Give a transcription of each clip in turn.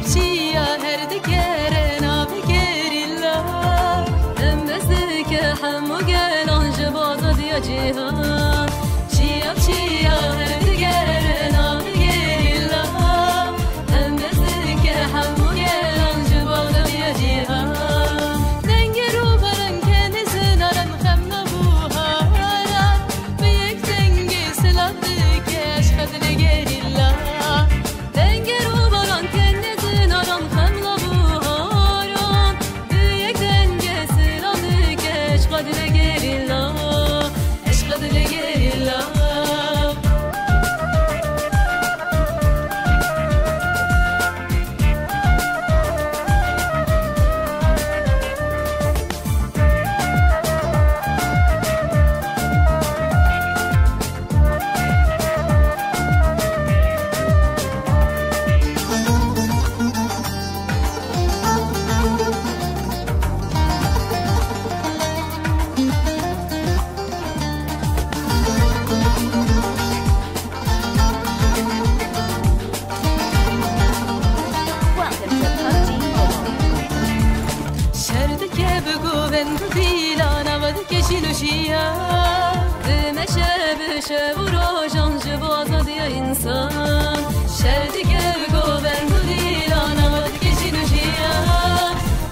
چیا هر دکره نابکریلا دمزدک همو گلان جباز دیا جهان چیا هر دکره نابکریلا دمزدک همو گلان جباز دیا جهان دنگ رو برن کنی زنارم خم نبوهارا به یک دنگ سلام دکش خد نگریلا دنگ رو برن کنی زنارم خم نبوهارا به یک دنگ سلام دکش خد نگریلا عشق نگریلا شردك بقوبن بفيلان عودك شلوشيا بمشى بشاب وروجان جبازة ديا إنسان شردك بقوبن بفيلان عودك شلوشيا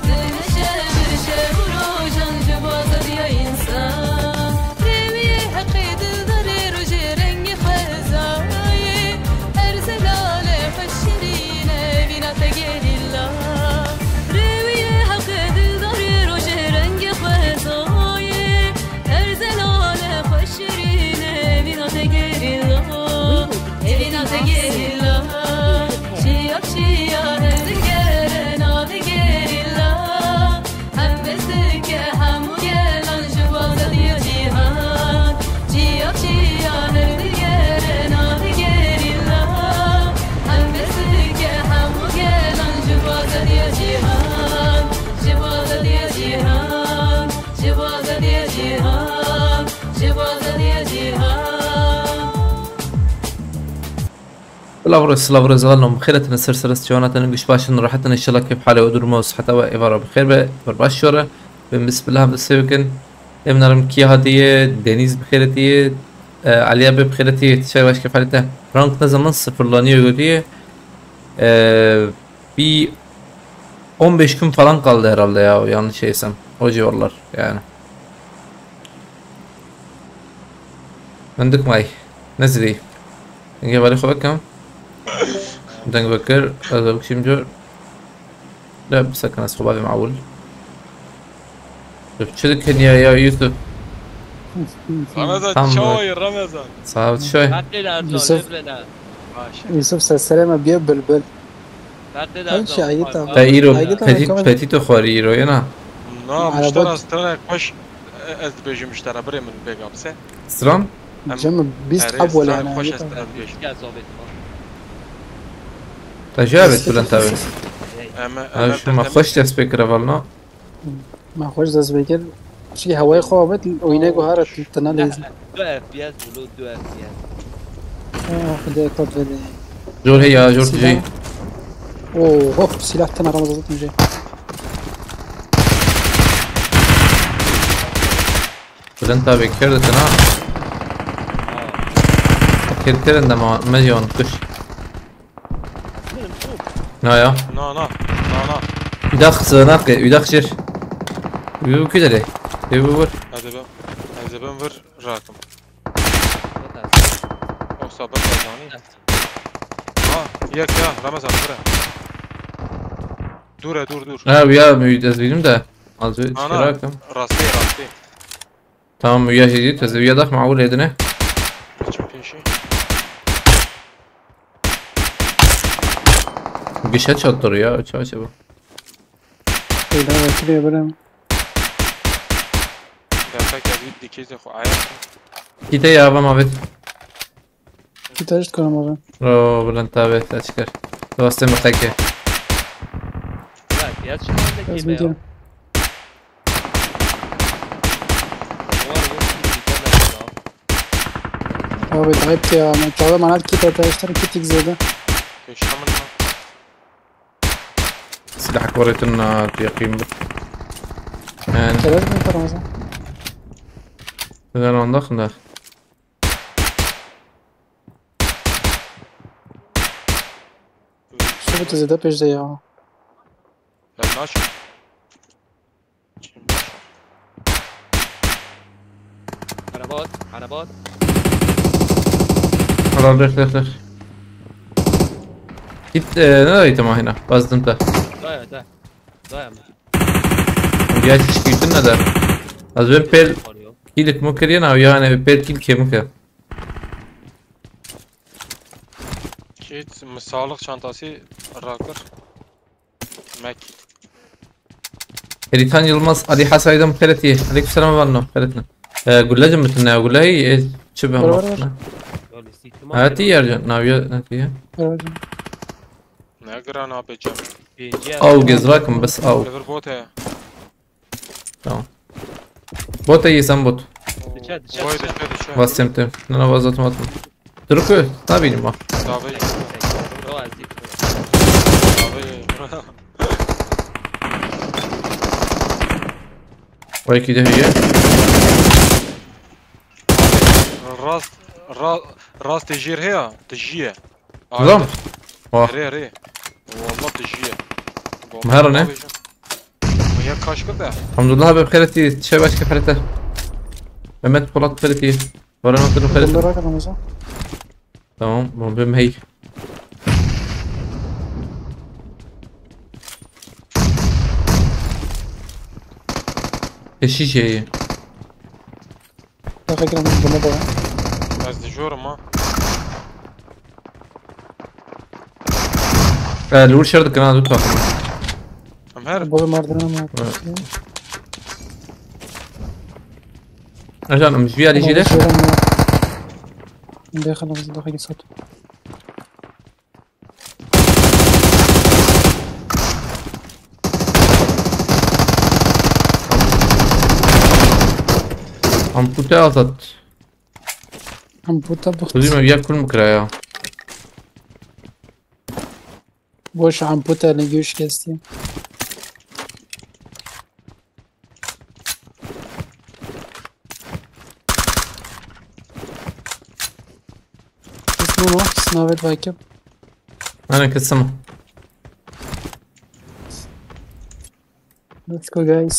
بمشى بشاب وروجان جبازة ديا إنسان رمي حقيد ضرير وجرنج خزاي أرسلال فشرين بنا تجيل الله الأفرز غلهم خيرتنا السلسلة جواناتنا نقش باشن راحتنا إن شاء الله كيف حالي ودور موس حتى وإفارة بخير برباشورة بالنسبة لها بالسيوكن يمنا رمكي هدية دينيز بخيرتي عليا بخيرتي تشاي واش كيف حالته رانك نزل من صفر لانيو يقوليه bir 15 gün falan kaldı herhalde ya yanlış şeysem o civarlar yani. عندك معي نزلي نجيب عليه خبك كم بدنا نفكر هذا بكشي مجور لا بس كان صحابي معول شو ذيك يا يوسف رمضان شوي رمضان صعب شوي يوسف السلامة بيبلبل تايرو بتيتو خوريرو ينا مشترى استرا خوش از بيجي مشترى بري من بيجا بس سلام جمع بيست حول انا خوش استرا بيجي تجارب ولا انت اما شو ما خوش دست بكره والله ما خوش دست بكر شي هواي خوابت ويناغو هارت تناليز دو اف بي اس ولو دو اف بي اس خدي كود فيدي جور هي جور تجي اوه هوب سلاح تنا رمضان جاي ولا انت بكره تنا كير عندما مليون كش نايا نا يدخ زناقي يدخ شر يبو كده ليه يبو ور هذا بنفر راكم او صابت زاني ياك يا رمضان برا دور ويا ميدزبينم ده az اشتراكم راسي tamam ويا جديد تزوية ضخ معقول يدنا bir şey çattırıyor ya çabuk. لا كده برام فاكر بدي كيزه خو عيط Gide ya bam abi. كده كلام هذا رو بلند تابت اشكر. دوست متكه. لا يا شو عندك ميديا هو تعبت يا من تعبان معناته كده تشتري كتير زيادة ايش عملنا سلاح كوريتنا يقين يعني كلاش من ترى مثلا اذا انا داخل شو بتزيد بيش زي لا ماشي عربات عربات خلاص ليش جيت نرايته ما هنا قصد انت ضايع ضايع ضايع جاي تشكيلنا ده از ben pel kilik mukriyen او yani pel kil kemik Git sağlık çantası rakır. Mek. ريتان يلمس علي حاسة ايضا مخيلتي عليكم السلام عليكم خيلتنا قول لها جمتنا قول لها هي شبه برا. هاتي يرجع ناوية هاتي Ne gran yapacağım? او جزراكم بس او Lever bot he. تمام بوت اي سم بوت Vay düşe. واسمتم انا وظت مطم تركوا تابيني ما Davi. وهي كده هي راس تجير هي تجيه. تمام واه ري والله تجيه. مهرنا ويا kaç kadar? الحمد لله بخيرتي شباش كيف حالته ممت بلط خيرتي ولا نقدر خيرتي كل راكب مثلا تمام المهم هي الشيشة هي لا فكرة من الموضوع Az diyorum ha. الأول شرط كمان دوت واحد Am her بابا ماردنا ما عشان مش فيها ليش ليش داخل بس داخل صوت عم بتاعطت عم بوتا بخت خذي ما بياكل مكرايا بوش عم بوتا لنجيوش كاستي اسمه سنافت بايكب أنا كسمة Let's go guys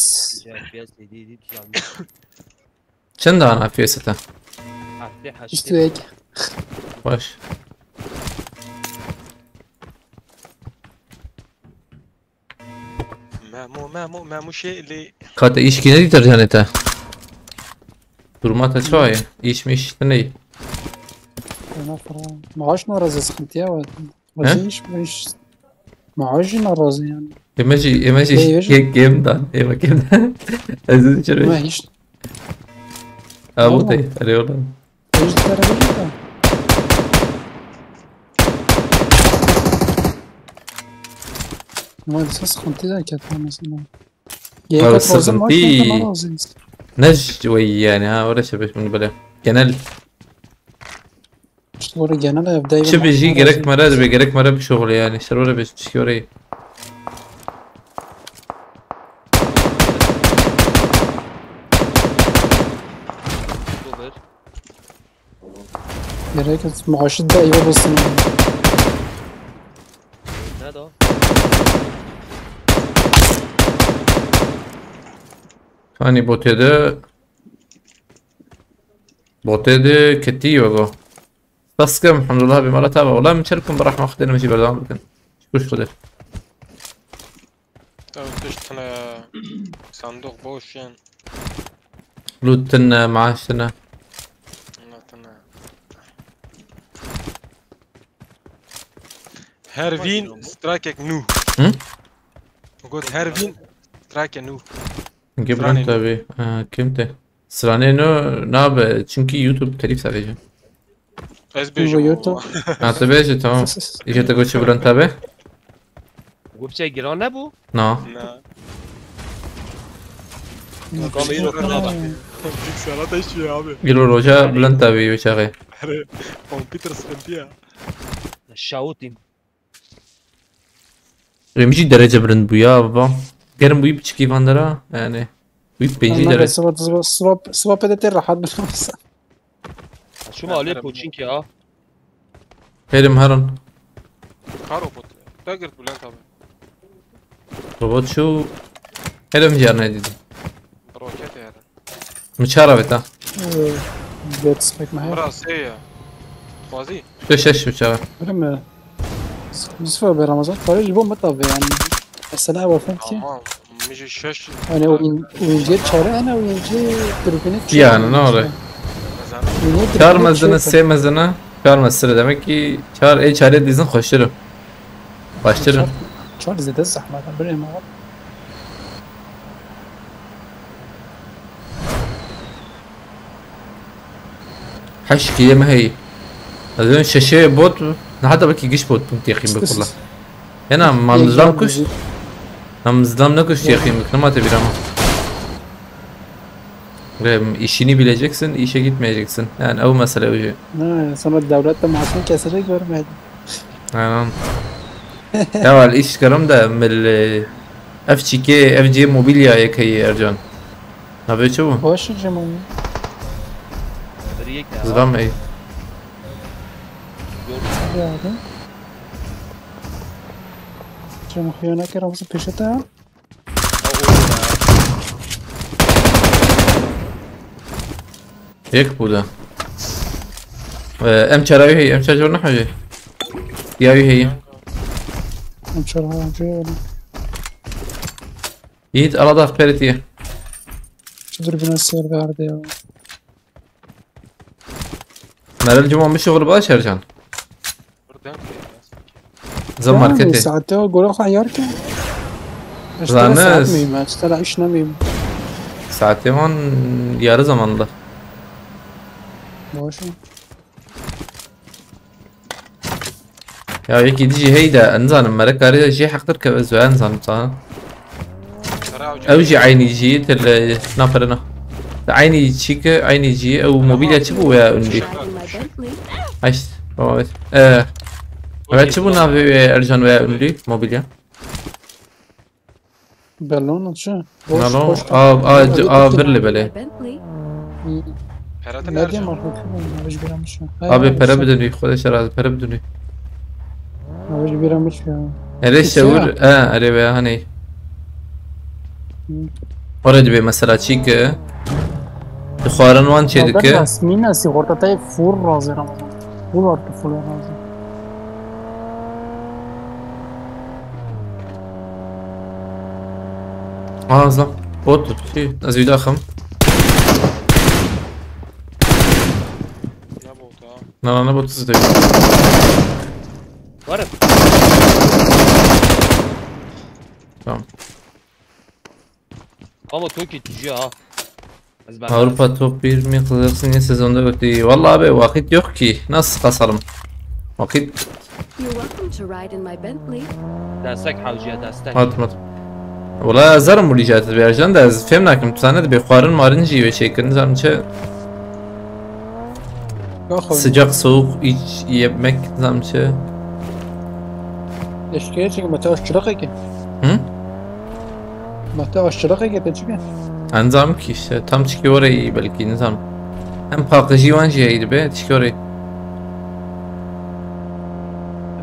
شن ده أنا في ستة اشتو هيك واش مامو شيء اللي كات إيش كنا دي ترجعنته durmata شوية إيش مش تني معاش نرازي سخنتيا وزيش مش معاش نرازي يعني إيماجي جيم دان إيما جيم دان أزيد شري ما هيش أبو تي أريولا هيش ترى بيجي ما دس سخنتي ذاك مثلا ما بس سخنتي نج وي يعني ها ولا شبش من بلا كنال شلون جانا لا شو بيجي جرك مرة بيجرك مرة بشغل يعني شلون بيشتكي وري يا ريت معاش دايما بس هذا ثاني بوتيده كتي وقو بس كم الحمد لله بما تابع والله منشاركم برحمة أخذنا ماشي بردان بكن شكوش خدر تشتنا صندوق boş yani. لوتنا معاشنا Her win strike nu. قلت her win strike nu. نجيب انت بي كمتى سراني ناب çünkü YouTube telif sadece. Ez bejim. تبيش تمام ايش تقول شو بران تابع وبشي جيران نبو نا كاميرو كلابا Bilgisayara taşıyor abi. يلو روجا بلان تابي وشاغي Hani computer sıkıntı ya. الشاوتين Remci derece birind bu ya baba. Gerim bu biçki vandara yani. Bu 5 derece. swap edete rahat bilmez. شو ما عليه بوتشينكي اه Kerim Harun. Karo pot. Dagger Bülent abi. Robot şu. Kerim jarna dedim. Roket yani. Mıçara beta. بيت سبيك معايا Mra seya. Fazi. Şu şeş mıçara. برم نصفه برمضان فريج بوم مطلب يعني السلام أول فهمتي Tamam. Mişi şeş. أنا وين جيت شارع أنا وين جيت تربينت Yani ne oluyor? Mezan. Çağırmadığını sevmezini çağırmazsın demek ki çağır çare dizin hoşlarım. Başlarım. شار زيت الزحمة برم حشكي ما هي هذول شاشة بوت حتى بكي جيش بوت بنت يا اخي بالله انا ما مظلمكش ما mızlamnakış yakayım ne tabi ama. İşini bileceksin, işe gitmeyeceksin. Yani o mesele o. لا سنة الدولات معصوم كسرة görmedim. Aynen. Ya iş karım da mil FCK, FG mobilya yakayı Ercan. Ne yapıyor bu? باش جمعوني بريك Zıram iyi. يعني جمع خيانة كرا بس بيشتها Yek bu da. Em çaravi hey, em çarjör ne hacı? Diyavi hey. انشرها جاي Yiğit arada peritiye. تدري بنا السير ده عرضي Meral cuma bir şoğlu baş Ercan. Buradan Zam marketi. ساعته قولوا خيارك Zannes. ساعات ميمة اشترى عيش نميم Saati on yarı zamanda. باشا Ya gidici hey de انزان مرك قاري شي حقدر كبزو انزان صح. او جي عيني جي تل نافرنا. عيني تشيك عيني جي او موبيليا تشبو يا اندي. عايش. Evet تشبو نافي Ercan veya Ünlü mobilya. بالون شو Nalo birli böyle. Herhalde نادي nerede? مرحبا مش بيرا مش Abi para بدوني خدش راز para بدوني. مش بيرا مش ليش شاور اريبيا هني. Orada bir mesela çiğ Xwarin wan çêdike Yasmina sigortatayê fûr razê Ramazan. Fûr artı fûr razê. zam bot şey az bir daxım Ya bu da. ne bot zıdı ورم tamam ama Tokyo tücü ha. Avrupa top 1 mi kılırsın ya sezonda ötü vallahi abi vakit yok ki nasıl kasalım vakit You're welcome to ride in my Bentley. دستك حوجية دستك atmat ولا زرم اللي جات بيرجان ده فهمناكم تساند بخوارن مارنجي ve şeklini zamçı sıcak soğuk iç yemek zamçı Eşkıya çünkü mete aşçılık ki. Hı? Mete aşçılık ki de çünkü. Anzam ki işte tam çıkıyor orayı belki nizam hem pakıcı van şeydi be çıkıyor orayı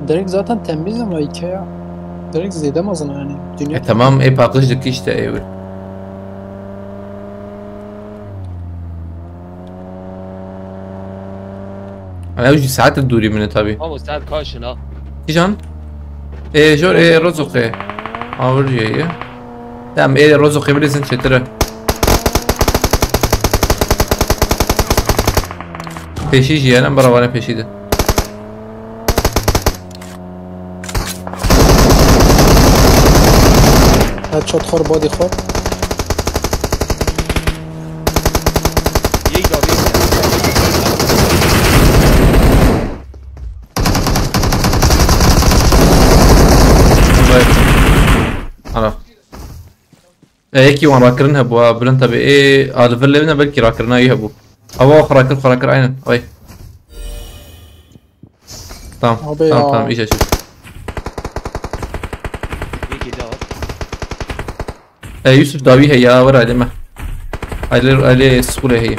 Direkt zaten temiz ama Ikea. Direkt zedemezsin yani. Dünya tamam pakıcılık işte evet أنا أوجي ساعات تدوري منه طبي. ama استاذ كاشن ها. إيجان؟ إيه جور إيه رزقي. أورجي إيه. تمام إيه رزقي بليزن شترة. Peşici yani bana peşiydi. headshot خور body خور. يقدر Ana. Eki wan rakırın bu bilen tabi alverlerine belki rakırına iyi bu. Hava rakır aynen. Ay. Tamam. Abi Tamam ya. tamam iş açık. يوسف داوي هي ورا علمه علي سكوله هي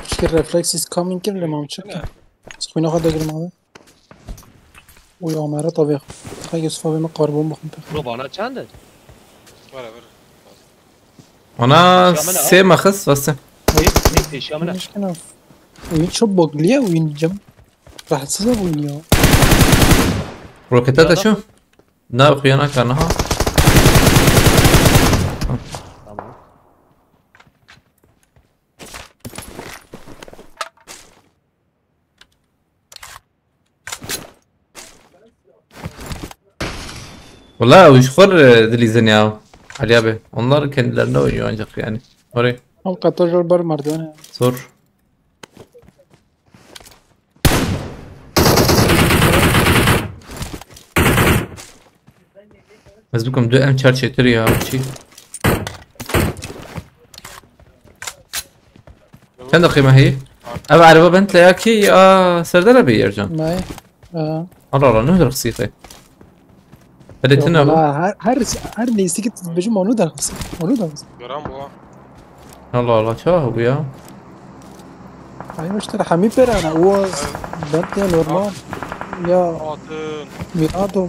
مشكل ريفلكس از كامينج كده ما متشكل سخوينا خد اجري معاه ويا عمارة طبيعي تخيل يوسف ما قربون بخم روبانا چنده؟ ولا ولا انا سيما خص بس ايش منه؟ مشكلة وين شبك ليه وين جنب راح تصير وين يا روكيتاتا شو؟ لا خيانة كانها Tamam. والله وشخور دليزن ya Ali abi onlar kendilerine oynuyor ancak yani orayı هم 14 بر مردونه sor بس بكم دو ام چار چطوری ya چی كم دقيقة هي؟ أبا عربة بنت لياكي سردنا بيرجع معي الله الله نهدر قصيتي بديتنا والله هر نيستيك بيجي مولود القصة مولود القصة جرام هو الله الله شو هو يا ايوه اشترى حميد بير انا هو بنت يا نورمال يا عاطن ميرادو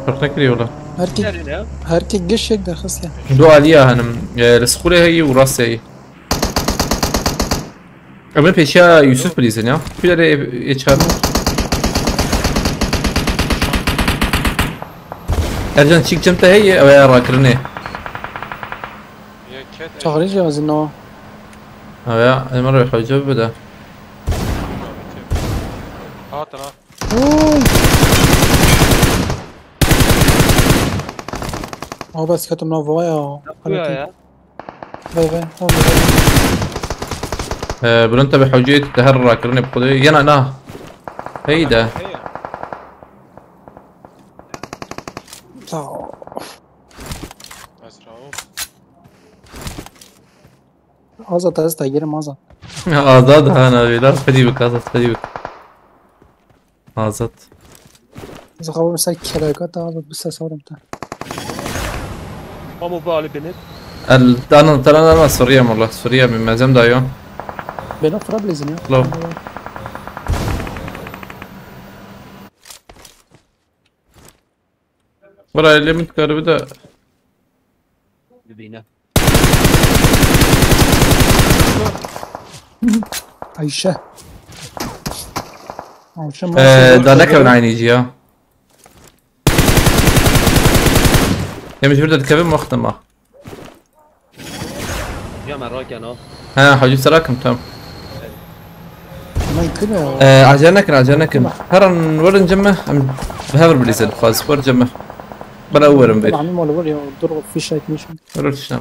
فرق نكري ولا هركي Nerede ya? هركي قش يقدر خص يعني دو عليها هنم السخولة هي وراسي هي أمين بيشا يوسف بليزن يا في لري يتشار أرجان تشيك جمتها هي أو يا راكرني هي كات شغالين جواز انه أو يا المرة يحوجه بدا عاطن اوي هو بس كاتب نوفا يا Yapıyor ya. باي باي بلونتا بحوجية تهر راكرني بقضي ينا نا هيدا هي اسرعوا azat az تغيير azat آزاد أنا لا فدي بك آزاد فدي بك آزاد اذا خبر مسك كلاكات azat بس صورم تا Ama bu Ali Bennett. أنا ترى أنا سوريا والله سوريا من مازم دايو بينو فرابلزن يا لو ولا اللي متقرب ده Dibine. عيشة عيشة ما ده لك من عيني يجي يا مش بدها تكبر مختمة Ya Merraken ha. ها حاجب سراكم تمام ما يكره عجلناك هرن ورن جمه بهذا بليزن خلاص ور جمه بلا أول بيت عمي ولا وري ضرب في شيء ميشن ورد شنو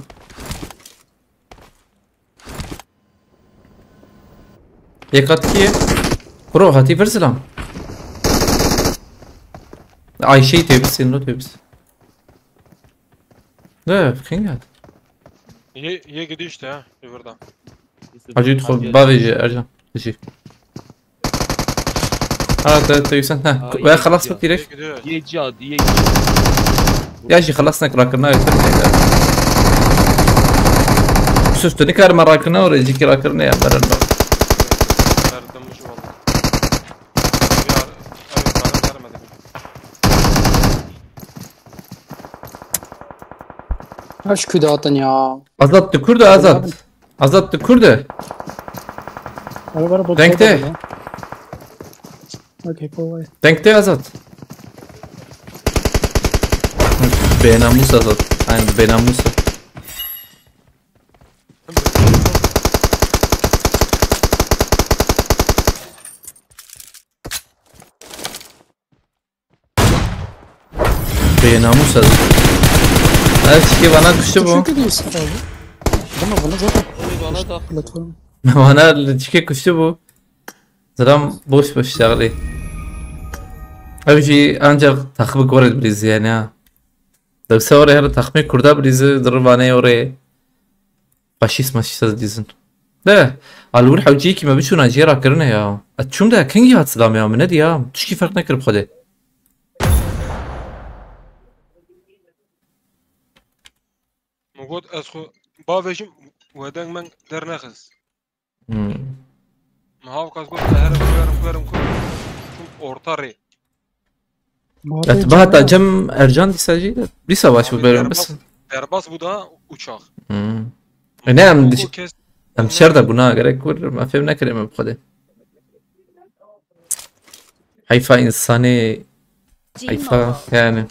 يقتكي برو هاتي فرسلام اي شيء تبس انه تبس لا فين قاعد هي قد işte ha river'dan حاجة يدخل بافي ارجع تجي هذا يسن ها ويا خلاص هي بتيرك gidiyor Yiyeceğiz. يا شي خلصنا كراكرنا شفت نكار مرة كنا ورجي كراكرنا يا مرة Verdim şu oldu bir ara vermedim اش كداتن يا Azat tükürdü Azat. Azat tükürdü. انا برا Denkte. اوكي كويس Denkte Azat. Benamus Azat. Aynen Benamus. Benamus Azat. Evet ki bana düştü شو bu. كده يصير انا والله زاد Bana da. بلاتفورم Bana çıkı kuştu bu. Zaten boş boş şağlı. Abi şey ancak takımı kored biriz yani ha. Dövse oraya her takımı kurda birizi dırvaneye oraya. Faşist maşist dizin. De alur حوجيكي ما بيشو ناجيرا كرنا يا اتشوم ده كنجي هات سلام يا من دي يا تشكي فرق نكر بخده قلت أسخو بافيشم ودان من در نخس ما هاو كاس قلت هرم كل شو أورطاري اتباع جم ارجان دي ساجي دي سواش ببرم بس درباس بودا uçak. نعم ام شرطة بنا gerek var ما فهمنا كلمة بخده حيفا إنساني حيفا يعني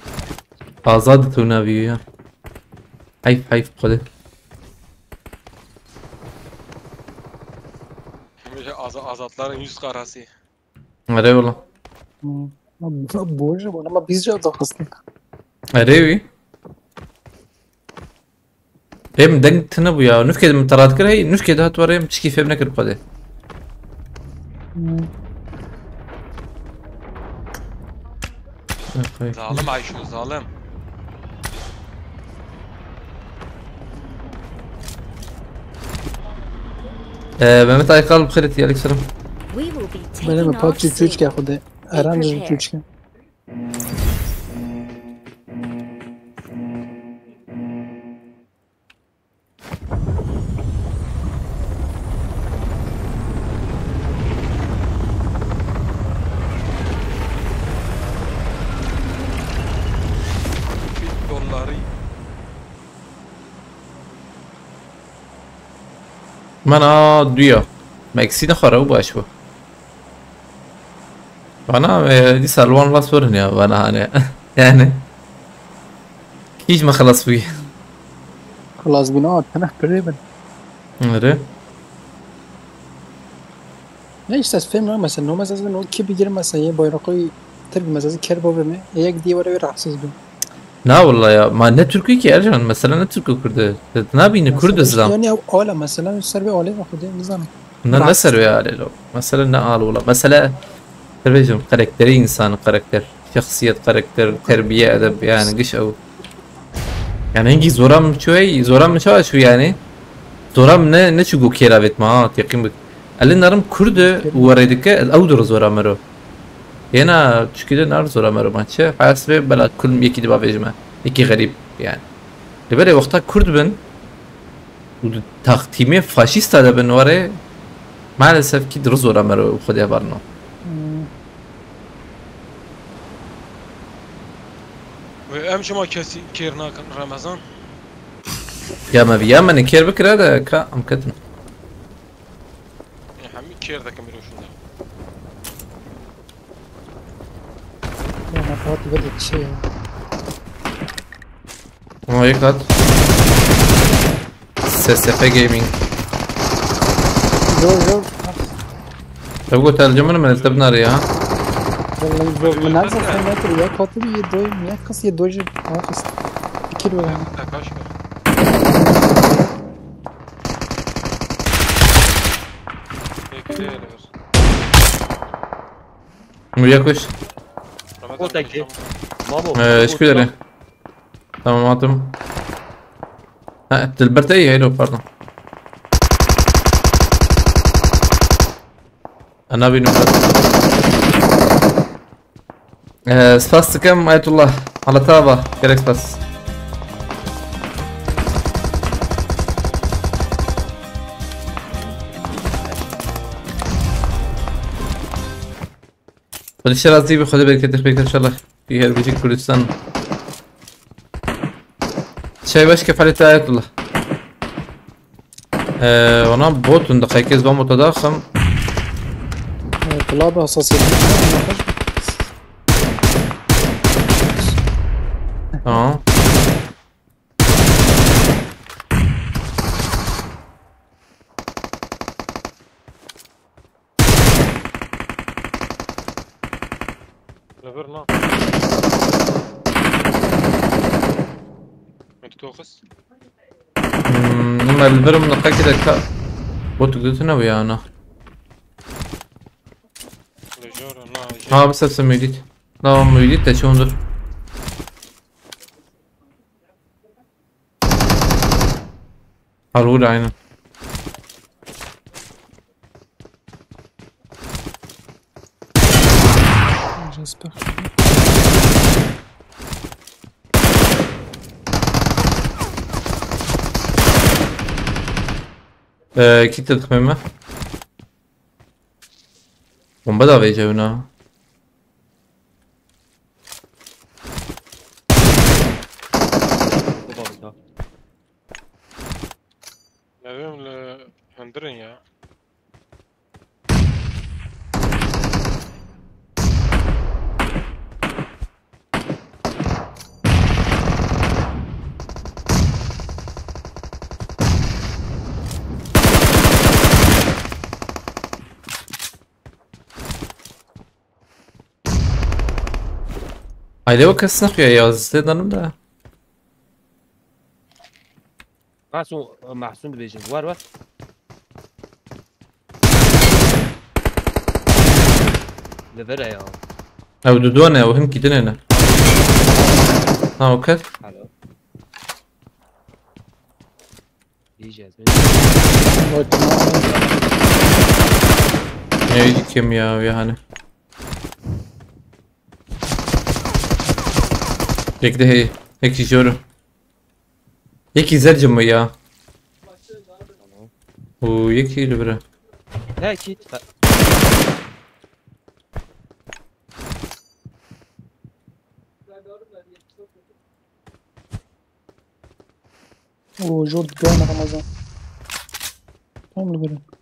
آزاد توناوية حيف بخده Azatların yüz karası. أري والله بوجه وانا ما بيزجا ضغطني أريوي ريم دنگ تنبو يا نفكد من ترات كره هي نفكد هات وريم تشكي فهمنا كل بخده Zalim Ayşu zalim. مهمت أيقال بخيرتي عليك سلام We will be بله taking ما پاک off چوچ soon. که خوده اران جو چوچ که $1 من دویا مکسی نخوره باش بو وانا دي سالوان راس ورنيا وانا انا يعني هيج ما خلص فيه خلاص بنا انا قريبا أري ليش تفهم نوع مثلا نوع مثلا نوع كي بيجي مثلا یه bayrakı تربي مثلا كربو بمه یک دیواره bir rahatsız bu لا والله يا ما نه تركي كي ارجان مثلا نه تركي كرد نابين كرد اسلام يعني اولا مثلا سر bir aile خوده نظام نه نسر يا علي لو مثلا نقال والله مثلا تربيجم كاركتري انسان كاركتر شخصية كاركتر تربية ادب يعني قش او يعني هنجي زورام زورام شو يعني زورام ne çugu keravet ma yakin bak Ali narım kurdu uğradık الاودر زورام مرو هنا تشكيله نار زورام مرو ماتش حاسب بلا كل يكي دبا بيجمع يكي غريب يعني لبره وقتا kurd ben takdimi faşist da ben var maalesef ki درز زورام مرو خود yaparno Ve em şuma kesi kirna Ramazan. يا ما بيا من كير بكره هذا كا ام كتن Ya hemi kir da kemiru şunda. يعني فات بدت شيء هو يقعد SSF جيمنج زور طب قلت الجمله من التبنار يا والله زور من نازل خيمات يا خاطر يدوي مية قص يدوي قص كيلو يعني Kaç ver. Peki değil ver. وياكوش Ramazan. Oradaki. Mamo. ايش كده تمام ماتم ها البرتيه هيلو باردون انا بينو سباس كم آية الله على تابا كيرك سباس الشراء دي بخذ بالك تخبيك ان شاء الله في هربيجي كردستان شاي باش كيف حالة آية الله وانا بوت دقيقة زبان متضخم طلابة حساسية اه Leverna. انت توخس. لما البرم دقيقة كده كا بوت قلتنا ويا انا Lejora na. ها بس نفس ميديت لا ميديت تشوندر هالود عينه J'espère. كيف تخممه ومبدا بيجونا بابا نبيهم هندرين يا Aile o kasnaq ya yazdıdan da محسون بيجن وار لفرع يا او دودونه وهم كدنا ها وكل حلو يجي يجي كيمياء ويا هاني هيك ده هيك جورو هيك زرجم وياه ويكي لبرا لا اكيد وجورد جانا رمضان هم اللي بيرن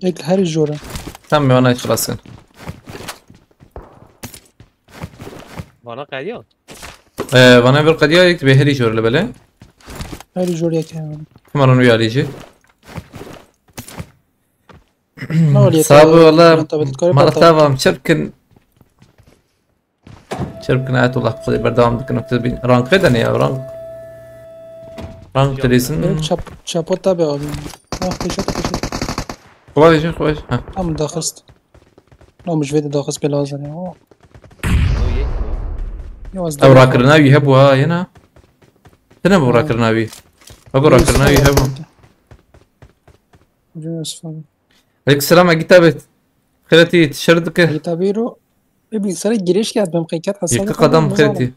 هيك هاري الجورة تم وانا خلاص وانا قاعد وانا بالقضية يكتب هري جور لبلا هاري الجورة كمان كمان ويا ليجي ما وليت صعب والله انت بتقرب مرة تابع مشبكن آيات والله بخذي بردوام دكن وكتبين رانك غدا يا رانك تليسن شابو تابع ابي كشت خوش ها هم داخلست لو مش فيدي داخل بلازر يا او راكرناوي يهبوا هنا تنبو راكرناوي اقول راكرناوي يهبوا عليك السلام على كتابة خلتي تشردك كتابيرو ابي سري جريش قاعد بمقيكات حصل يك قدم خلتي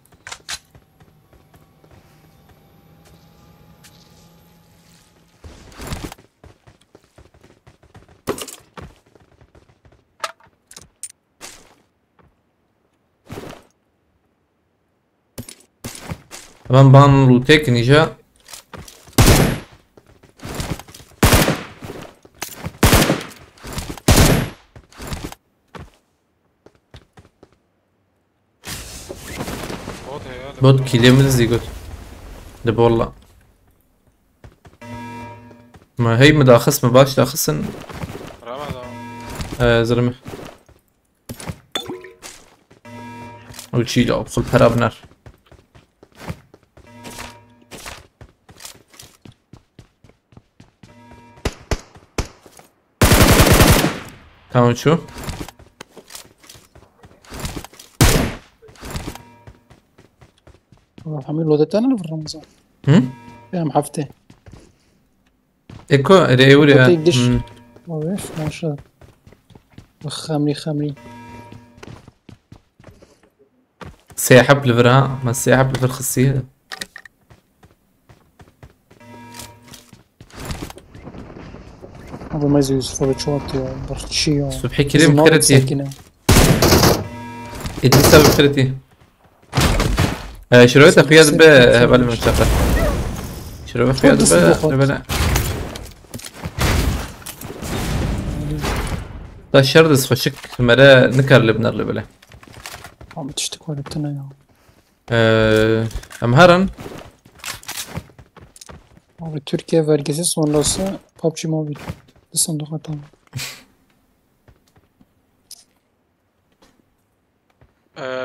من بان لوتيك نيجا بود كيليمز يقول ده والله ما هي مداخس مباش داخسن زلمه اول شي لو ادخل بهرب نار تمام شو حميل لودت انا في رمضان يا محفتي ايكو ريوري ويش ما شاء خامري سيحب لفرها ما سيحب لفر خصيه هذا ما يوسف بتشوتي برشيو صبحي كريم خيرتي ادي سبب خيرتي شرويت اخويا دبا هبل من الشقة شرويت اخويا دبا دا الشردس خشك مرا نكر لبنر لبلا عم تشتكوا لبتنا يا امهرن Abi Türkiye vergisi sonrası PUBG Mobile صندوق tamam.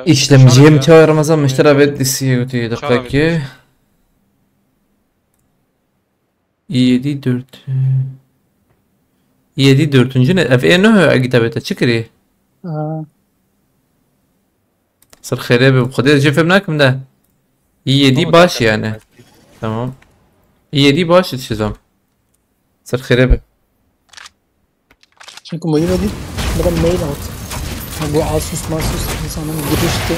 işlemciye mi çağır Ramazan müşteri beddisi ötüye dakika 7 4 ne ev ne kitabete çıkırı صار خرابه بخدي جيف بناكم ده هي دي باش يعني تمام هي دي باش تشزم صار خرابه شكو مجيبة دي بدل ميل اوت ابو عاصوس ماسوس انسان جديشتي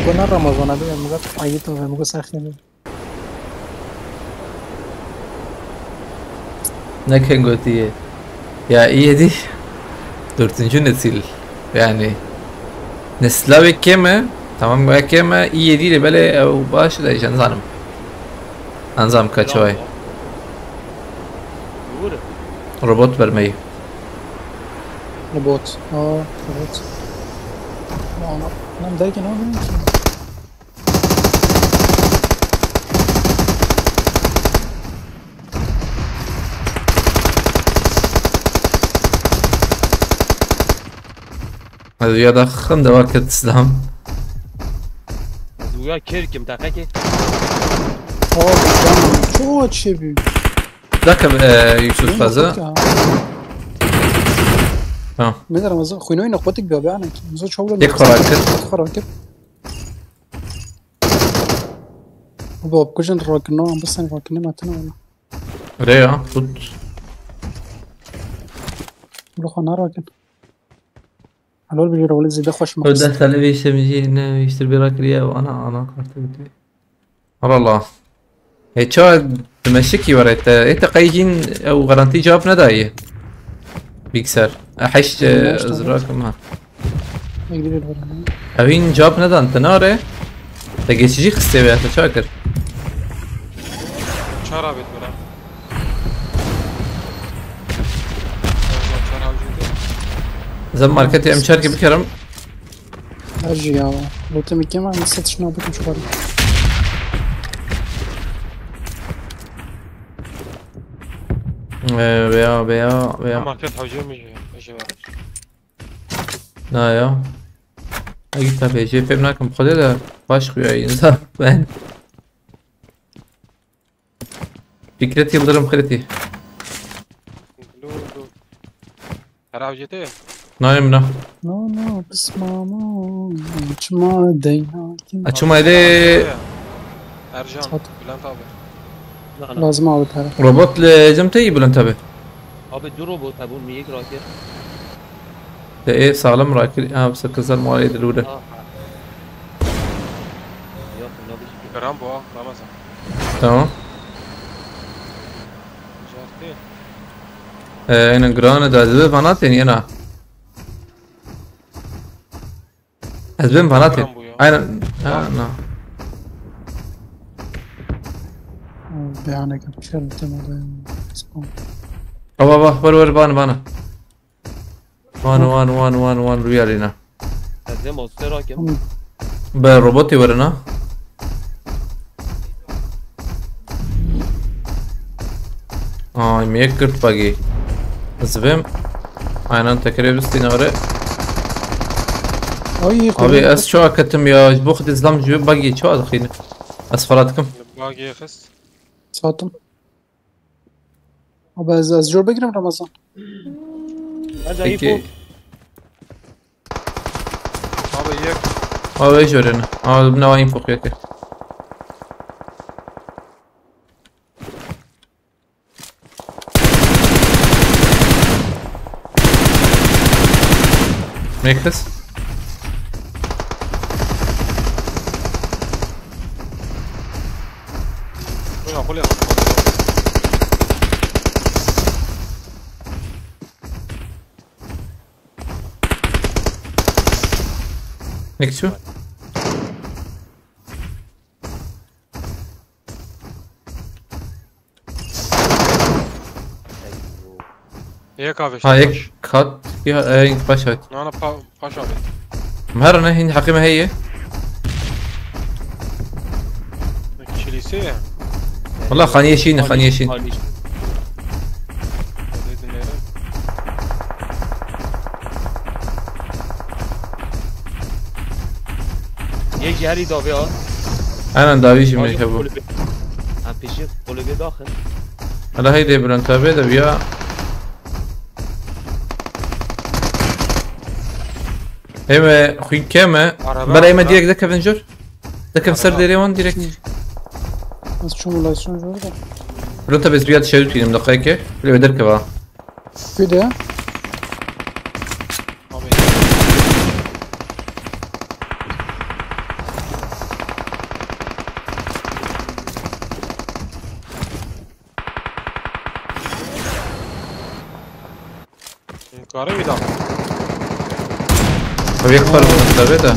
كنا رمضان هذا مغا عيطوا مغا ساخن نكهن قلتي يا هي دي dördüncü nesil yani neslavik keme tamam bu keme iyi değil böyle başı da işte anzanım anzam kaçoy robot vermeyi robot robot انا مضايق انا هذا يا دخن دواك تسلم ويا كيركم تاقاكي شو تشبي ذاك يوسف فازا ها من رمضان خوينوي نقطك بيبيع انا مزوج شغل يقرا باب كوجن راكنو بس انا راكني ما تنا ريا صد نروح انا راكن هلول بيجي رولي زي ده خوش مقصد دخل بيش مجينا يشتري براكريا وانا قررت بدي والله هي شو تمشيكي وريت انت قايجين او غرانتي جواب ندايه بيكسر احش ازراكم ها اوين جواب ندا انت ناره تجيشي خستي بيا شاكر چرا بيت برا زم ماركتي ام شاركي بكرم ارجي يا لو تمي كما نسيت شنو بكم شغل بيا ماركت هجوم يجي لا يا اگه تپیجه فکر نکن بخوده ده باش خویایی انزا ben Fikret Yıldırım kriti هراوجتي نایم نه نو بس ماما ما دينا açma ile ارجان بلان طابر لازم اعود هذا robot لازم تيجي بلن tabi abi dur robot abun miyik raker ده ايه sağlam راكر بس kızlar muhalefet الأولى yok ne biçim كرام بوا رمضان tamam جارتي انا جران ده أزبين فناتين ينا أزبين فناتين أنا نا بيعنى قبل شهر تمام بابا ور بانا وان ريالينا از ماستر راکم بالروبوتي ورنا ميكرت باقي زبم aynen tekrar üstüne oraya abi az şu akıtım ya bu kadar izlam gibi bagi şu adakine asfaratkum باقي خس ساعتم ابى از جور بگیرم رمضان peki بابا يك abi ايش ورنا بنوايم فوق ياك مركز وين اقول يا مركز شو يك افش هايك كات فيها اي باشا انا باش ابي مهرنا هي حقيمة هي كليسيه والله خانيشين یک جهری داوی ها انا داويش من كبو هم پیشی قلوبی داخل هلا هيدي برنتابي ده بيا ايوه خوي كامه عربة، برا ايما عربة. ديريك دك افنجر دك افسر عربة. ديري وان ديريك از چون مولایسون جورده لو انت بس بياد شادو تينم دقيقه اللي بدرك بقى فيده کاره میدم. طب يكفر من الثابته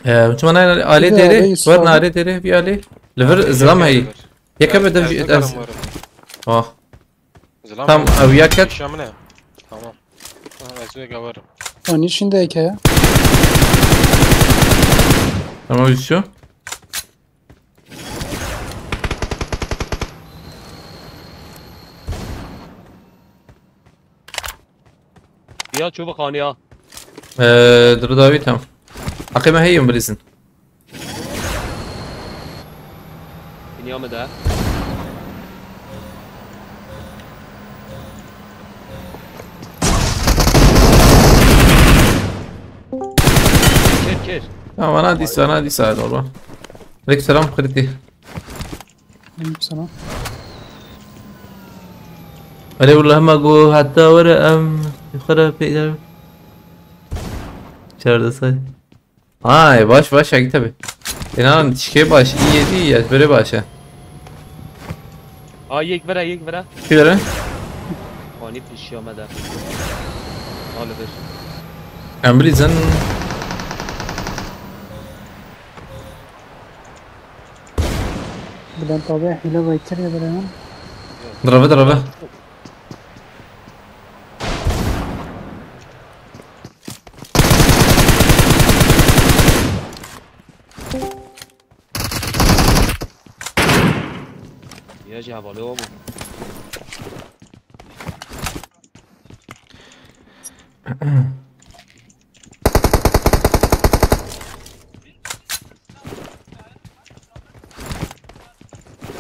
انت انا الي كده ديري رئيس ورنا صادق. الي ديري في الي ليفر زلام هي يا كبد اه tam او ياكت شامنه. تمام. از گوارم. آنی شینده که تمام شو بیا چوب خانی ها. درداوي تمام عقيمه هي بليزن اینی آمده. کش. انا دي ساعد والله عليك السلام خدتي سلام علي والله ما اقول حتى ورا خرب في شهر صاي باش حق تبي اینا چیه باش ایه دی از بره باشه یک بره. کی داره؟ خانی پیشی آمده. حالا بش. امبریزن بدن طابع حيلة بايتر يا بلان ضربه بیا جواله بابا.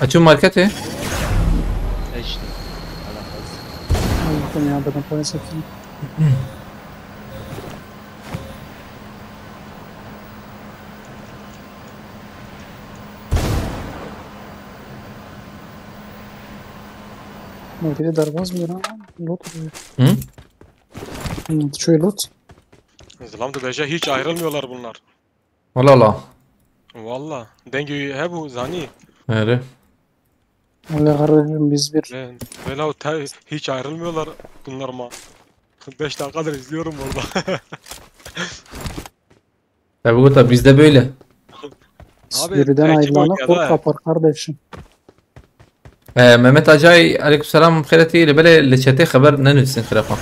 اشوف ماركته اشتی. يكون يا بدن طابع سكين ما كده درباز میرم لوت هم شوي لوت Zlam da beje hiç ayrılmıyorlar bunlar. والله Valla. Dengü hebu zani. ايه ولا غرر biz bir Böyle hiç ayrılmıyorlar bunlar ma. 5 dakikadır izliyorum orada. tabi bu da bizde böyle birden ekip ayrılana oynuyor kork da. kapar kardeşim. مهمت اجاي عليكم السلام خيرتي لبلا اللي شاتي خبر ننفسن خلافه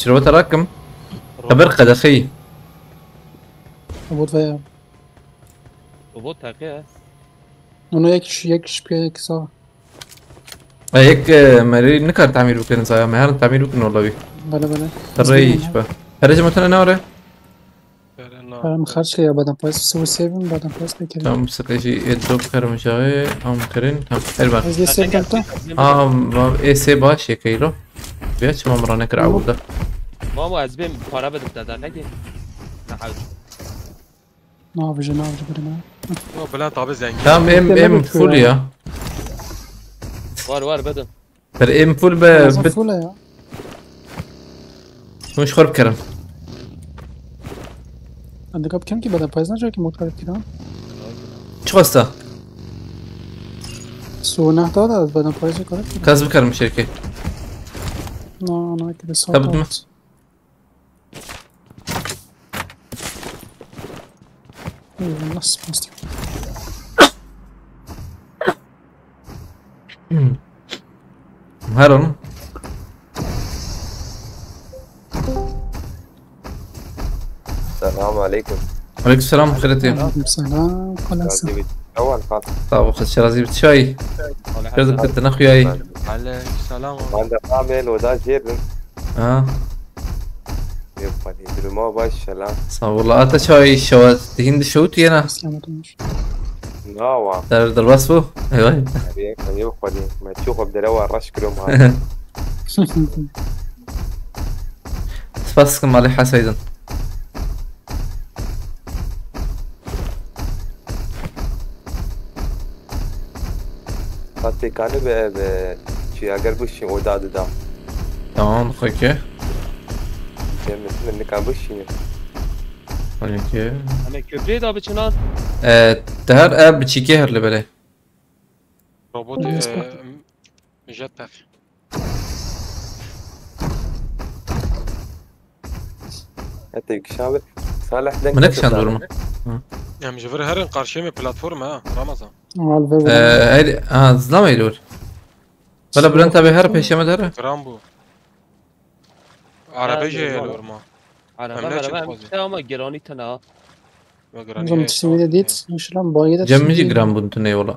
شروط الرقم خبر قدخي Robot veya robot تقیه. onu ek kişi bir sağ. هيك مري نكر تعمير بكن زايا مهار تعمير بكن والله بي Bana bana. ترى شبه هرجع مثلا نوره Ben خرج ya بدن پایس سو سیویم بدن پایس بکریم. تمام سكشي يدوب كرم شاغي هم كرين تمام البا از یه سیو کم اي سي باش يكيلو بيش ما مرة نكر عوده ماما از بیم پاره بدم دادن نگه. نحاول. ne yapacağım بریم. Bülent abi zengin. تمام ام فول يا وار بدم. بر ام فول Fazla full ya. مش خرب كرم Hadi kap kim ki بدن پایس نجا ki mod کرد kiram. شو قصة سو نه داد از بدن پایس کرد. كاز بكرم شركة نه که ساعت. Tabii mi? Nasıl plastik? هارون السلام عليكم. عليكم السلام خيرتي Selam. Kalasın. راضي أول خاطر طاب اخذ شرازي بتشاي كذا كنت ناخي اي Aleykümselam. ما عندك عامل وده جير يبقى يدري ما باش سلام صار والله اتا شاي شوات تهند شوتي انا Selamet olmuş. ناوى در الوصفه ايوه يبقى ما تشوف بدل أول رش كلهم هذا سپاس مالی حسیدن. حتی کنه به چی اگر بشین او داده دام تمام دقیقه. من نکن بشینیم دقیقه. همه köprüye de abi çınar. تهر اب بچیکی هر لبله. ربوت جت باك. حتی یک شابه صالح دنگ منك شان دورما. يعني جبر هرن قرشيمي بلاتفورم ها رمضان. هيدي زلمه يدور. بلا بلنتا بهر پیشمه داره. رامبو عربي جاي الورما. Araba Emre çıktı araba bazı. hem ama gerani tane. نظام تشتري ديت نشرم بايدة جمجي جرام بنتني والله.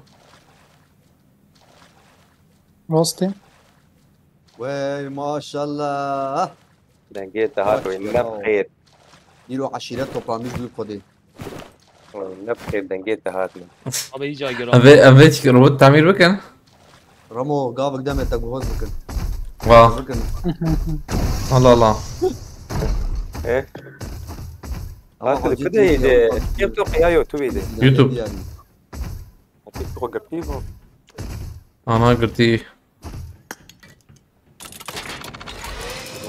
راستي وي ما شاء الله دنگیت هات و نب خیر نیرو عشیرت toplanmış büyük kodi. نب خیر دنگیت هات من Abi iyice gerani. ابي روبوت تعمير بكن. رامو قابك دم تجهز بكن. واه بكن. الله الله. ايه هات كده يدي كيف توقع يا يوتيوب يدي يوتيوب. كيف توقع فيه انا قلتي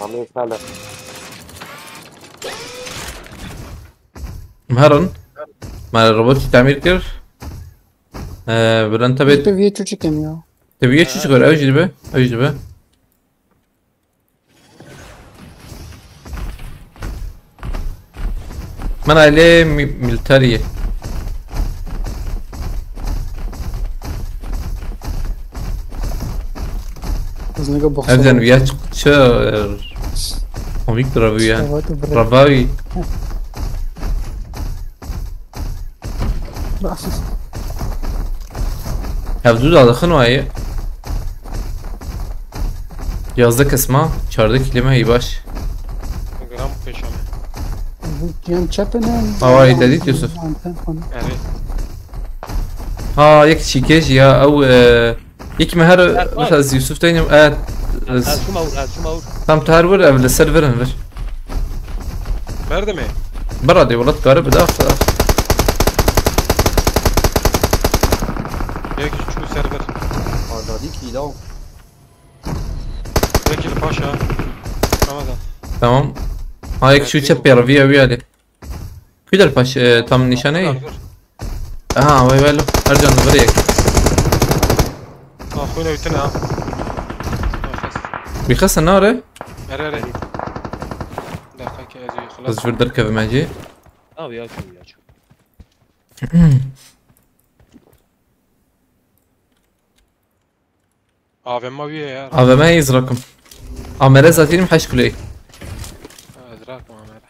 عمي صالح مهرن مع الروبوت تعمير كر. بلنتا بيت bir video çekim ya. تبي شو شغل اوجد به اوجد به. من عليه ميلتاريه. Kız ne kadar baksa. ابدا وياك شو ويكتور ويا رباوي. Hevdud adakın vayı. Yazdık esma, çarda kelime iyi baş. جرام پیشمه. Yan çapına. Havayı dedik Yusuf. يعني Ha yek şikeş ya او يك مهر مثلا يوسف تاني Erşum avur erşum avur. tam تهرور قبل السيرفر انفر مرد مي. برا دي والله تقارب داخل. يك شو سيرفر. Ardadik hile o. يك الباشا. رمضان. تمام. Ha yek şu çapıyor via via ali. كده الباش tam nişanı iyi. Aha vay vay lo. Ercan da buraya. اخونا ويتنا ها. بيخس النار ايه؟ اري اري. دقيقة ازي خلاص. بس في دركب ماجي. Abi ya şu ya şu. افي ما بيه يا هذا ما يزركم. عمري زاتين محش كلي. ادراك ما مره.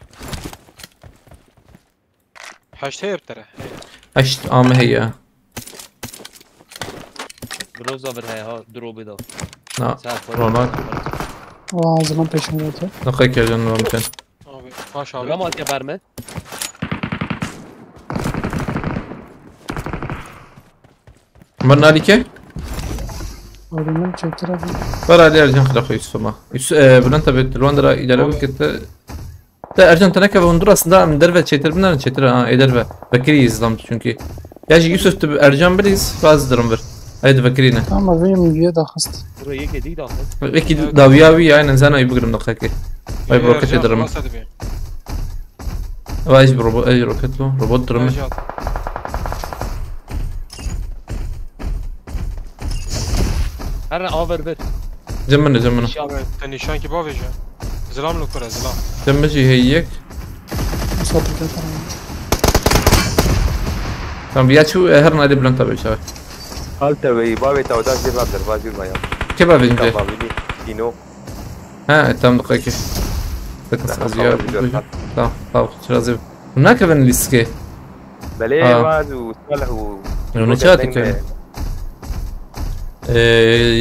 حشت هي بتره. عشت هي. Groza ver ha drop'u da. لا Sen رونق. O zaman peşime yatıyor. دقيقة يا جن ممكن. افي ما شاء الله. Rama at geberme. مرنا عليك؟ Ölümün çektir abi. برا علي ارجان خلاص يوسف ما. بلانتا بيت الوندرا الى لو كنت. ده ارجان تنكب وندرا aslında من درفة çetir bunların çetir ha ederve. Bakri izlam çünkü. Ya Yusuf da Ercan biriz bazılarım bir. Haydi Bakri'ne. Ama benim video da hasta. Buraya gedik de ahmet. Belki daviyavi aynen sen ayı bugün dakika. Ay broket ederim. خلاص ادبي. وايش بربو اي روكت له روبوت درمي. رجعت. Her aver ver. جمنا جمنا. النيشان كي بافيجا. زلام لو كره زلام. جمجي هيك. Satır zaten. كان بياتشو هرنا دي بلانتا بيشاوي. قالت بي بابي تاودا جيب عبد الفاجر ما يا كيف بينجي؟ بابي دينو ها تم دقيقة. تكنس ازياء. طاو شرازي. هناك بن ليسكي. بليه بعد وصالح و ونشاتي كان.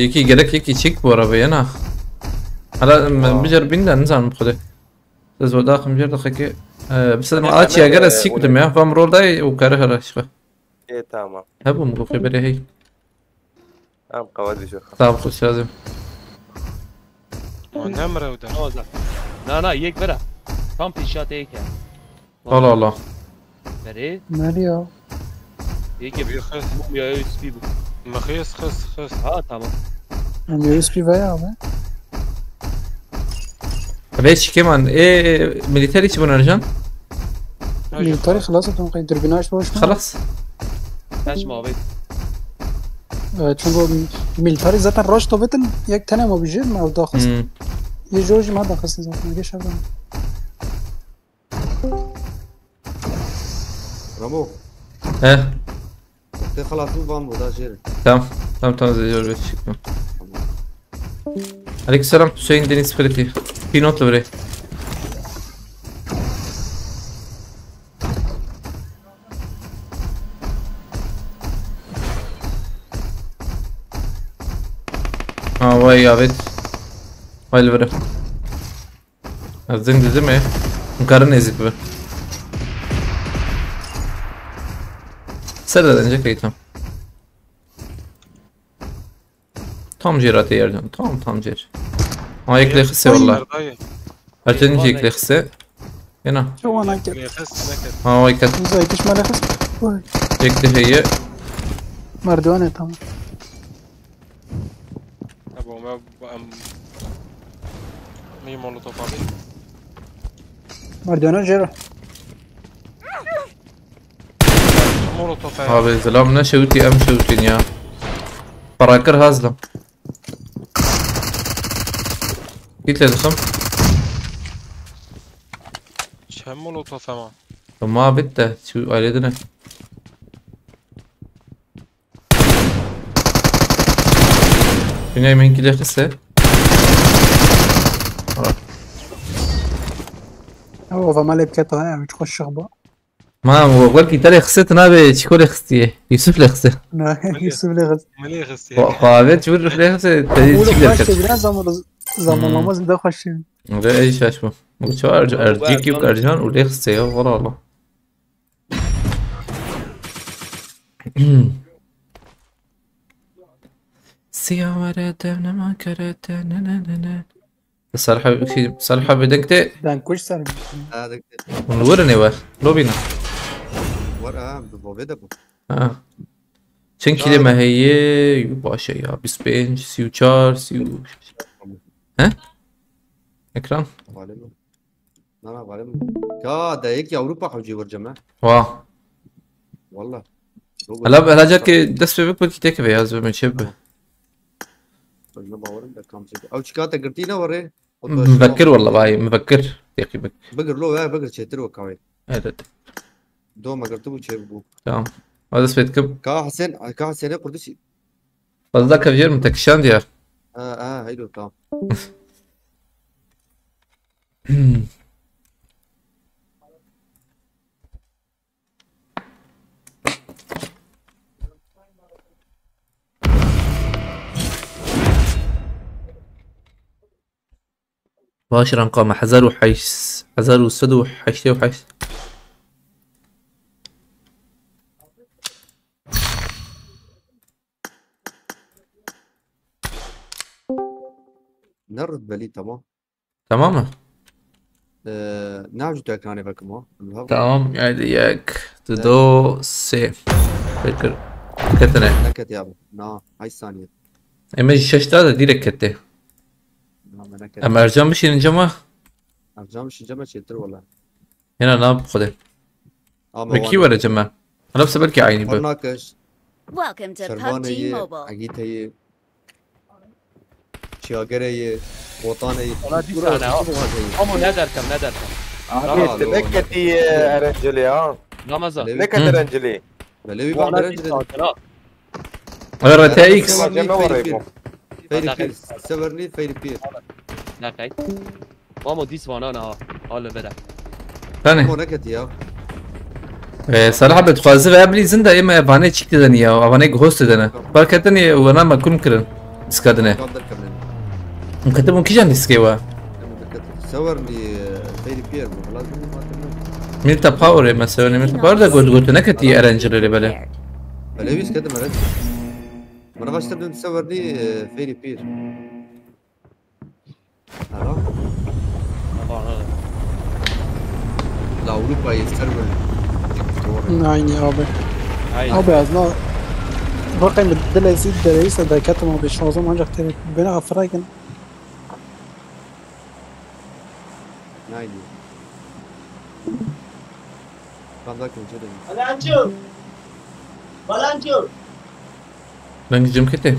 يكي جرك يكي تشيك بورا بينا. هلا بجر بيندا نزان بخده. تزود داخل بجر دقيقة. بس ما اتشي اگر اسيك بدم يا فام رول داي وكاره هلا شخه. ايه تمام هبو مقوقي بري هي. ام قواد شو طاب خوش لازم. ما نمره وده نوازه نه یک بره کام پیشات یک Allah Allah. بره مریا یکی بيخس یا اسپی بود مخيس خس ها تمام من یه اسپی ویا آمه ليش كمان ايه ميليتري تبون ارجان؟ میلیتاری خلاصه تو میخوایی دربیناش باش کنی؟ خلاص. تاش ماوی چون با میلیتاری زدن راش تا بتن یک تنه ما بیجید ما داخست یه جوجی ما داخست زدن میگه شبن رامو ايه انت خلاص مو فاهم ودا جيري تمام زي جور شكرا. عليك السلام حسين دينيس فلتي في نوت لبري. وای یاوید وای لبره از زنگ دیدمه مکارن نزید به سر دادن اینجا کیتم tam جيراتي يرجع tam جير ما يكلي خسي والله ارجعني يكلي خسي هنا شو انا كده بيخس نكد ها واي كت زي كش مالي خس وای يكلي هي مردوانه تمام ابو ما مي مولوتوف عليه مردوانه جرا مولوتوف هذا زلمنا شوتي ام شوتين يا براكر هازلم قلت له دخم كم مولوتوف ما ما بده شو علينا من كده خسه هو فما لي بكيت غاية مش خوش شغبة ما هو قال كي ترى خسيت انا بشكون خستيه يوسف لي خسه يوسف لي غز ملي خس قابل شو لي خسه تجي ولو خوش تشكل تقرا زمان نماز ده خوش لا اي شاشمه شو ارجيكي وارجان ولي خسه والله والله سيارة ما كرت صالحة شيء صالحة بدنكتي دان كوش سر هذا ونورني وار لو بينا ورقه بوفيدا چند کلمه هي باشه یا 25 34 30 ها اكرام غالبا لا غالبا ده هيك اوروبا حوجي ورجمه واه والله هلا جاك دس بك بدك تكفي يا زلمه شبه قلنا باورن ده كام شيء او شكاته قرتينا وري مفكر والله باي مفكر يا اخي بقر له بقر شترو كاوي هذا دو ما قرتو شيء تمام هذا سبيتكم كا حسين قردشي قصدك كفير متكشان ديار هيدو تمام باش رقم حزر وحيس حزر وسد وحشتي وحيس نرد بلي تمام تماما نعجو تاكاني بكما تمام يعني ياك تدو سي فكر كتنه نكت يا ابو نا هاي الثانيه اما ششتا ديرك كته نعم نكت اما ارجع مشي نجمع ارجام شي جمع شتر والله هنا ناب خده بكي ولا جمع انا بس بركي عيني بقى هناكش Welcome to PUBG شربانه Mobile. عقيته شاگره وطنه والله دي سنة أمو ندركم لكتي ارنجلي ها رمضان لكت ارنجلي بلوي والله بعد دي رجل سنة غير تي اكس فيري بير سورني فيري بير لا كاي مامو دي سوانا أنا حال بده ثاني هناك صراحة بتخازف قبلي زندا اما افاني تشيك دنيا افاني غوست دنا بركتني وانا ما كون كرن سكادنا قدر كمان مكتبون كيجان ديسكيوا سورني فيري بير خلاص ميلتا باور ما سوينا ميلتا باور ده قلت نكتي ارنجر اللي بلا بلويس كده مرات ما نبغاش تبدا تصورني فيري بير ها آره. لأوروبا يستقبل عيني أبي Aynen. أبي أزنا باقي مدل يزيد رئيس دكاترة ما بيشوزون عنجا كتير بينا أفرايقن نايدي فضلك وجودي Ben gücüm kötü.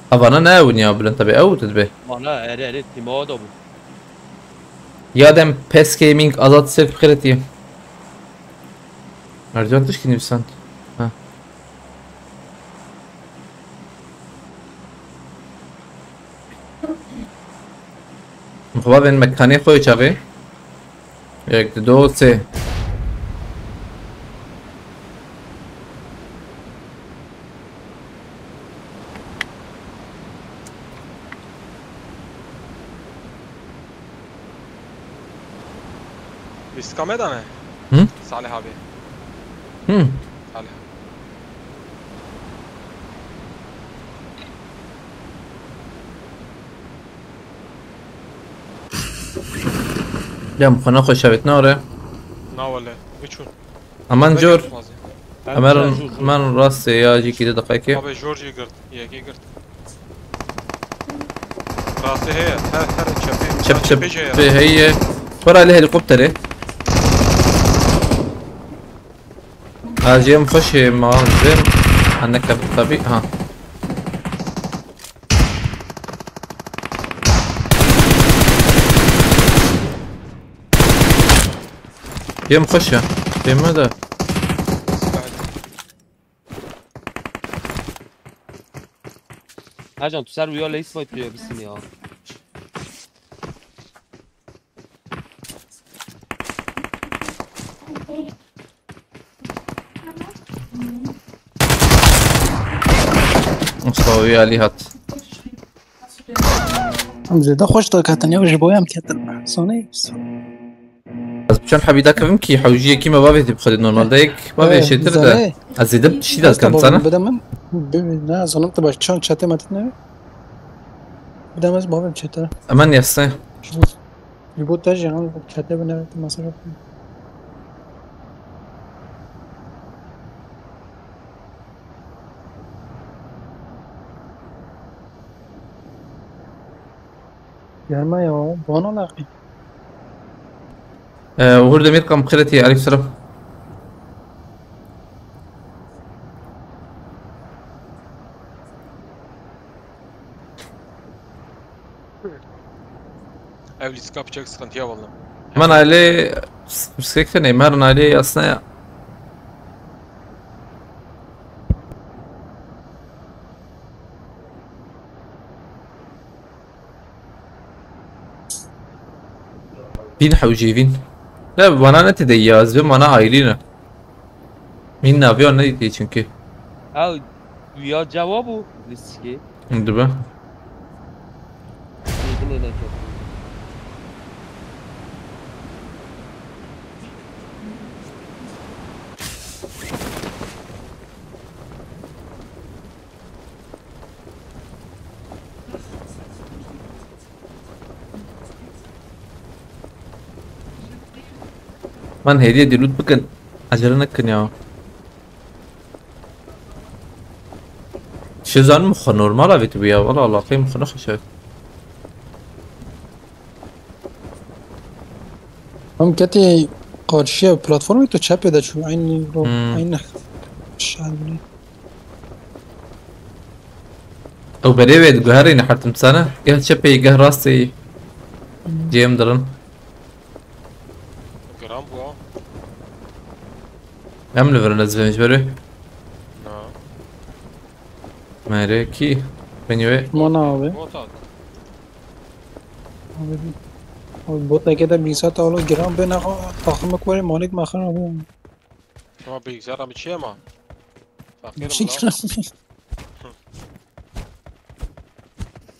Havana ne oynuyor bulan tabi او تدبه Bana eri timo da bu. yadem PES Gaming azat serf بخيرتي مرجان تشكي نفسان ها مخبا بين مكاني خوي چاقي یک دو سه İstikamet mi? Hı? Salih abi. هم Salih. يا مخنا خوش شبت ناره Ne valla? Üçün. امان جور Ben امرن şu- من راست يا جي كده دقيقة Abi George'yi girt. Yeki girt. Rası heye. Her çepi. شب شب Çepi هي ورا عليه هليكوبتر جيم خش مع زين عندك طبيعي ها جيم خش جيم ماذا Ercan Tüser Rüya'yla ismi diyor bisin ya. مصطوي علي هات هم زيدا خوش دكاترة وش بويا مكتر صوني بس بشان حبيدا كم كي حوجيه كيما بابي تبخد نورمال دايك بابي شتر ده ازيد بشي ده كم سنة بدأ من نه ظننت باش چون چته ماتت نه بدأ از بابا چته امان يسه يبود تاجي انا چته بنه مثلا Gelme ya, bana laqi. وهور دمير كم خيرتي عليك السلام Evlilik yapacak sıkıntıya valla. من عليه مسكتني مرن عليه اصلا فين حوجيفين لا bana ne dedi yazıyor bana ayrıyla min ne yapıyor ne dedi çünkü Ha Rüya cevabı riski. dur be Yedin ele çok. من هدية دي لوت بكن عجلنا كن يا شو زان مخ نورمال ابيت بيا والله الله قيم مخ نخش هم كتي قارشية بلاتفورمي تو چپه ده شو عيني رو عين شعبني او بريويد جوهري نحرتم سنة جه شبي جه راسي جيم درن Gram bu ha. عملوا فرنا زفمش بري Ha. ماري كي بنيوي مانا آبه Bu tat. بوت نکده بیسات اولو گرام به نخوا تاخم کوری مالک مخن آبه Ama bilgisayarım içi ama. Fakirim چی lan. گرام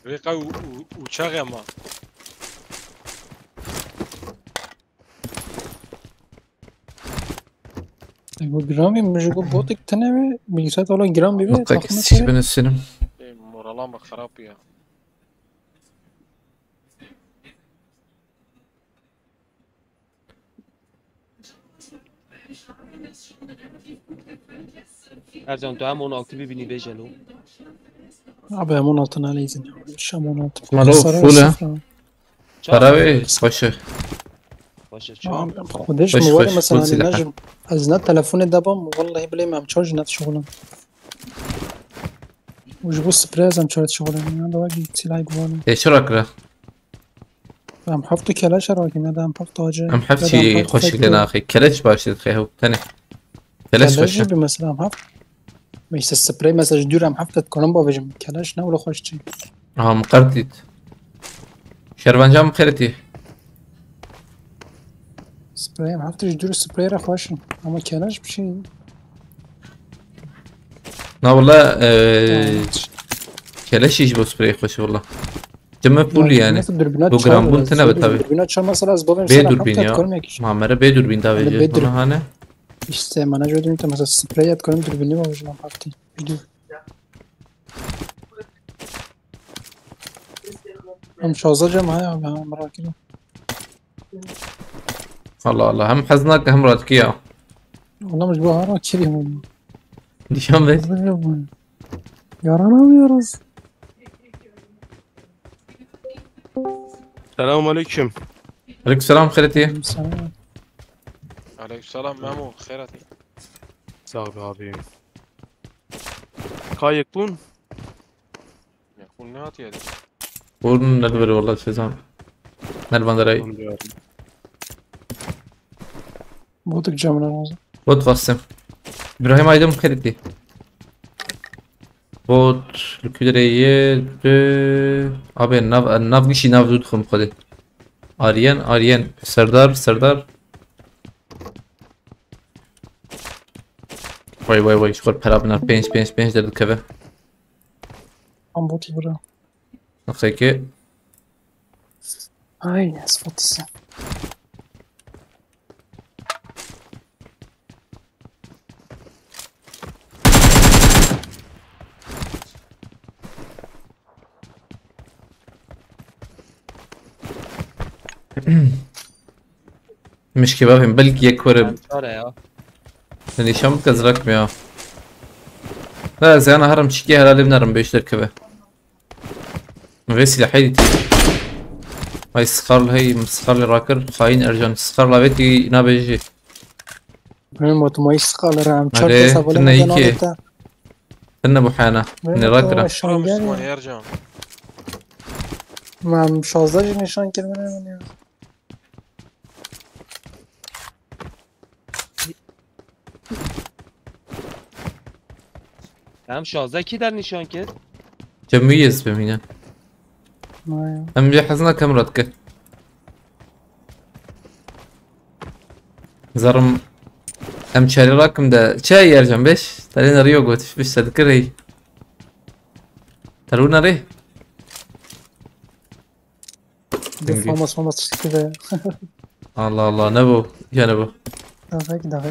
Rika uçak ama. Bu gram bir müzik o botek tane mi? Bilgisayar olan gram bir Mutlaka kestik ben üstünüm. Moralan bak harap ya. Ercan tu hem 16 bibini bejelo. Abi hem 16 tane izin ya. Şam 16. Maro, Sarı full ha. sıfır. Para ve başı. Başa Tamam. çal. خودش خوش موبایل خوش مثلا فول سلاح. نجم از نه تلفن دبم والله بلی مم چارج نت شغلم وجبو سپریز هم چارج شغلم یا دواجی سلاح گوانم ايش راكرة؟ هم حفظ کلاش را که میدم حفظ تاجه ام حفتي خوش لنا اخي كلش باشي تخي هو تاني كلش کلاش خوش بی مثلا هم حفظ میشه سپری مثلا دور هم حفظت کنم با بجم کلاش نه ولا خوش چی اه مقرتيت شربانجام خيرتي سپری هم حفظش دور سپری را خوشم اما کلاش بشی لا والله كلش يجبو سبراي خوش والله جمع بول يعني مثل دوربینات دو گرم بول تنه بتابي دوربینات چهار مثلا از بابم بي سلام دوربين حفظت يا کنم یکیش معمرة بي دوربين تابي بي جيت دوربين. هنا İşte bana göre diyorum ki mesela sprey at koyayım dürbünü var hocam hafta. Video. Hem şazacağım ha ya ben merak etme. الله الله هم حزنك هم راتك يا Ona mı bu ara kiriyim onu. ديشان بيت Yaranamıyoruz. Selamun aleyküm. عليكم السلام خيرتي Sana Aleykümselam Memo. Khairat. Sağ ol abi. Kayık bun. Ya kul ne atıyor? ورن ندبر والله شزام نالباندراي Onu diyorum. bulduk camına lazım. بوت فاسم ابراهيم ايدم خيرتي بوت الكدرية ابي الناف قشي ناف دود خم خدي آريان سردار وای شغل پرابنا پنج در کبه Tam botu bura. نخی که Ay asfaltısı. مش كبابين بلك يكور Çare ya. نشام كزرك ميا لا زي انا هرم شكي هلا بنرم بيش دركبه مغسل حيدتي هاي سخار هي مسخار راكر خاين ارجان سخار لابيتي نابيجي Benim otomayı sıkalarım. Hadi, Çarpı sabırla tına neden iki. altta. انا ابو حانا اني راكره Şura Müslüman Ercan. Ben şazlarca nişan kelimeleri ya. Hem 16 کی در نشان کرد؟ جميز بمينا Ay. ام جهزنا كاميراتك زرم ام شاري راكم دا شاي يرجم بيش تالينا ريو قوتش بيش تذكر هي تلونا ريه Defamas olmaz işte. الله الله نبو يا نبو Dakika.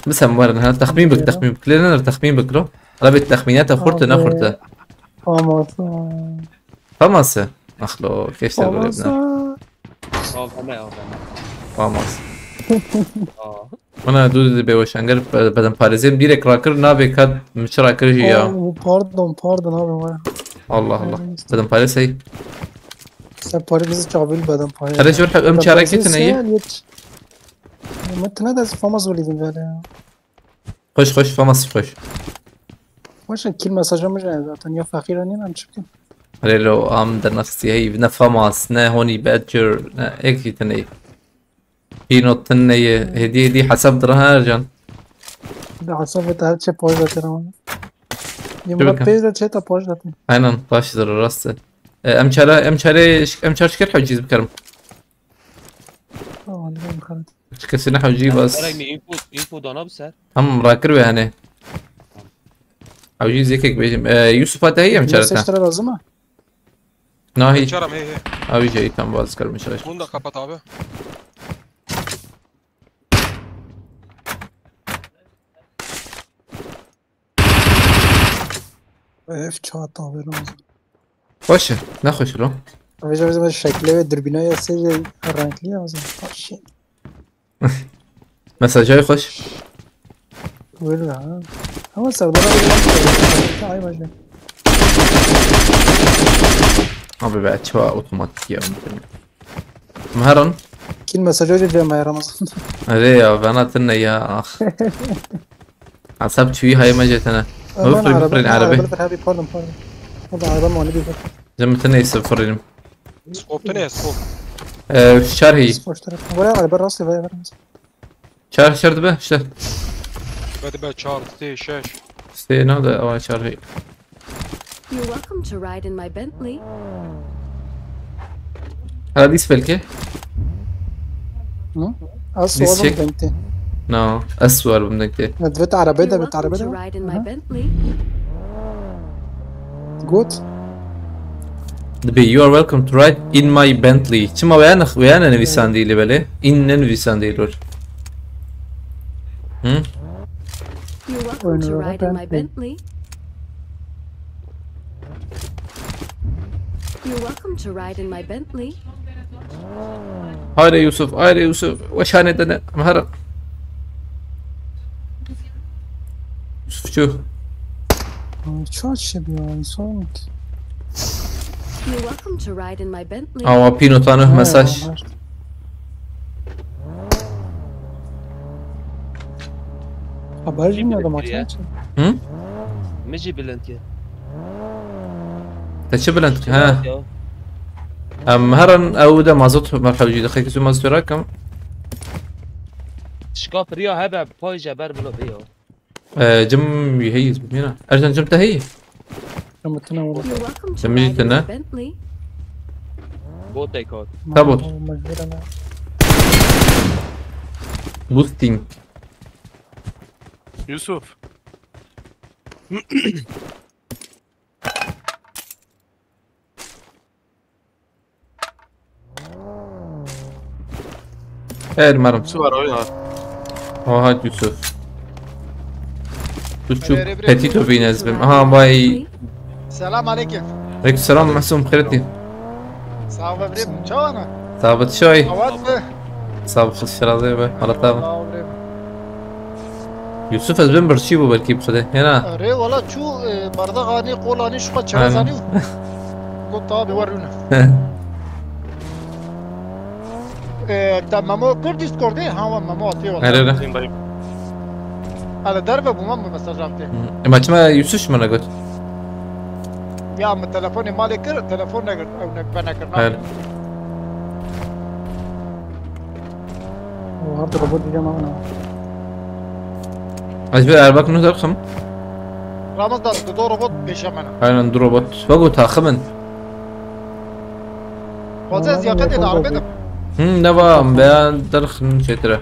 بس مرن هذا تخمين بك لنا تخمين بك لو ربي التخمينات خرطة نخرطة Famas. فماسة اخلو كيف تقول ابنا آفمه فماس آه. انا دود بيوش انقر بدن باريزيم ديريك راكر نابي كاد مش راكر جيا Pardon abi var. الله الله بدن باريس هي Sen para bizi çabül beden para. هذا شو ام شاركتنا هي متى ده فاماس وليدين böyle ya. خش فماس خش Başka kill mesajımız ne zaten ya fakir annem çıktı. هذا لو ام در نفسي هي بدنا فماس نا هوني بادجر نا هيك تني هي نوت تني هدي حسب درها رجال Bir hasabet her şey poz zaten ama. Dur Yumra bakalım. pez de çeta poz zaten. aynen باش در راسته ام شكل حجيز بكرم Tamam hadi ben bakalım. كسي نحو جي بس برای می اینفو دانا بسر هم راكر به هني حجيز هيك بيجي يوسف هذا هي ام Bir شاركتها seçtere lazım mı? ناهي Çaram hey hey. او جاي تم باز كرم شراش Bunu da kapat abi. Öf çağat abi Ramazan. باشه نخوش رو Avcı şekli ve dürbünü yasayı renkli ya o zaman. Şey. مساجای خوش Böyle ha. Ama Serdar'a bir ay başla. abi به بچه ها اتوماتیکی هم میکنیم مهران Kin mesajı öyle Cem'e Ramazan. آره یا بناتنا يا اخ عصب شوي هاي ما جيتنا بفرن عربي Abi pardon. O da araba muhalif bir جمتنا يسفرين Skopta ne skop? شهر هي spor tarafı. Buraya araba rastlı var Ramazan. شهر شرد به شهر Hadi be çağır şeş. استي نودا او شهر هي You're welcome to ride in my Bentley. هذا دي سبلكي Az Biz sonra çek- denkti. نو اسوار بدك دي Nedvet arabaya You're da bir welcome arabaya to da. ride in my Bentley. Good. دبي you are welcome to ride in my Bentley چما ويانا نویسان دیلی بله این نویسان دیلور هم You're welcome to Oyunu ride in my Bentley. Bentley. You're welcome to ride in my Bentley. هاي يوسف هاي يوسف وش هندنا مهرة يوسف شو Çok şey bir ay son. You're welcome to ride in my Bentley. او بينو تانو مساج Haber bilmiyordum Ya. açıkçası. هم مجي بلنتي تشي بلنت ها مهرا او ده مازوت مرحبا جديد خيك سو مازوت راكم شكاف ريا هبا باي جبر بلو بيو جم يهيز بمينا ارجن جم تهي Ramazan'a uğradı. You're welcome to Sen ride in my bilirsin, ha? Bentley. بوت ديكوت Tabut Mecburen ha. boosting Yusuf. ايه مرم Su var oyna. هات يوسف شو بتيتو بينز بم ها باي سلام عليكم عليكم السلام محسوم بخيرتي صعب بريم شو انا ثابت شوي اوقف صاب خص شرازي به على طابة صعب بريم يوسف از بن برشيبو بالكي بخده هنا ري والله شو برضه غاني قول اني شو قد شرزاني قلت طابي ورونا تمامو كل ديسكوردي ها مامو اتي والله هلا Senin dayım. على درب ابو ماما مسج رابطي ما تما يوسف من قلت يا عم تلفوني مالي كر تلفون نقر او نقبنا هلا كرنا Vardı robot diyeceğim ama. عجبي عربك نو ترخم رمضان دور روبوت بيشمنا هاي ندرو بوت وقو تاخمن وزاز يا قد العربية نوا بيان درخن شتره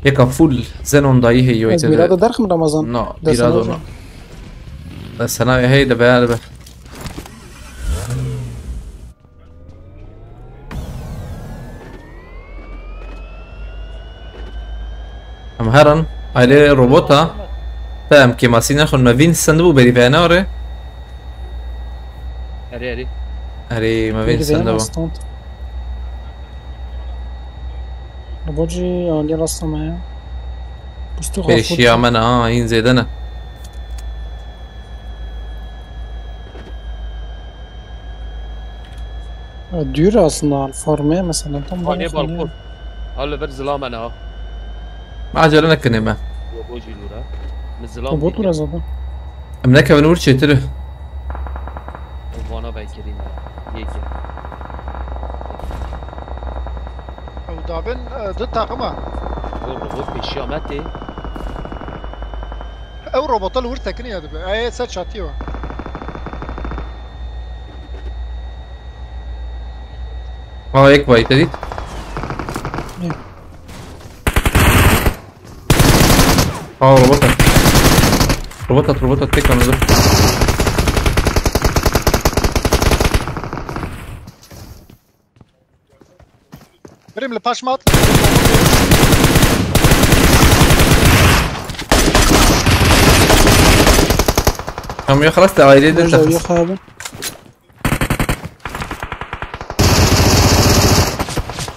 يكا فول زنون داي هي Ez bir arada derk mi Ramazan? نو ده بيرادو سنة نو الثانوية هي ده بيان ده ام هرن عليه روبوتا تام كي ماسينا خل ما فين سندبو بري بيانوري اري اري هري ما فين Bir beğen سندبو aslan. Robotçu Ali rastlamaya. Pustu بيش يا من ين زيدنا Diyor aslında farmaya mesela tam هون bana يبغى söylüyor. القول هلا برزلام انا ما عجلنا كنيمة وبوجي لورا من الزلام Robot biraz adam. امناك بنور شتره وانا باكرين يجي او دابن ضد طاقمه الروبوت بيشيامتي او روبوت الورثه كني هذا اي سات شاتيو اه هيك باي تدي اه روبوتا تك انا ده بريم لباش مات هم يا خلاص تعالي ده نرجع ويا تخص خابن.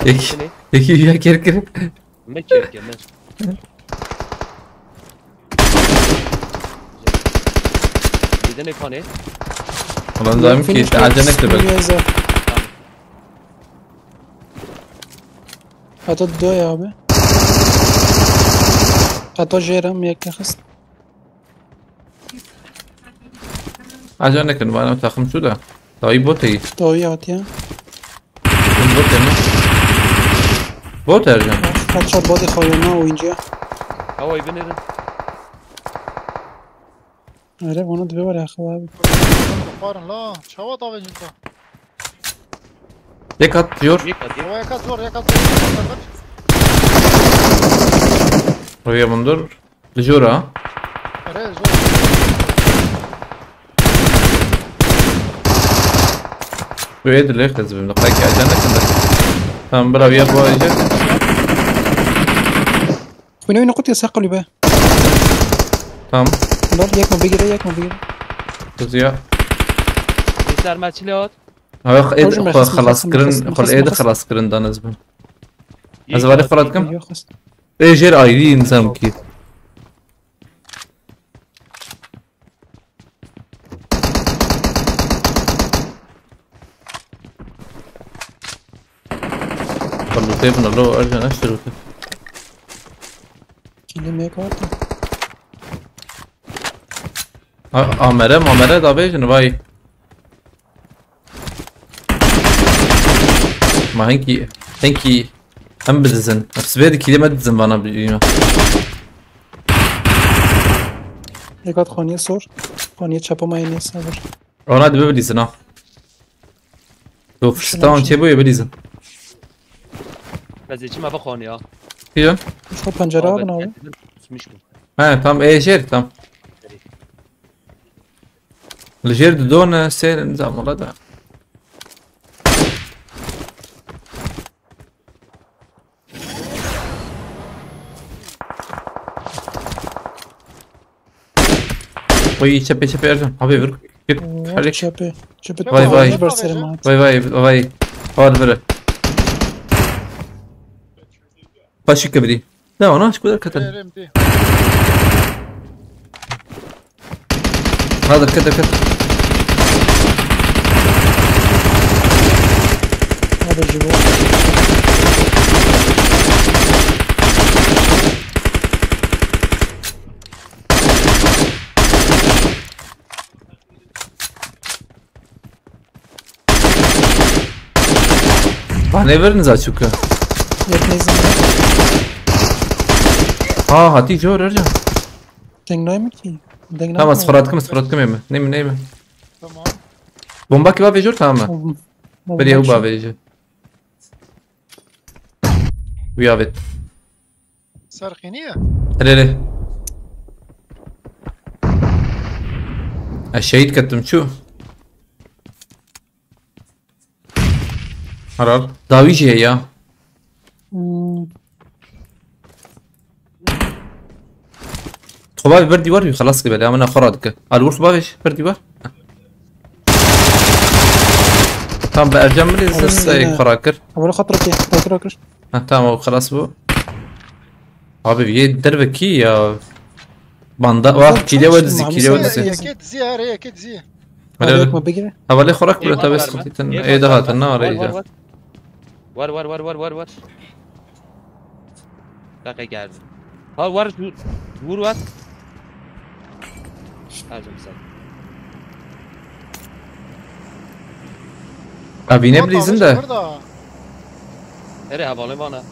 يك يا كيركر ما كيركه ما بدنا كانه والله دائما كي تعجل نكتب يا زلمة. حتى الدو يا أبي. حتى جيرم يك خست. عجل نكتب ما انا تاخم شو ده طيب بوتي توي عطيا. بوتي بوتي ارجع حتى بادي خاينا وينجا. هو يبنر أره وانا دبي ورا خواب. قارن لا شو طاوي جنتا يك هات جور يكاد هو يكاد زور وهي منظر لجورا أره زور ويد اللي يخلص بمدقايق عجل نكتب تمام بلا ويا بواجه وين وين قلت يا ساقل بقى. تمام لا ياك ما بيجري ياك ما بيجري. تزيع يسار ما تشلوت ايد خلاص كرن خل ايد خلاص كرن ده نزبه هذا بالي فرات كم يا خست. ايه جير ايدي انسان كيف والله تبنا له ارجع اشتري كيلي ميك واتا. عمره ده بيجن باي ما هنكي هم بدزن بس بيدي كيلي ما تدزن بانا بيجينا يكاد خانية صور. خانية چپا ما يني صبر. اونا دي ببديزن تو فرستان چه بوي بديزن بس چی ما بخوانی ها كيجن شو پنجره ها بناوه. مش كون ها تمام ايه جير تمام الجير دون سير نظام والله ده وي شبي ارجع حبيبي كيف حرك چپه. چپه باي باي. تاج برسر ما. باي هذا بره باشي كبري لا انا ايش كذا كتل ريم دي هذا كتل هذا جيبه. احنا نزال شوكا يك نيزم. هاتي جور ارجع دنگ نايم كي. دنگ تمام سفراتكم يمه نيم تمام بومباكي بافي جور تمام بدي هو بافي جور ويا سرخينية هلي الشهيد كتم شو حرار داويجي هي خبابي بردي وري خلاص كده انا خرادك الور خبابيش بردي ور تمام بقى جملي زي خراكر أول خطرك يا خطرك. تمام خلاص بو حبيبي يدربك كي يا باندا واحد كيلو ودزي كيد زي هاري كيد زي يك ما بيجري. حوالي خراك بلا تبس خطيتن ايه ده هات النار ايه ور دقیق کرد ها ور دور وات ارجم سر ابینه بریزن ده اره حواله مانه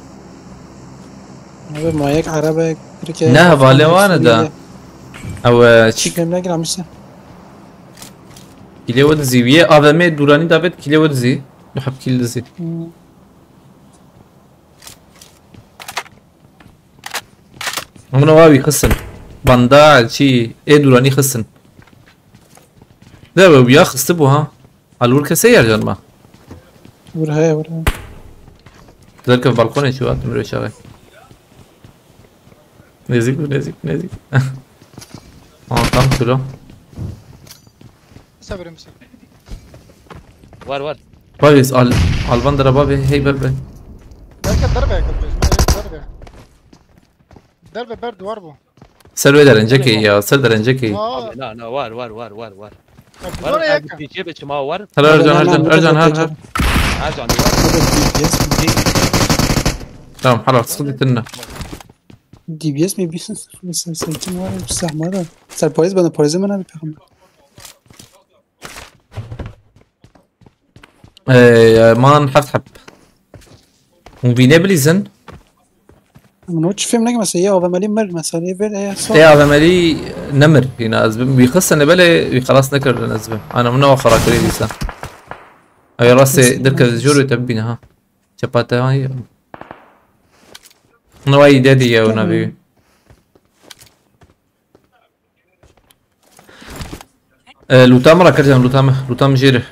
هذا ما يك عربة. نه حواله وانه ده او چی كم نقل عمشة. کیلو ودزی ویه آدمه دورانی دابد کیلو ودزی نحب کیلو دزی هم نواوي خسن باندا شي ايه دوراني خسن ده ويا خستبو ها الور كسير جنما ورها ذلك في البلكونه شو تمرو شغال نزيك اه كم كيلو Severim sen. Var. بايس البندر بابي هي بلبل Belki darbe yakın bizim. Darbe. Darbe ber duvar bu. سلوي درنجكي يا سل درنجكي Aa. لا var. Duvara yakın. Bir şey biçim var. هلا ارجع هلا Ercan تمام خلاص صدت لنا DBS mi bir sakin var bir sahma da. Sen polis bana polise mi abi pekam? ما نحب وفينا بليزن Ama o çifim ne mesela ya avamali mer mesela böyle son. يا عملي نمر هنا ازبم بيخص انا بلا خلاص نكر ازبم انا من اخر كريسا اي راسي درك جوري تبينا ها شباتا هاي نواي دادي يا ونبي لوتام راك رجع لوتام جيره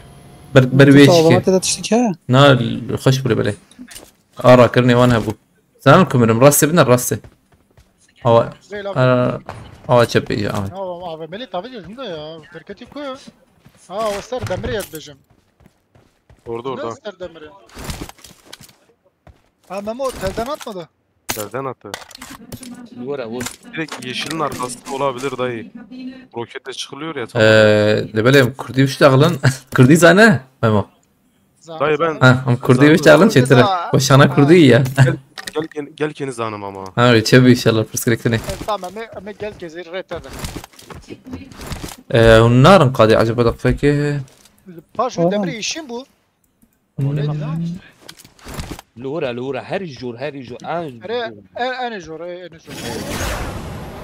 بربيش Avamata da tiştik ha. نا الخش بلي ارا كرني وانا ابو سلامكم من راسي بنا راسي هو Değil abi. هو تشبي يا Ya AVM'li tabi dedim de ya. Terketi koy. Ha o ser demiri yat bejim. Orada Ne ser demiri? Ha Memo telden atmadı. Nereden attı? vur. Direkt yeşilin arkasında olabilir dayı. Roketle çıkılıyor ya. لبلا كردي بيشتغلن كردي زانه ماما Dayı ben ها هم كردي بيشتغلن شترا وش انا كرديه gel keniz hanım ama. ها تشبي ان شاء الله فرسكريكتني Tamam ama gel gezir retede. والنار قاضي عجبتك فيك Paşo demiri işin bu. Neydi lan? Lura her jur. En zor.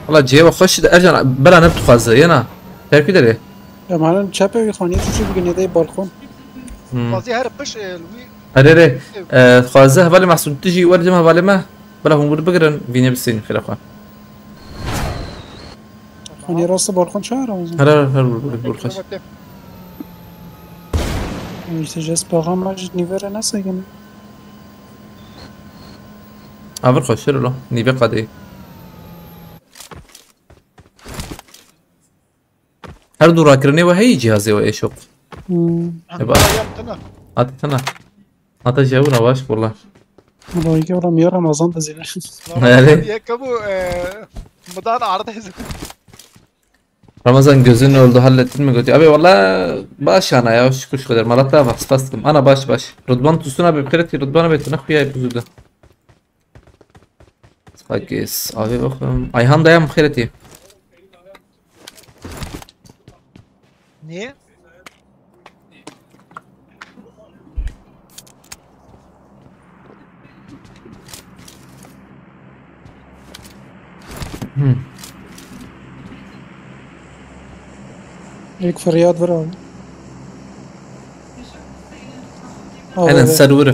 والله جيبه خش ارجع بلا نبت خازه ينا تعرف كده ليه Ya mahallen çape bir khaniye şu bir günede balkon. Bazı her kış Louis اري خازه بالي محسوب تجي ورجمها بالي ما بلا هم بقرن فيني بالسين خير اخوان Khaniye rastı balkon çağır ama. هلا خش İşte jes paramaj nivere nasıl yani? عبر خش له نيبي قادي هر دورا كرني وهي جهازي وايشوق يبقى yaptın. اعطيتنا اعطي جاونا واش والله Vallahi ki oram ya Ramazan da zile. Yani. Ya kabu mudan ardayız. Ramazan gözün oldu hallettin mi götü? Abi valla baş ana ya şükür kadar malatta bas bastım ana baş Rıdvan tutsun abi bkireti Rıdvan'a bekle ne khuya yapıyordu Fakis abi bakın Ayhan dayan bkireti Niye? İlk feryat var abi. انا نسرور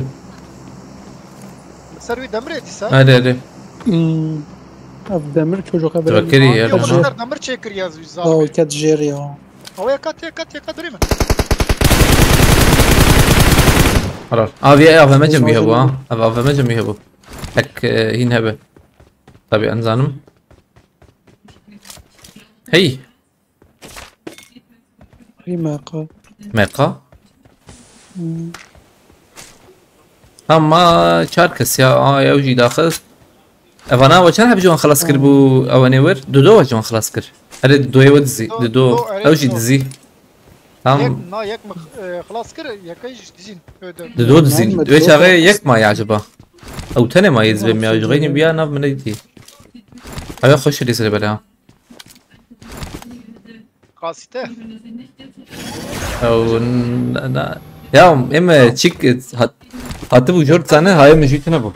Servi demir etiyse. هذا Abi demir çocuk haberi. تفكري يا رجال Yoldaşlar demir çekir yazıyor Aa o zaten. kat jer ya. Havaya kat değil mi? خلاص ابي افا ما جنبي هبو ها افا ما جنبي هبو هك هين هبه طبيعي انزانم هي Bir maka. ميقا اما شاركس يا يا وجي داخل افانا وشان حب جوان خلاص كر بو اواني ور دودو وجوان خلاص كر هذا دو يودزي دودو اوجي دزي Yek هم na yek mi خلاص kır yakayış dizin öde. دودو دزي دو شاغي يك ما يعجبه او تاني ما يزبم يا جغيني بيا ناب من يدي هيا خش لي سلي بلا Kasite. او يا اما تشيك هاتبو جورت سنه هاي مجيتنا بو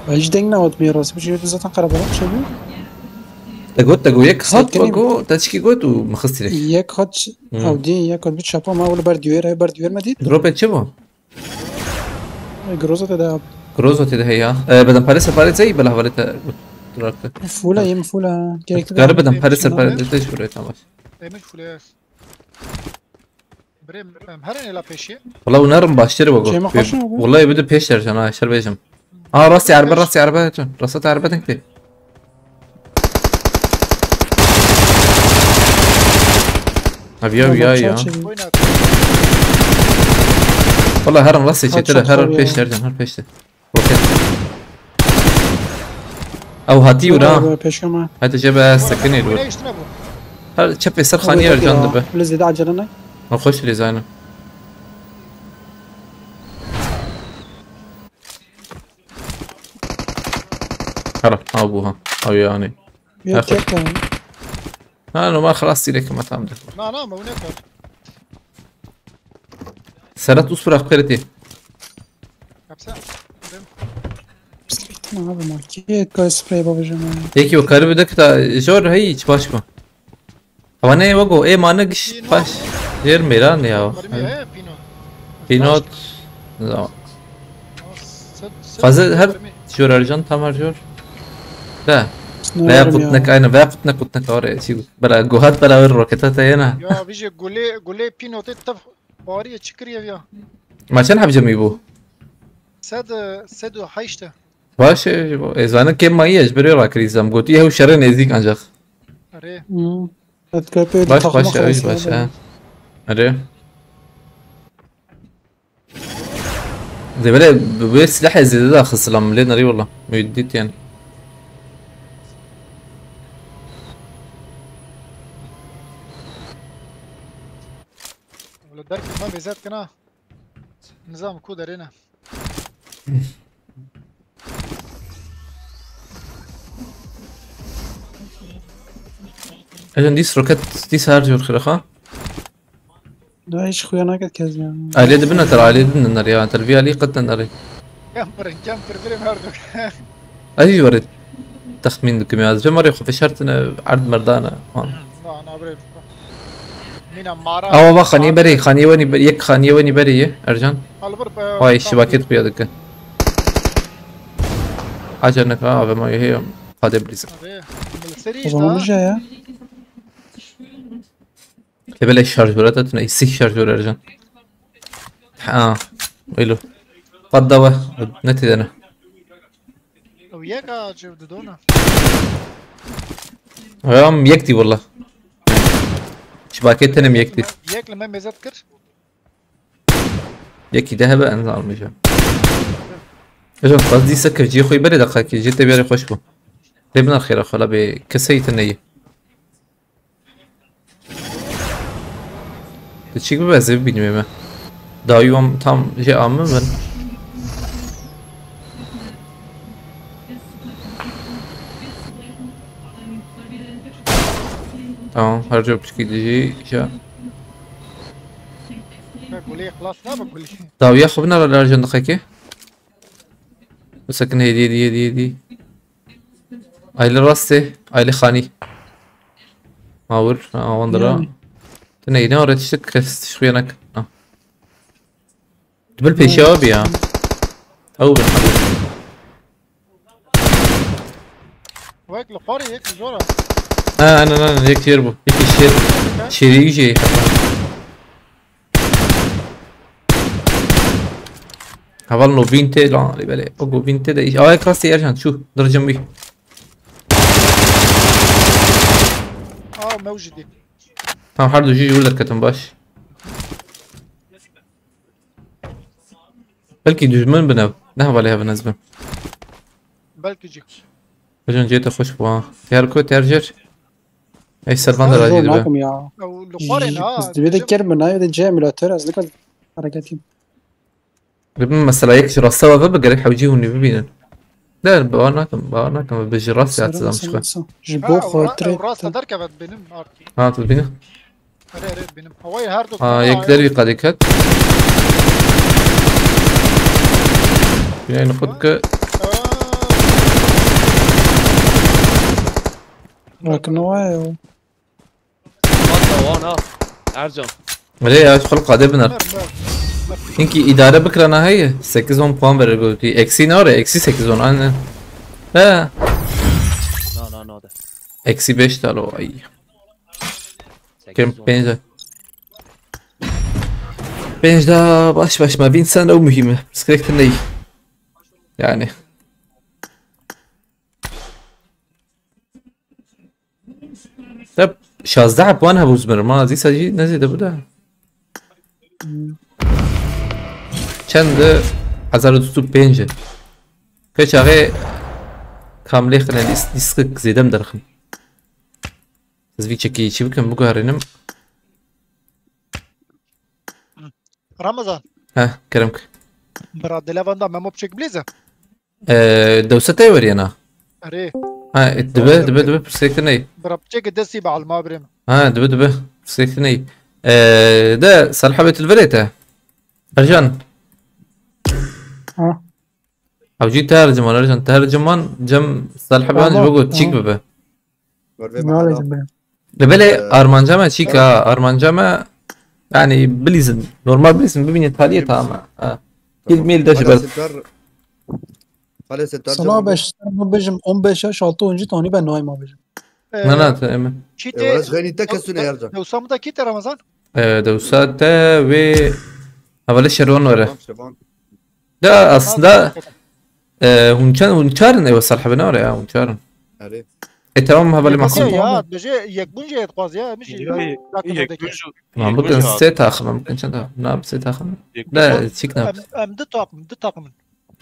Hiç denk ne oldu mirası. Bu şey zaten karabalık şey değil. تقول يك هات بقو تشكي قوت ومخستي لك Yek kaç avdi yek bir çapa ma öyle ber diyor mu değil. دروب تشبو Groza da كروزو تده هي بدن باريس باريس زي بلا هولتا دروبت fula yem fula. Gerekli. قال بدن باريس باريس تيش بريت ماش Demir fuliyas. Brem her ne la peşi? والله ونرم باشتري شيء ما بقو خشنا بقول. والله يبدو بيشتر انا شربيجم راسي عربه راسي عربه تنكتي Abi ya ya. Oyna. والله هرم راسي هاد شتله شوت هرم خويا. بيش ارجع هر بيش روكيت او هاتي ورا پیشکم هات جبه سكني Oyna الور işte ne bu? هر شبي سر خانيه ارجع دبه لزید عجله نه ما خوش لي زاينه هلا ابوها او يعني بیا آخر. تک کنم انا ما خلاص لك ما تعمل Na na ma oyna kar. سرت اصبر اخرتي Yapsa. نه به مال کی کا اسپری بابا جمع هيك وكارب بدك جور هي ايش باش ما هو انا وقو ايه ما نقش باش غير ميران يا Marmi he pino. بينوت لا Sen فازل هر جور ارجان تمر جور لا لا قطنك انا بقى قطنك اوري شي بلا جوهات بلا الروكيتات هنا Ya bije gole pino te taf bariye çıkırıyor ya. ما كان حب جميبو Sed haişte. باش اذا انا كم ما يجبري راك ريزام قلت هو شرين يزيك انجخ Are. اذكر بيد باش باش ايش باش اري زي بلا بس سلاح زي ده خص لما لينا ري والله ميديت يعني ولا درك ما بيزات كنا. نظام كود arena. اجن ديس روكت ديس هارجور خلخا لا هیچ خویا نکرد که از یعنی علي دبنا ترى علي دبنا النار يا تربيه علي قد النار Camper birim herduk. اي ورد تخمين دكم يا زلمه مريخ في شرطنا عرض مردانه Na na bre. Mina mara. او با خاني بري خاني وني بري يك خاني وني بري ارجان Alvar. هاي الشباكات قيادك حاجه انك ما هي قادم بليز Are. Military o zaman işte. ya تبي ليش شارجورات تنا سي شارجور ارجان ويلو قد دوا نتي انا وياك جبد دونا. هم يكتي والله شباكات تنم يكتي وياك لما بيزات كر. يكي ذهب انا المجا اجل قصدي سكر جي خوي بري دقاكي جيت بيري خوشبو لبنا الخير خلا بكسيت النية تشيك ببازي بيني دايوم tam şey almam ben. Tamam harcı gideceği ya. بقول لي خلاص ما بقول لي. طيب ياخذنا ولا ارجع دقيقة؟ مسكن هدي ايلي راسي ايلي خاني ماور وندرا تنينا وريت شك شوينك تبل في شباب يا او بالحبيب وياك لقاري هيك زورا. انا هيك شربو هيك الشير شيري يجي هفضل 90 لا اللي بالي فوق 20 ده ايش هيك راسي ارجع شوف درجة جنبي موجودة. تمام حردو جيجي ولا كتم باش بلكي دجمن بنو نهب عليها بالنسبة بلكي جيك. بجون جيت اخش بوا تياركو تيارجر اي سرباندر راجي دبا معكم يا او لقاري بس دبي كلمة نايو ده جاي ملاتر از نكون حركاتي ربما مثلا يكشر السوا فبقى لك حوجيهوني ببينن لا بانا كم بجي راسي عتزام شوي جبو خاطري راس دركبت بينم. ها تبينه ريت بينم هواي هاردو. يقدر يقدك يعني ناخدك لكن هو وانا ارجم ليه خلق قاعد بنر إنكي إدارة بكرة أنا هي 8 puan verir قلتي eksi ne oraya eksi 8 aynen he no ده eksi 5 tane o ay كم بينج ده باش ما بين سنة ومهمة بس كريكت الني يعني طب 16 بوانها بوزمر ما زي ساجي نزيد بوده چند 1205 كاش اغي كاملي خلينا ديسك زيدم درخن از في چکی چی بکن بگو هرینم رمضان ها كرمك براد ليفاندا ما بشيك بليزه دوستي ورينا اري ها دبه برسيكتني برا بشيك دسي بعد ما بريم ها دبه برسيكتني ده صلحبة الفريتا ارجان ها او جي ترجمان ارجان ترجمان جم صلحبة انج بقول تشيك ببه ما لازم بهم لبلي ارمانجاما تشيكا ارمانجاما يعني بليزن نورمال بليزن ببيني تالية تاما كل ميل داش بل خلاص سنا باش ما بجم 15 yaş 6 oyuncu tane ben Naim abicim. لا تمام شيتي ولاش غير تكسون يرجع لو صمت كيت رمضان دوسات و اول شرون ورا شبان لا اصل ده هونچارن ايوه صلحبة نورا هونچارن عريف تمام هبالي بس محسن يا بجي يكبون جي يتقاز يا مش ما ممكن ست اخر ممكن شنو ناب ست اخر لا تشيك ناب مد طاقم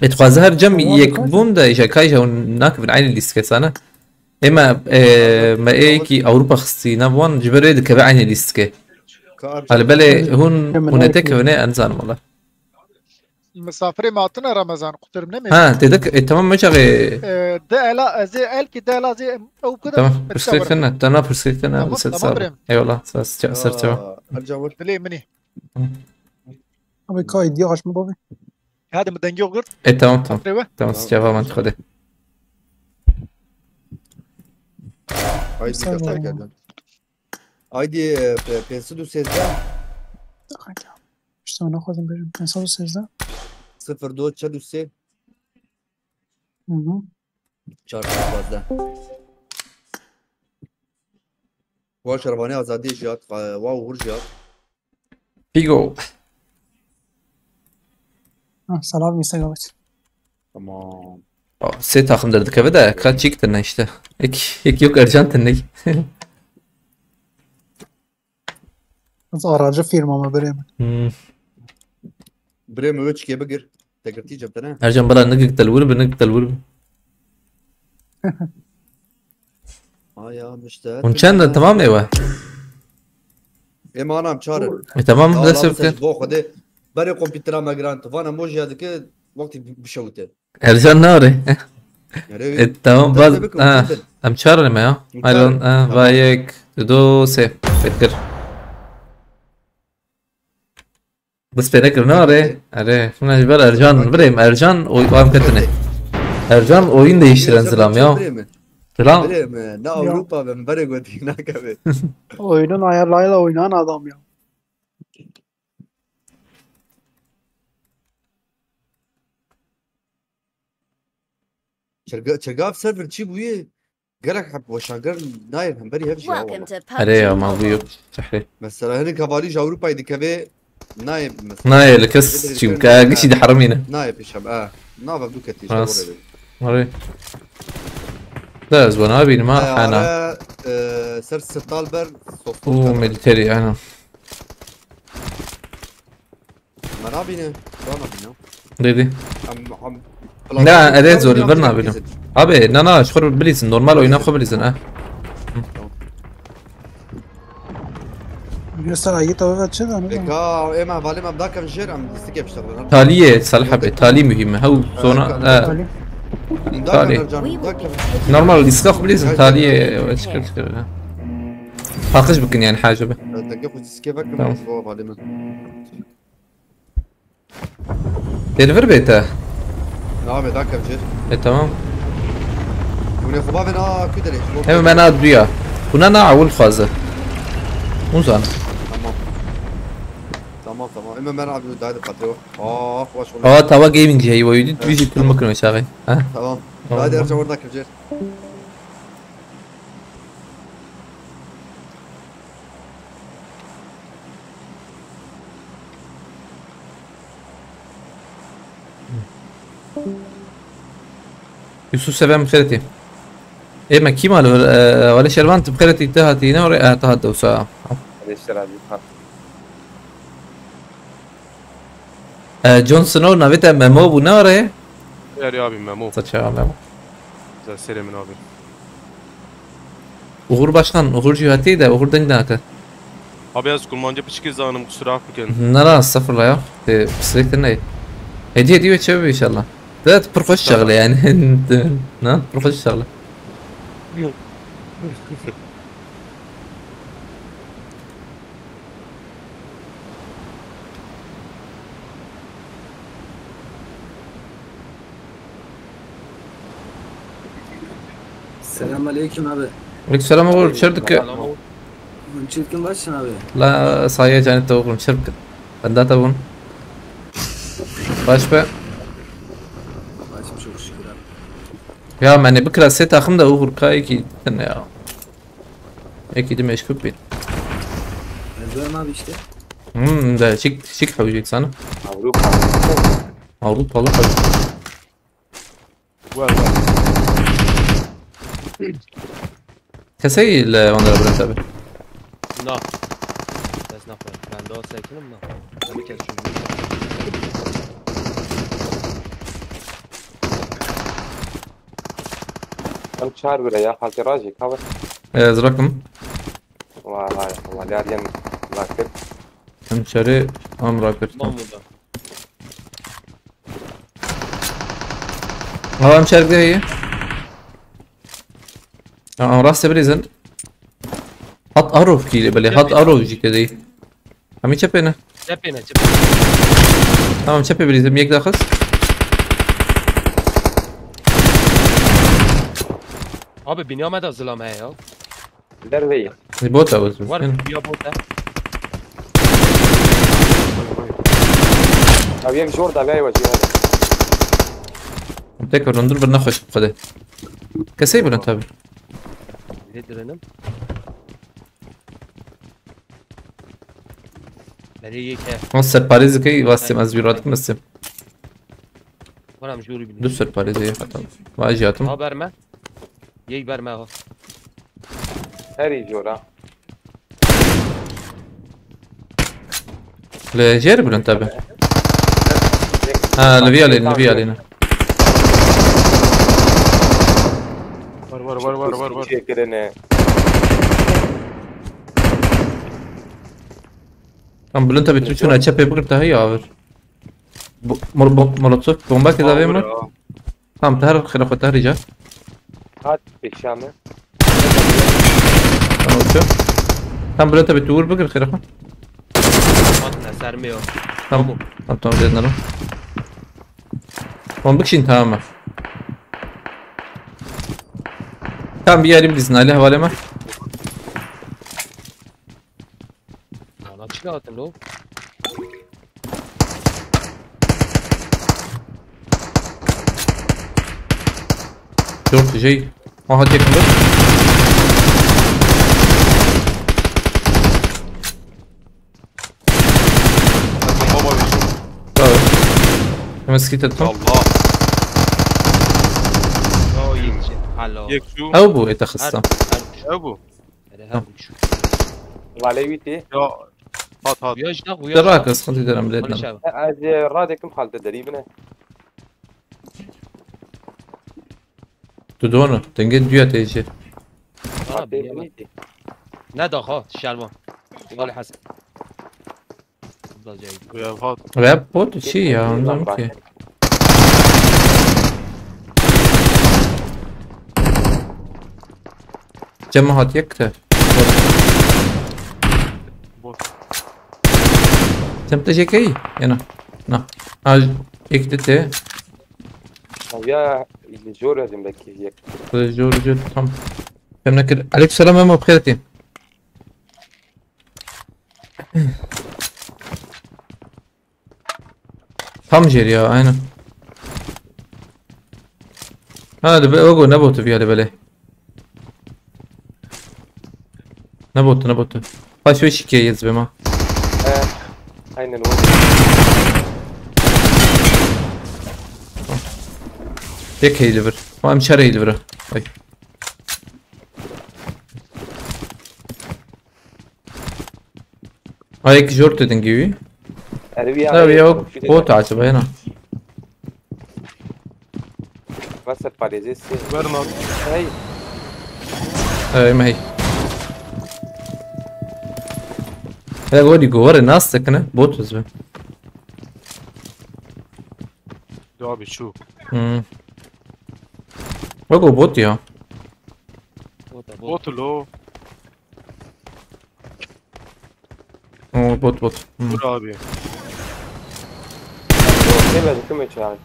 اتقازهر جم يكبون ده ايش كايش هناك من عين الليستكس انا اما ما ايكي اوروبا خصينا بوان جبريد كبا عين الليستكي على بالي هناتك هنا انزان والله مسافرين معطنا رمضان قلت لهم ها تدك تمام مش غي ده لا زي قال كده لا زي او كده تمام برسكتنا تمام برسكتنا بس تمام اي والله سرت ارجع ورد ليه مني Abi kaydı açma baba. هذا مدن يوغرت اي تمام تمام ايوه تمام استجابة ما تاخذه هايدي كفتر geldi. Haydi pensi du sezda İşte ona koydum benim. Ben sana sezda. 02 42 Hı hı. çarpı fazla. Wa şarabani azadi jiyat wa uğur jiyat. فيجو Ha salam Instagram aç. Tamam. ست اخم درد كبدا كان تشيك تنا اشته هيك يوك ارجان تني Az aracı firmama vereyim. Bre mi öç ki bagir. Tekrarti jabtana. ارجان بلا نقق تلورب Ya müşteri. ونشان تمام ايوه Ema anam çağırır. تمام ده Allah سبت bu khode. Bari kompütera magran tavana moja dike vakti bişavte. ارجان نوري Yani تمام باز اه ام تشارل ما يا ايلون بايك دو سيف فكر بس فكر نوري اري شنو جبل ارجان بريم ارجان وام كتني ارجان oyun değiştiren selam ya selam Bre mi? Ne Avrupa ben bari godina kabe. Oyunun ayarlarıyla oynayan adam ya. Çergaf server çi buye. Gerek hep وشاگر ناير هم بري هبشي Welcome to اري يا PUBG ما Mobile. بيو صحيح مثلا هنا كفاريج اوروبا يدكبي نايب مثلا ناي لكس شو كاغشي دي حرمينا نايب الشاب نايب بدو كتي خلاص. مري لا زوانا بين ما انا سر ستالبر او ميليتري انا مرابينا شلون بينا ديدي عم لا اريزو البرنامج ابي انا شخر بليزن نورمال وينا خو بليزن Göster ayı tabii açı da ne? بكا اما فالي ما بداك الجير عم دستكي بشتغل تالية صلحة تالي مهمة هو زونا Ali. تالي. نورمال ديسكاخ بليزن تالية اشكال حاقش بكن يعني حاجة به دقيقة دستكي فك تمام. ما فالي ما ديليفر بيتا نعم داك الجير تمام وني خبابنا كده ليش هم انا ادوية كنا نعول خازة مو زان تمام تمام اما ما نلعب دايد قطري واش اه توا جيمنج هي ويدي تبيجي كل مكان شاغل ها تمام هذا ارجع ورا ذاك الجير يوسف سلام خيرتي ايه ما كي ماله ولا شربان تبخيرتي تهاتينا ورا تهات وسا ليش ترى جون سنو نافيتا ممو بناره Yani abi Memo. saçma memo Güzel Selim'in abi. Uğur Başkan, Uğur Cühati de Uğur Dengdaka. Abi az kurmanca piçki zanım kusura bakmayın. Nara estağfurullah ya. Sürekli ne? Hediye çevir inşallah. ده بروفيش شغله يعني نعم بروفيش شغله Selam aleyküm abi. عليك السلام أقول شرطك Çirkin başsın abi. لا صحيح جاني توقف شركة بندات أبون باش بقى Başım çok şükür abi. يا معني بكرة سيت أخم ده أوفر كاي كي يا هيك دي مشكوك بين Ezberim abi işte. ده شيك حوجيك سنة مبروك معروض والله حلو كسي وانا برنت أبي No. That's not fair. Ben de o sakinim mi? Tabii ki çünkü. كم شهر ولا يا خالتي راجي كابر رقم والله يعني راكب همشري أمر كرت Mahmut'a. هو همشارك ده هي راس بريزن حط أروف كي بلي حط أروف جي كذي هم يشبهنا Cepine. تمام شبه بريزن يك داخل Abi biniyorum da hazırlamaya ya. دربية بوتا بس Var ya burada. أبي يك جورد أبي وجهي هذا بتذكر ندور بنخش بقدر كسي برنت أبي Nedir hanım? Nereye ki? نص باريس كي واسم أزبيرات مسم Bana mecburi biniyorum. دوسر باريس هي حتى واجياتهم Haber mi? Yey verme ha. هاري جورا لجير برنت أبي لفيا لنا Var. شيء كده أنا هم بلنت أبي تشوفون أشياء بقرتها هي عابر مولوتوف بومبا كذا فيما هم تهر خلافة تهرجة هات بالشامة تمام شو هم بلنت أبي تقول بقر خلافة Matına sermiyor. تمام تمام دينا له هم بكشين تماما Tamam bir yerim dizin Ali havaleme. Lan açık atın lo. شوف جاي واحد يكمل Baba bir şey. طيب مسكيت التم Allah. O iyi için. Hallo. Yek şu. او بو يتخصم Ya bu. Her şu. وعلى ويتي Ya. Hat. Uyaj da uyaj. دراك خلتي درم Konuş بلادنا abi. هذه رادي كم خالته دريبنا تدونه تنجد ديو تيجي Aa biniyorum. Ne daha şerman. Vali Hasan. Ya hat. ويا بوت شي يا عندهم اوكي جمعت يكتر Bot. تم تجي كي هنا نا اج يكتته ويا الجور لازم لك هيك جور جور تم فهمنا كده عليك السلام يا بخيرتين tam جيري يا aynen هذا بقى نبوت فيها اللي نبوت باش وش كي يزبي ما أين الوجه يك هي ليفر ما مشاري ليفر اي هيك جورت دنجيوي عربي لا ويا بوت عجبه هنا بس الباريزي سي Bernard. هي اي ما هي هذا قولي جوار الناس سكنه بوت زبن Ya abi şu. وقو بوت يا بوتا بوتا Bot lo. بوت بوت Dur abi. كيف كم يشعل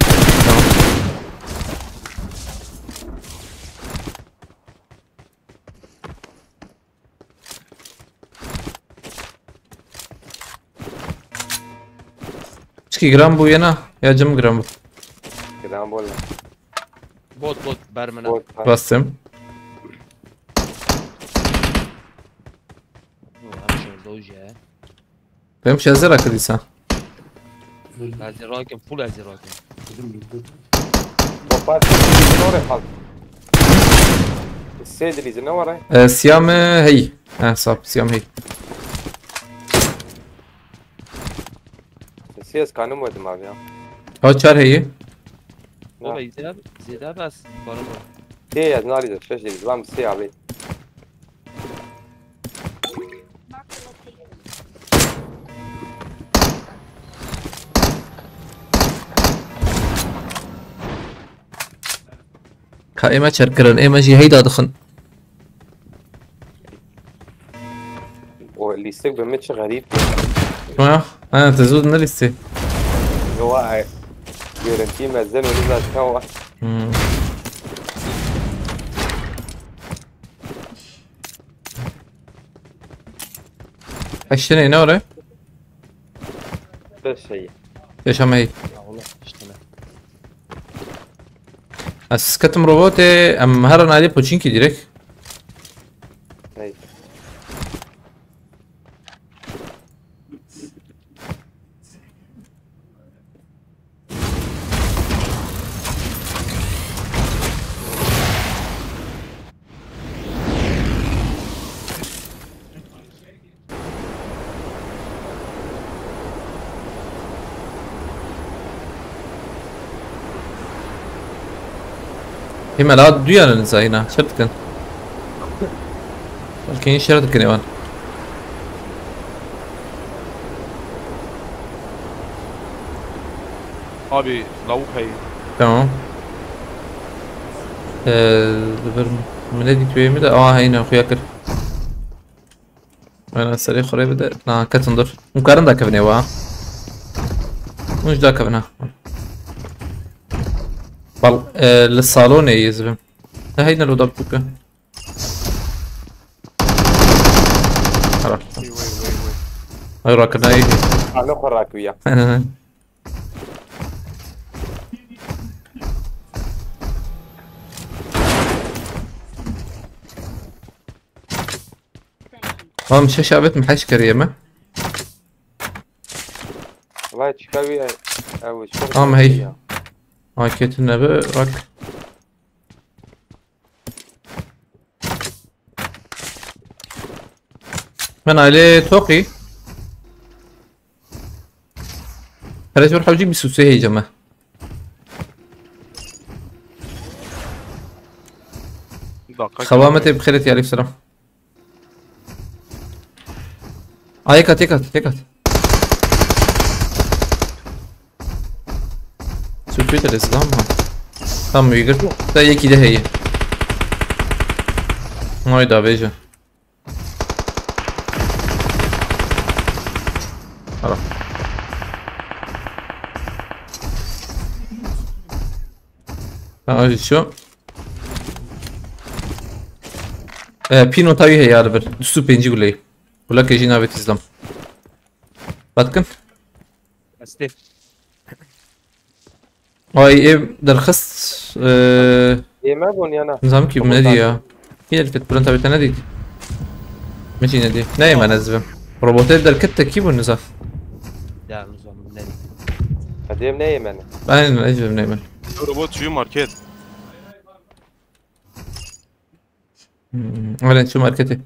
شكي جرام بو ينا يا جم جرام بو كده عم بقول لك بوت بوت برمنا بوت. بسم همشي زوجة بيمشي ازرق كديسا ازراكم فول ازراكم وفات نوري خالص السيد اللي زنا ورا سيام هي صاب سيام هي السيس كانوا مود ما بيا هو شار هي بابا زيدا بس برمو هي ناري ده شاش اللي زلام السي عليه كائمة شركرن ايما جي هيدا دخن واللي يستق بمتش غريب انا تزود من لسه هو يورنتي مازال ونزل كوا عشرين نورة بس شيء ايش هم هي لا والله اشتنا اساس كتم روبوتي ام هرن عليه بوتشينكي ديريك هي هي ملعب دويا لنزاينا شرط كان الكين شرط كان يوان Abi lavuk hey. تمام دبر من هذيك توي مدى هينا اخويا كر انا سريع خري بدا لا كتندر مقارن دا كبني وا مش دا كبنا بل للصالون يزبم هينا لو دبتك خلاص هاي راكنا ايه انا خراك ويا مش شعبت محش كريمة والله تشكاوي او ما هي هاي كيت النبي راك من عليه توقي هلا شو حاجي بسوسي هي جماعة خوامتي بخيرتي عليك السلام يكت سوفيت الاسلام ها tam uygur da yeki de هي هايدا بيجا خلاص شو بينو تاوي هي على بر دستو بينجي ولا ولا كيجي نابت اسلام باتكن استيف هاي ايه درخص ايه ما بوني انا نظام كيف نادي هي اللي تتبرن تبع نادي ماشي نادي نايم انا زبم روبوتات دركت كيف النظام لا نظام نادي قديم نايم انا انا اجيب نايم Robot şu market. ولا شو ماركتي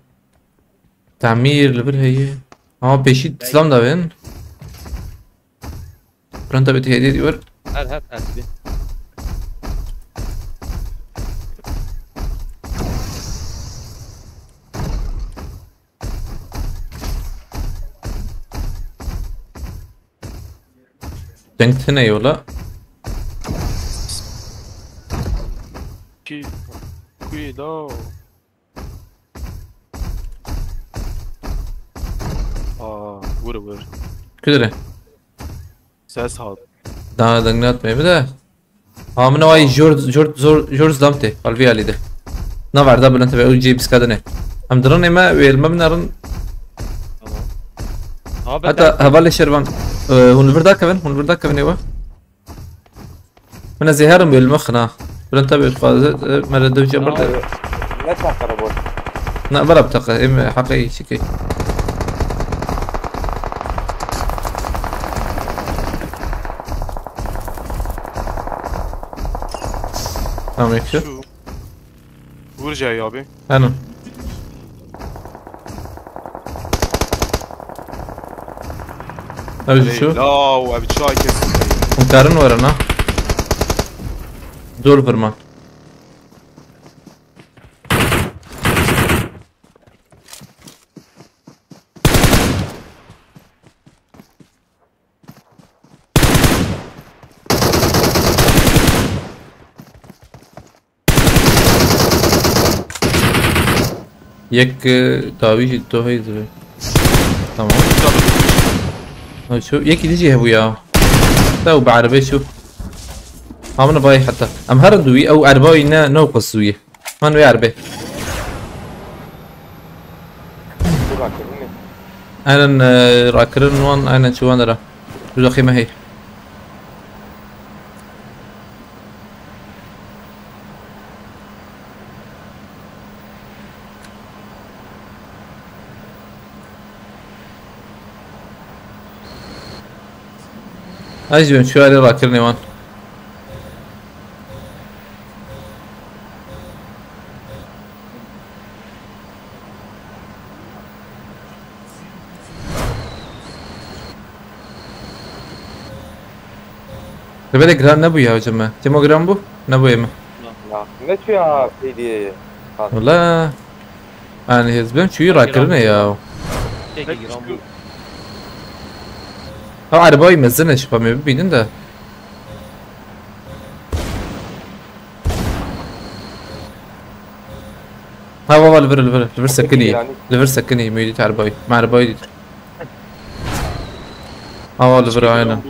تعمير البر هي Ama peşi İslam da ben. Buranın tabi hediye diyor. هات اسبي Denk ne yola? Ki cuidado. Vur. Küdüre. Ses al. Daha dengine atmayı bir de. Amına vay George Damte. Alvi Ali de. Ne var da Bülent ve Uci biskadene. Hem dran ema ve elma binarın. Hatta havalı şervan. Hun bir dakika ne var? Bana zeharım böyle mıkhna. Bülent abi fazla merede uci برضه. لا تقربون. لا برا بتقى ام حقيقي شكي. Tamam yakışır. Vur Cey abi. Aynen. Abi şu. La abi çay kesin. Mkarın var ana. Zor vurma. Yek davi to hay zre. Tamam. شو يك يجي هبويا تو بعربي شو عمنا باي حتى ام هردوي او عرباي نو قصويه ما نو يعربي انا راكرن وان انا شو انا را لو ما هي أجيب شو هذي راكرني وان لبالك جرام نبوي يا جماعة تيمو جرام بو نبوي ما لا ما شو يا سيدي والله أنا هزبم شو راكرني يا ها عرباي مزنه شو ما ببینن ده ها بابا لفر سكني ميديت عرباي مع عرباي دي ها والله لفر عينه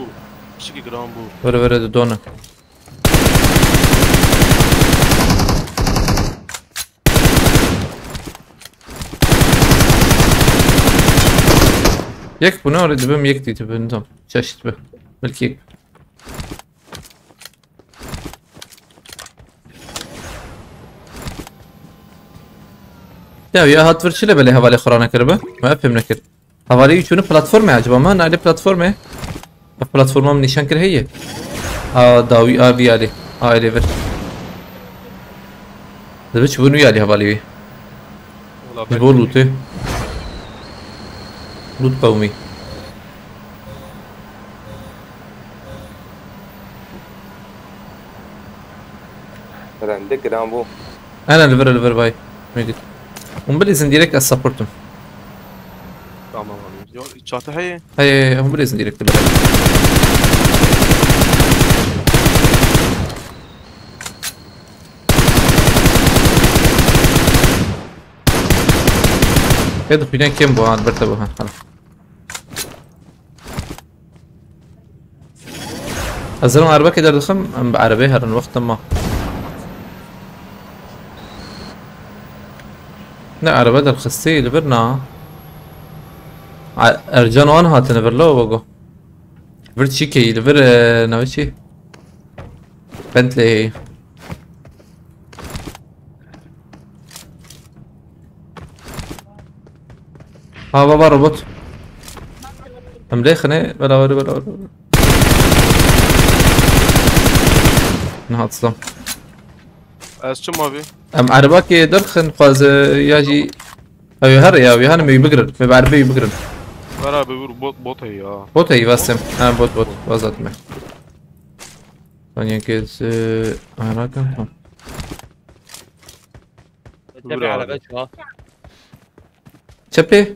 2 gram bu. فر دونا يك بنا ورد بهم يكتي تبنتم شاشت به بالكيك يا هات فرشله بله حواله خورانه کربه ما افهم نکر حواله چونه پلتفرم عجبا ما نه پلتفرمه پلتفرمم نشان کر هي داوی آوی علی آیله ور دبه چبونو یالی حواله وی بولوته لوت قومي عندك جرامبو انا الفر باي ميديت ومبليزن ديريكت اسابورتم Tamam abi. Yo çatı hey. هي هم بليزن ديريكت كده فينا كم بو عاد برتبوها خلاص الزلمة عربة كده دخم بعربية هرن وقت ما لا عربة ده الخسي لبرنا ارجان وان هاتن برلو بقو برد شيكي لبر نوشي بنتلي ها بابا روبوت هم ليه خني بلا نهات سلام Esçim abi. ام عرباكي درخن قاز ياجي او هر يا ويهان مي بقرن مي بعربي بقرن Ver abi vur bot iyi ya. بوت اي باسم ها بوت وزت me. ثانية كيس انا كم تبي على بيتها شبي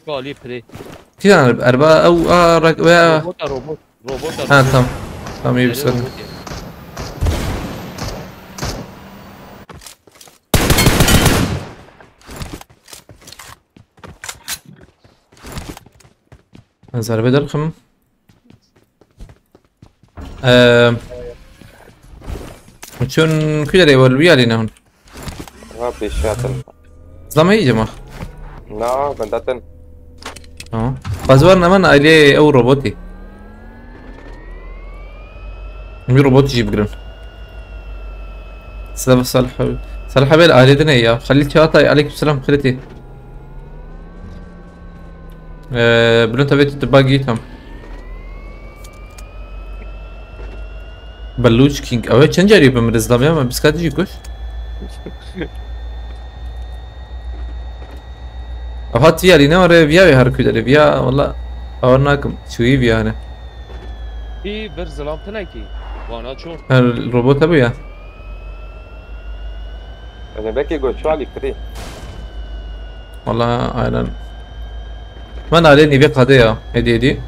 قالي بري كذا أربعة أو روبوت ها تمام يبسط أزار بدل خم شون كذا لي والويا لنا هون ما في شاتل زلمة يا جماعة لا بندتن بازورنا من عليه أو روبوتي مي روبوت يجيب جرن سلام صالح بيل عائلتنا يا خليك شاطئ عليك بسلام خليتي بلون تبيت تباقي تم بلوش كينج اوه چند جاری بمرزدم یا من بسکات جی کش افات فيها لينا ورا فيها هركو داري فيها والله اورناكم شوي فيها انا في برزلام تنكي وانا شو الروبوت ابويا انا باكي قول شو عليك كده والله انا من عليني بيق هدية هدي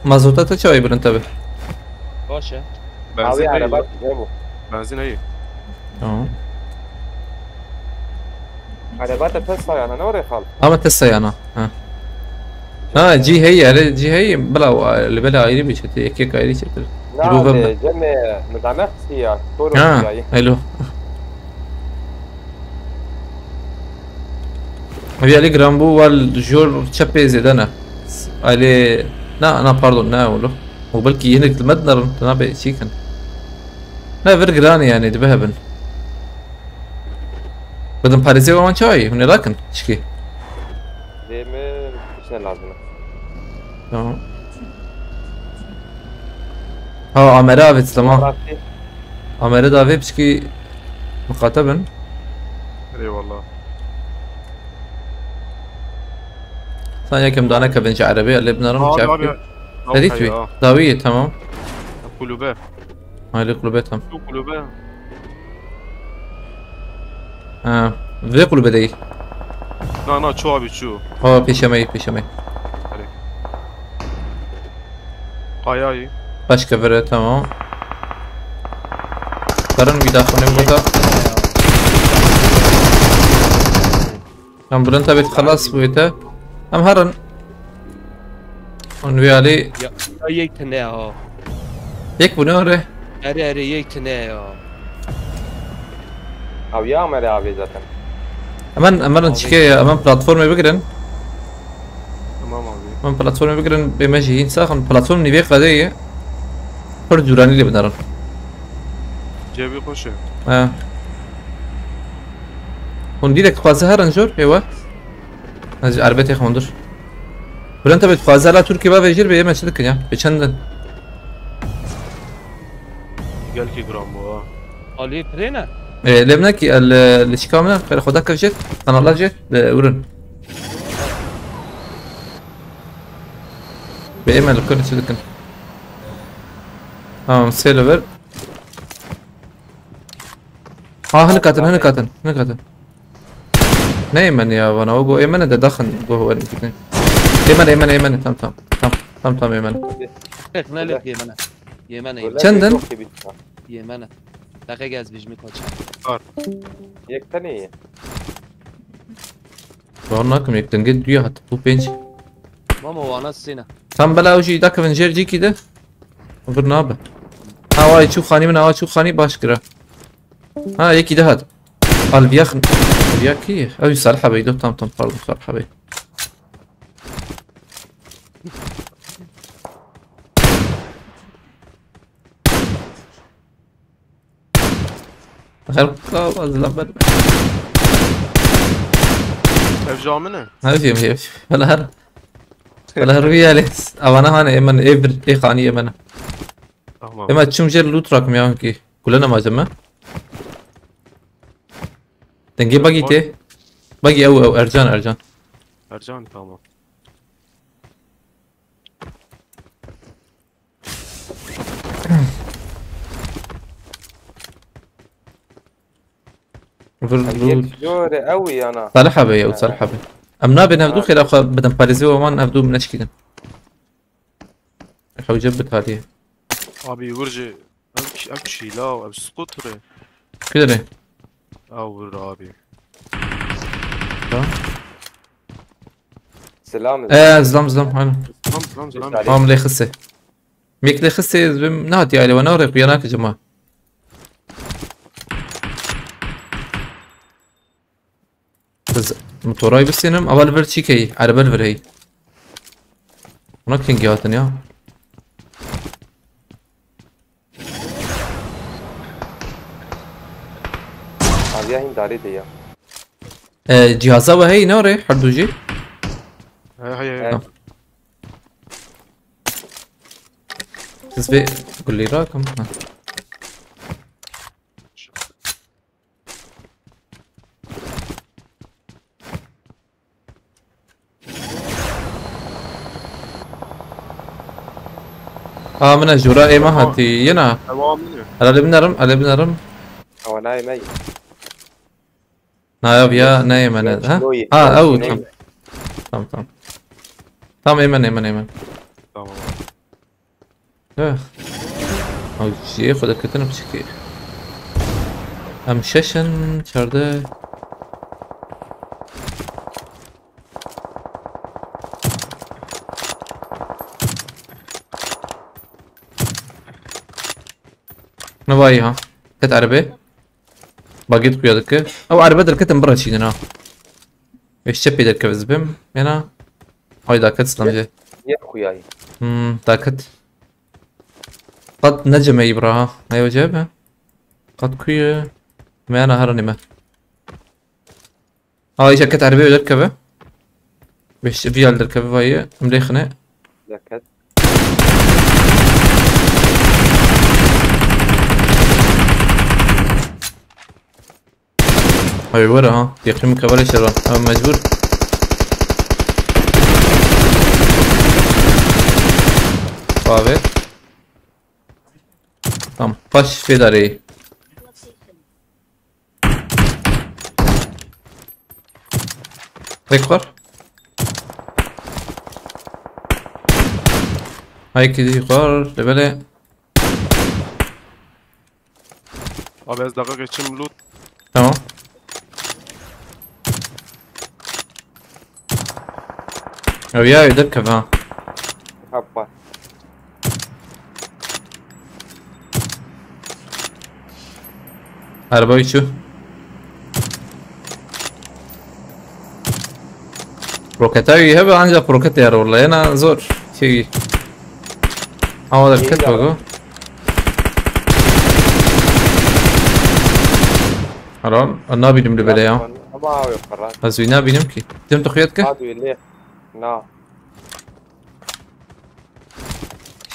مازوتات شوي بننتبه باشا عاوي على بات جابه بنزين ايه على بات تسا انا نوري خالص اما تسا انا جي هي بلا اللي بلا عيري بيشتي كيك عيري شتر نعم جنة مدعناك سيا طورو سيا حلو هبي عليك رامبو والجور تشابي زيدانا علي لا انا باردون نا ولو وبلكي هناك المدنر تنابي شيكن لا فرق يعني دبهبن بدن باريزي ومان شاي من لكن شكي ديمي مش لازم عمرها في تمام عمرها دافي بشكي مخاطبا اي والله ثانية كم دانا كبنش عربي اللي بنرم مش عارف هذيك داوية تمام قلوبه هاي اللي قلوبتهم قلوبه في قلوبه دي نا شو ابي شو پیشمه قایایی başka biri tamam Karın bir dakika ne burada هم بلن تبيت خلاص بويته هم هرن ونوي علي يك تناها يك بنوره اري يك تناها او يا عمري عبي ذاتن امان تشكي امان بلاتفورم بقرن تمام abi امان بلاتفورم بقرن بمجهين ساخن بلاتفورم نبي قضية پر جوراني اللي بنرن cebi خوشه هون ديرك خوازه هرن جور ايوه از عربيتي خمندر بلن تبيت خوازه لا تركي با ويجير بيه مسلك يا بچندن gel ki gram bu علي برينا لبناكي اللي شكامنا خير خدك كفجت انا الله جيت ورن بإيمان الكل سيدكن سيلفر هنا كاتن نايمن يا وانا وجو ايمن ده دخن جوه الاثنين ايمن تم ايمن احنا لك يمنى چندن يمنى دقیقه از بیجمی کاچ یک تنی ورناكم يكتن جد ويا حتى بو بينج ماما وانا السنة تم بلا وشي داك فنجر جي كده برنابه واي شو خاني من شو خاني باش كره يكي ده هاد البياخن البياكي او صالح بيدو تم برضو صالح بي خير قاز لبن evcamı هاي ولا هر رياليس انا هنا ايمن ايفر اي خاني ايمن tamam اما تشمجر لوت راكم يا كي كلنا ما جمع تنجي باقي تي باقي او ارجان ارجعني تمام. جوري قوي انا. صالحة بي او صالحة بي. امنا بنفدو خير اخو بدن باريزي ومان نفدو منشكيدن. اخو جبت هذه. Abi ورجي امشي لا ابي سكوتري كده ليه؟ او abi. سلام. زلام حلو. سلام. هم لي خسه. ميك لي خسه زبم نادي علي وانا وريق وياك يا جماعة. بس متوراي بالسينم اول فيرتشي كي على بلفر هي. هناك كين جاتن يا. هذه هي داري دي. جهازها وهي نوري حردوجي. هي تسبي قول لي راكم. من الجراء ما هاتي ينا على بنرم هو نايم اي نايم يا نايم انا ها او تمام ايمن او شي خد الكتن بشكل ام ششن شرده نواي ها كت عربي باقيت قيادك او عربي دركتن برا شيدنا ايش تبي درك بزبم هنا هاي داكت سلام جاي يا اخوياي داكت قد نجم يبراها ايوه جابها قد كوي ما انا هرني ما هاي شكت عربي ودركبه بيش فيال دركبه هاي مليخنه داكت هاي ورا ها يقيمك ولا شرا مجبور طابع tamam baş fedari rekor هاي كده يقار لبلا Abi az dakika geçeyim loot. tamam وياي يدركب ها حبه arabayı şu روكتاوي هبه ancak roket yer والله انا زور شيء هذا الكت بقى حرام انا بينم لبلايا ما هو يقرر ازوينا بينمكي تم تخيتك هذا اللي نا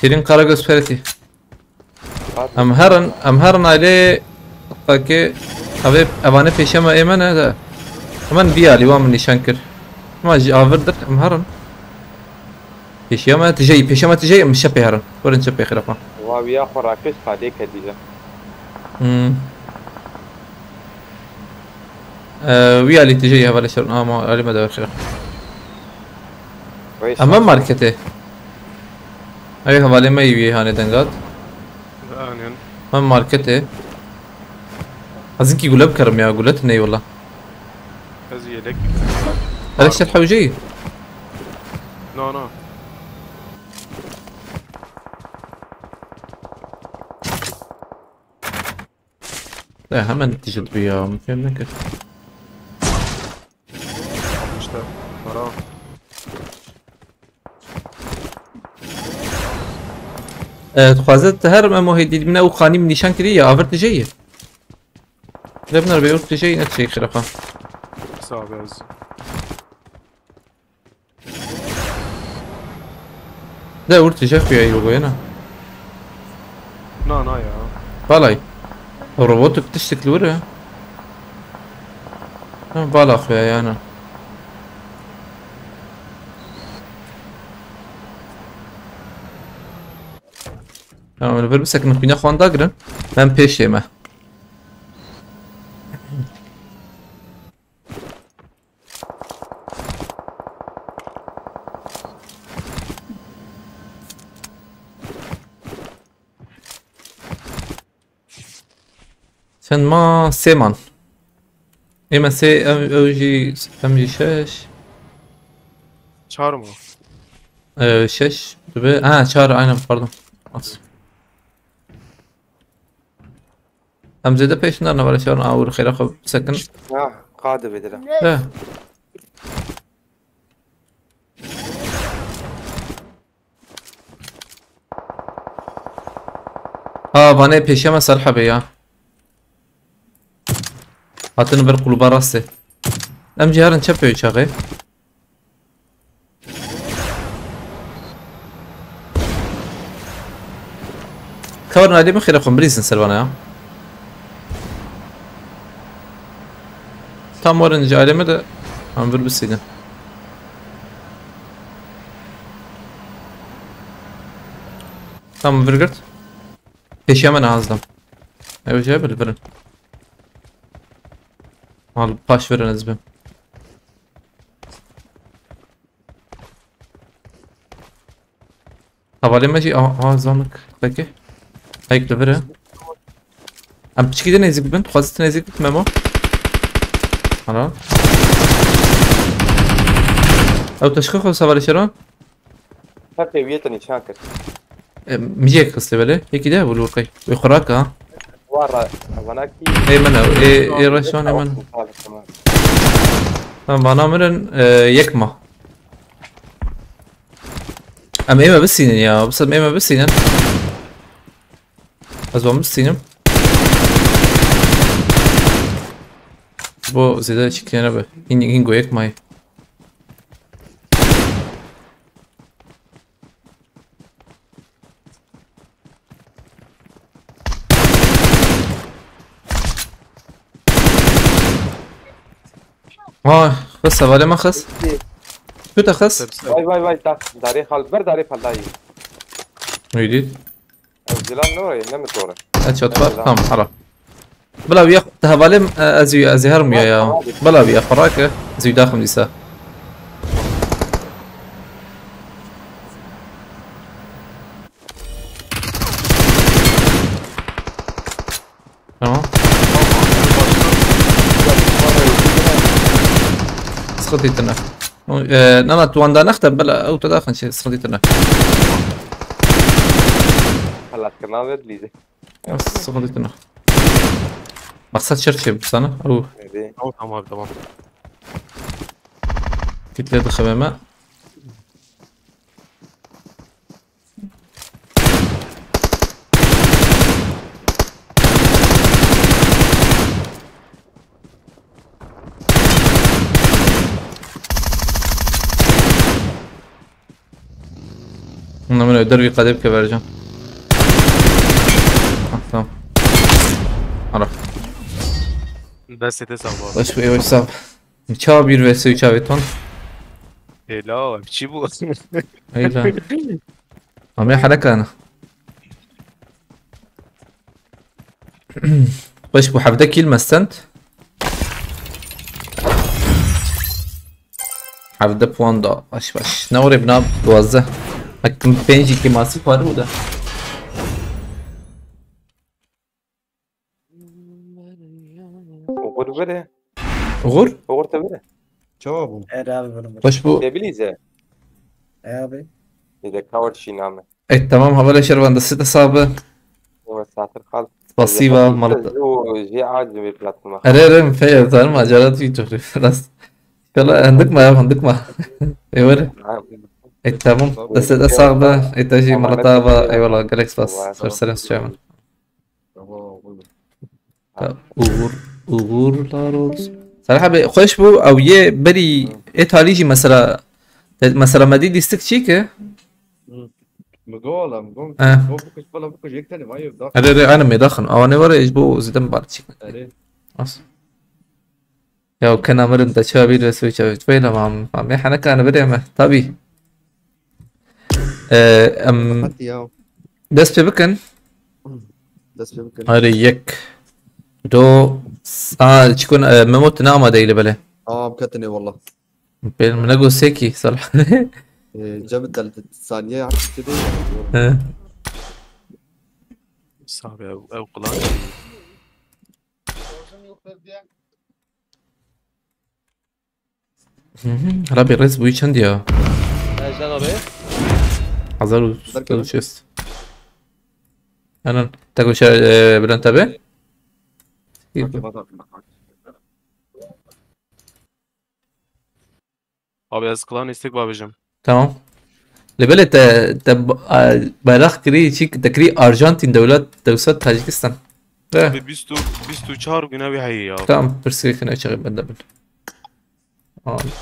شيرين قرا سبيرتي امهرن عليه فكي ابي ابانه پیشما ایمنه ده من بیالی وام نشانكر ما جي افردر امهرن پیشما تجي مش شبهرن ورن شبه خرافه ويا خراكش قادي كديده ويالي تجي هذا الشر ما علي ما دور خير اما ماركته اي حواله ما يوي هانه دنگات ما ماركته أظنكي قلب كرم يا قلتني والله. هذه لك. هذا الشيء الحوجي. لا. لا هم نتجد بيا ممكن نكر. مشتاق. وراه. تخازت هرم مهدي من أو قاني من نشان كذي أفرت جيه. لبنر بيقول شيء نفسي خرافة. صعب يا عز. ده قلت شاف يا يوغو هنا. نا يا. بالاي. الروبوت بتشتكي لورا. بالا أخويا أنا. Tamam öyle bir sakın bina خوان داگرن من پیشیمه sen ma seman اما سه اوجي امجي شش Çağır mı? شش ها çağır aynen pardon as هم زيادة peşinden ne var şu an ağır خير خب سكن Ha, قاعدة بدرا. اه bana peşeme sarha be ya hatını bir kulüba rastı em ciharın çapıyor çağı كورنا عليه مخي رقم بريزن سلوانا ya tam orange aleme de bir bilseydin. Tamam Virgert. Peşi hemen ağızdan. Evet şey böyle verin. Al baş verin ezbim. Havale maji ağızlanlık. Peki. Ayıklı verin. Am piçkide ne ezik ben? Tuğazıtı ne ezik memo? Hala. او تشخيص سوالي شرون حتى ويتني شاكر. مجيك قصدي بله هيك ده بقول لك ويخراك ها ورا وناكي. اي منه اي رشون اي منه bana مرن يكما ام ايما بالسنين يا بس ايما بالسنين ازوم بالسنين bu zede çıkayana be in goyek may خس ولی ما خس شو تخس واي داري خال بر داري فلاي ويديد الزلال نوري نمت نوري اتشوت تمام حرام بلا ويا تهبالم ازي هرم يا بلا ويا فراك زي داخل نساء تمام سخطيتنا نانا تواندا نختم بلا او تداخل شيء سخطيتنا هلا كرناوي ليزي سخطيتنا مقصد شرط بسنة او Tamam abi tamam. كتلة الخمامة أنا من الدربي قريب كبرجان تمام عرف Deste hesabı. باش بيه حساب مشاو بير ويسوي شاويتون Helal bir şey bu. اي لا عم حركة انا باش بو حفدك كلمة استنت حفدة بواندا باش نوري بناب دوازة هكذا بينجي كي ماسي فارو ده وغور بره غور وغور تبره جوابهم. باش بو تبليزه abi. إذا كاورد شي نعمة اي تمام هبلا شربان دستة صعبة هو ساتر خالص بسيطة مرة جي عاجز بالبلاد ما اري مفيا صار مجالات في تخري خلاص يلا عندك ما عندك ما ايوه اي تمام دستة صعبة اي تجي مرة طابة اي والله جالكس بس سلسلة شامل uğur laros صراحة خوش بو او يه بري ايه تاليجي مثلا مدي ديستك شيكه مقولة هو بكش بلا بكش يقتني ما يبدأ. انا مدخن او انا ورا يجبو زيدن بارد شيك اصلا يا كان مرن دا شابي رسوي شابي فيلا ما احنا كان بدي ما طبي ام حتى ياو. دس بكن دست بمكن هاري يك دو تكون مموت نامة ديلي بله مكتني والله بين منقو سيكي صراحة جابت 3 ثانية عرفت كده صعب او قلان رابي الرئيس بوي چند يا اجدان abi. حضروا بركب. شست انا تاكل شا بدنا نتابع Abi az klan istek babacım. تمام لبلد بلاغ كري شيك تكري ارجنتين دولات دوسات تاجيكستان لا Abi biz çağır güne bir hayy ya. تمام برسكريكتن اشغل بدبل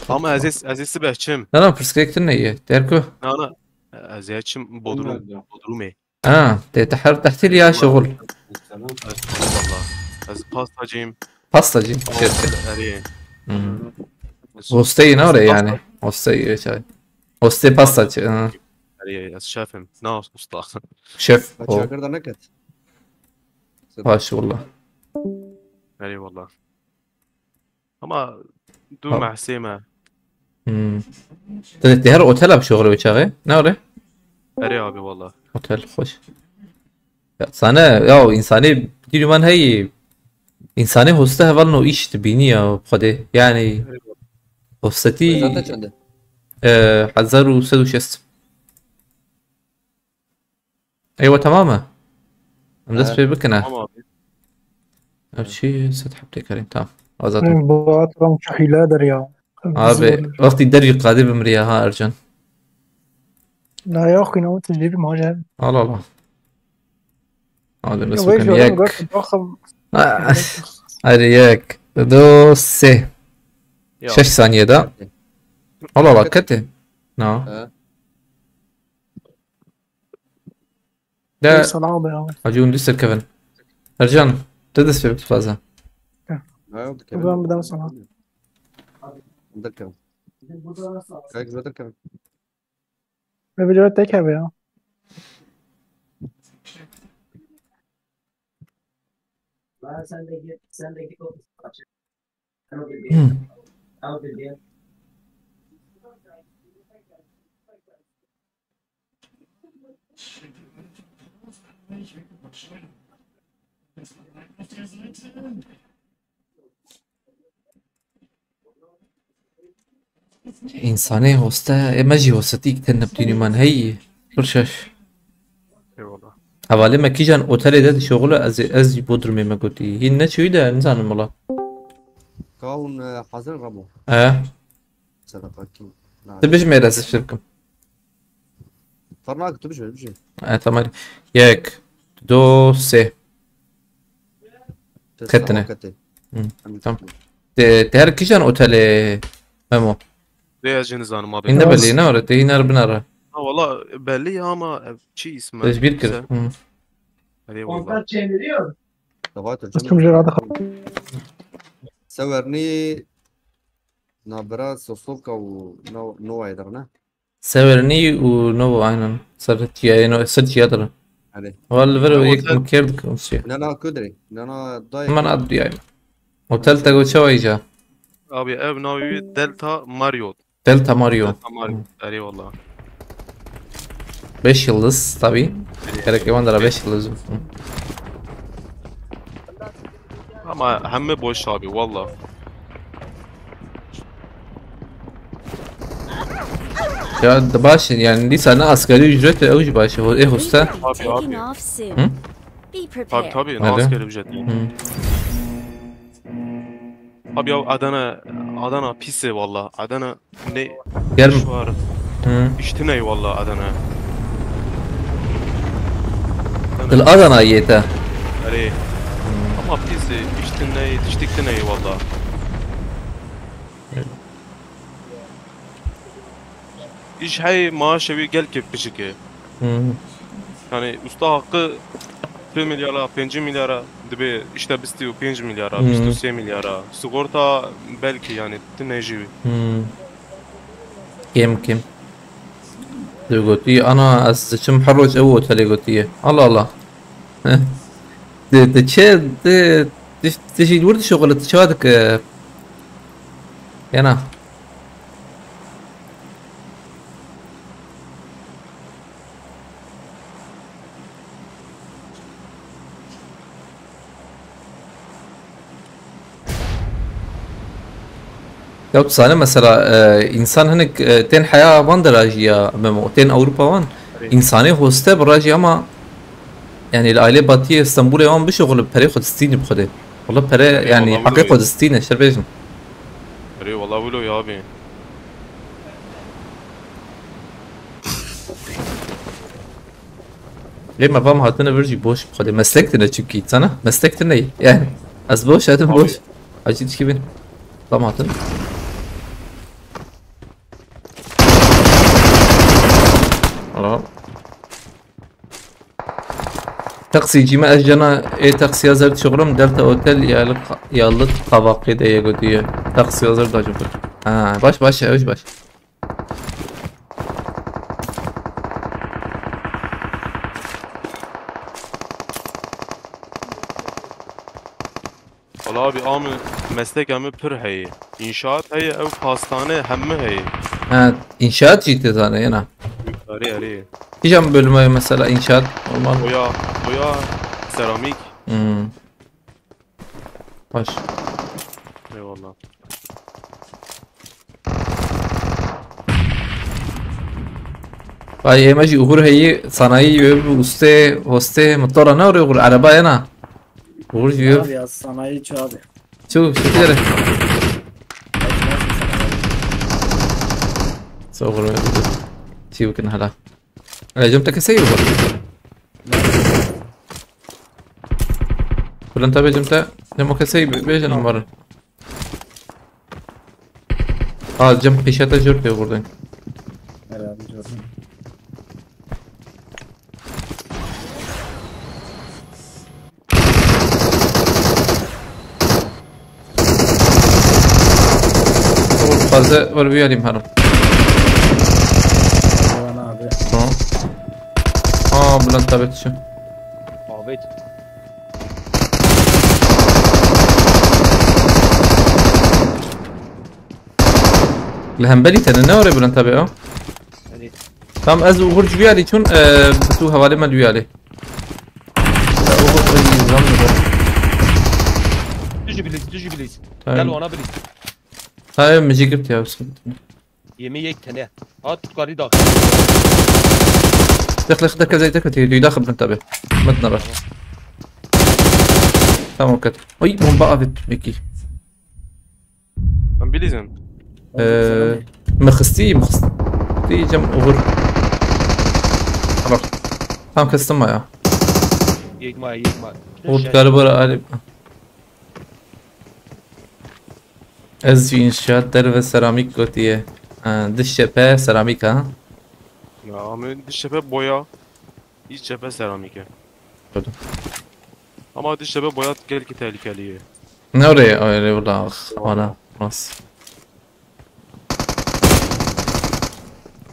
Ama azizsi behçim. لا برسكريكتن هي تعرفوا Nana aziyetçim Bodrum'e. تحت لي يا شغل Valla. Az pastacıyım. باستاجي Ari. هوستي نوري يعني هوستي شاي هوستي باستاجي Ari az şefim. Nas usta. شيف شاكر ده نكت ماشي والله Ari valla. Ama dur Abi. mahseme. تهر اوتيل بشغل وشاغي نوري Ari abi valla. اوتيل خوش sana ya insani بدي من هي insani hosta heval no iş tibini ya بخده يعني hostati زادت عنده حذر وسدو شست ايوه تماما مدرس في بكنا Ama abi. ابشي ستحب تكريم تمام وزات بات رام شحيلة دريا ابي وقت الدري قادم بمريا ها ارجن لا يا أخي نوت تجيبي ما جاب الله الله هذا بس ويش كان والله ياك قلت ضخم هذا ياك دو سي Ya. 6 ثانية ده الله الله كته نعم ده صعبة يا عجون لسه كيفن ارجان تدس في بتفازا أخي بدأ صعب متذكر كيف متذكر بجرب تكهب يا إنساني هوستا ماجي هوستيك تنبتيني من هي برشاش Eyvallah. حوالي ما كيجان اوتيل ده شغله از بودرمي ما قلتي هي نتشوي ده انسان والله كون حاضر رمو صدقة كين تبيش ما يراسل شركم فرناك تبش بيجي تمام ياك دو سي كتنة. تمام تهر كيجان اوتيل مامو Diye cinizanım abi. إن بلي نورة تهي نار بنارة Ha valla belli ama şey ismi. ايش بيذكر Hadi valla. لغاية أستم جرادة سورني نابرا سوسوكا نو يدرنا ساورني ونو عينن صرت يا نو صرت يادر عليه والفرو يك مكيرد كونسي نانا كدري نانا ضايق ما نعد يعني وتالتا قلت شو يجا Abi ev navi Delta Marriott. دلتا ماريو Delta Marriott. Hadi valla. 5 yıldız tabi. Gerek yok onlara 5 yıldız. Ama hemme boş abi valla. Ya da baş yani bir sana asgari ücret avuç başı hosta. Abi Taking abi. off soon. Hı? Be Tabi prepared. tabi. Hadi. Askeri ücret. Abi ya Adana pisi valla. Adana ne Gel. iş var. Hı. İşte ne valla Adana. الأذن يتا. Hadi. Ama pisi işte ne diştikte ne valla. İş hay maaşı gel ki pişiki. Yani usta hakkı 2 milyara, 5 milyara dibe işte bistiyor 5 milyara, bistiyor 3 milyara. Sigorta belki yani tıneci. يمكن. قلتي أنا أستشم حروج أول تلي قلتي الله الله. de çe de تجي ورد شغل شوادك yana. Ya sana mesela insan hani ten haya van derajıya memo ten Avrupa van insani hoste barajı ama yani العائلة باتية اسطنبول يوم بشغل بري خدستيني بخده والله بري يعني حقيقة خدستيني شربيجم بري والله ولو يا ابي ليه ما فهم هاتنا برجي بوش بخده مسلكتنا çünkü sana مسلكتنا yani az boş hadi boş acı hiç gibi tamam hاتنا Allah تاكسي جيما اجنا اي تاكسي ازرد شغلهم دلتا اوتيل يالت طبقي ده يقوديه تاكسي ازرد اجبر باش اوش باش والله ابي امن meslek امي pür هي inşaat هي او pastane hemme هي inşaat ciddi sana yana arı Hicam bölümü mesela inşaat olmaz mı? Boya seramik. Baş. Eyvallah. Vay emajı uğur heyi sanayi ve uste hoste motora ne oluyor uğur araba yana. Uğur diyor. Abi ya sanayi çağ abi. Çok güzel. Soğur. Çiğ hala. جمتك سيء ولا انت بجمتك جمك سيء بيجن مرة جنب بيشاتا جورتي وردين Herhalde gördüm. fazla var bir alayım hanım. Abi. Bülent tabi şu. Abi. الهمبلي تاني نوري بلان تابعه يعني تمام از وغرج بيالي شون بتو هوالي ما بيالي تجي بليز طيب. قالوا انا بليز هاي مجي جبت يا وسط يمي يك تنه هات تقاري داخل دخل كذا تيجي داخل بلان تابع ما تنرى تمام كده اي بوم بقى ميكي Ben bilizim. مخستي جم وغر خلاص تمام كستم يا يجمع وتقرب على از inşaat der ve seramik gotiye dış cephe seramik ha Ya ama dış cephe boya, iç cephe seramik. Gördüm. Ama dış cephe boya gel ki tehlikeli. ne oraya öyle valla bana nasıl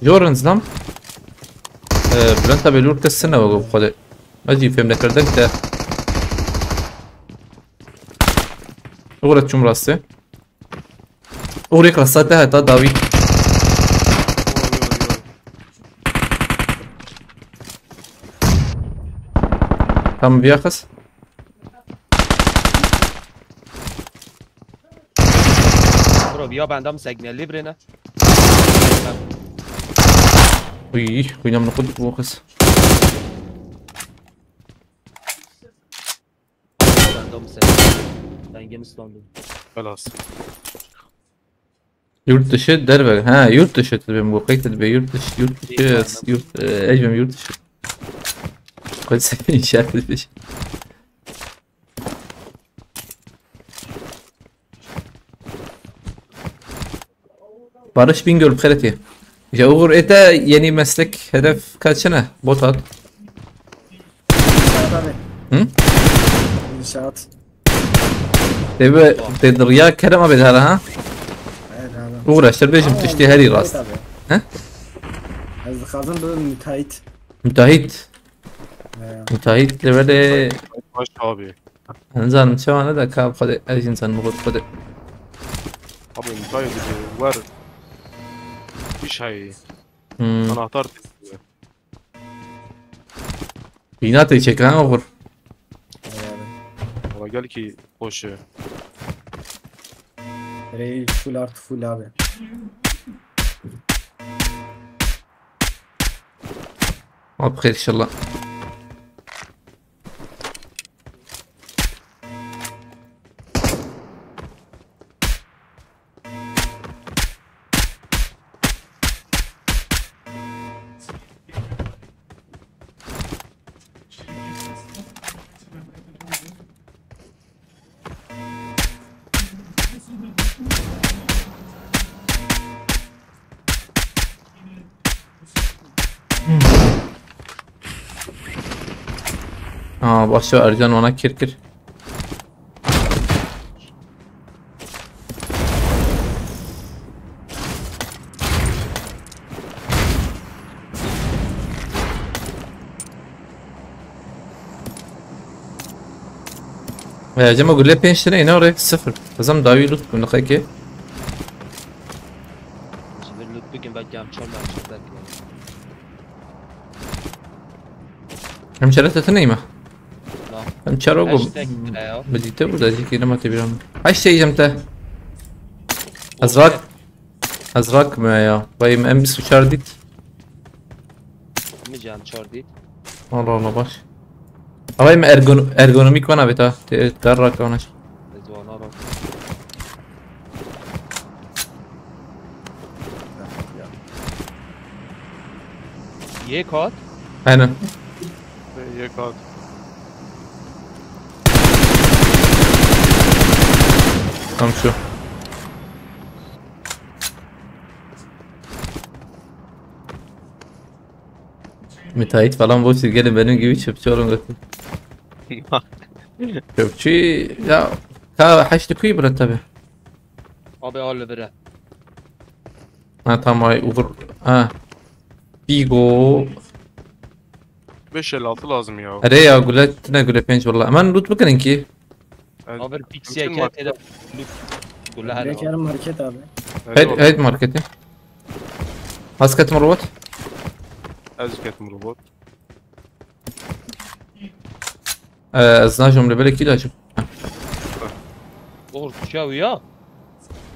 جورنز لام بلانتا بلور كالسنة وقف خده اجي فهم نكردك ده اغرت شم راسته اغريك راسته هتا داوي tam بياخس برو بیا بندم سیگنالی برنه وي وينام نقود بوخس بندم سیگنالی دنگن İstanbul Halas. yurt dışı derbe ha yurt dışı tabii bu kayıt tabii yurt dışı ecmem yurt dışı كويس inşaat etmiş Barış Bingöl بخيرتي يا Uğur ete yeni meslek hedef kaç sene bot at İnşaat abi. Hı? İnşaat. Tabi تدريا كلام ابد هذا ها Evet abi. Uğur اشتر بيجم تشتي هري راست Abi. He? Az kadın böyle müteahhit. müteahhit müteahhit böyle baş abi. نزال مشوانه ده كاب خد اجنسان مغود خد Abi müteahhit var. Bir şey. Anahtar teslim. بيناتي شكلان اوغر Ama gel ki koşu. Reis full artı full abi. بخير ان شاء الله başlıyor Ercan ona kirkir. يا جماعة قول لي بين اشتري هنا وريك صفر لازم داوي لوت من دقيقة Şimdi loot bugün ben gamçol ben هم شريتها تنيمة لا هم شروقو hashtag بدي تبرد هذيك لما تبيهم هاي شيء جمته أزرق ما يا باي ما أمس وشارديت mi gamçol değil. والله والله باش هاي ما ergonomik وانا بتا تدرك وانا Rezvana bak. Ye kod. aynen YK. tam şu müteahhit falan boş ver, gelin benim gibi çöpçü olun götür. Çöpçü ya haçlı kuyu bırak tabi. Abi al bire. Ha tamam ay uğur ha Bigo 556 lazım ya. أري يا قلت أنا أقول بينج والله أمان لوت بكرين كي Abi pixie kete de loot. Kullaha Direkt yarım hareket abi. هيد ماركتي هاسكت مروت Ezket robot. أزناجهم لبلك كده أشوف Olur tuşa ya.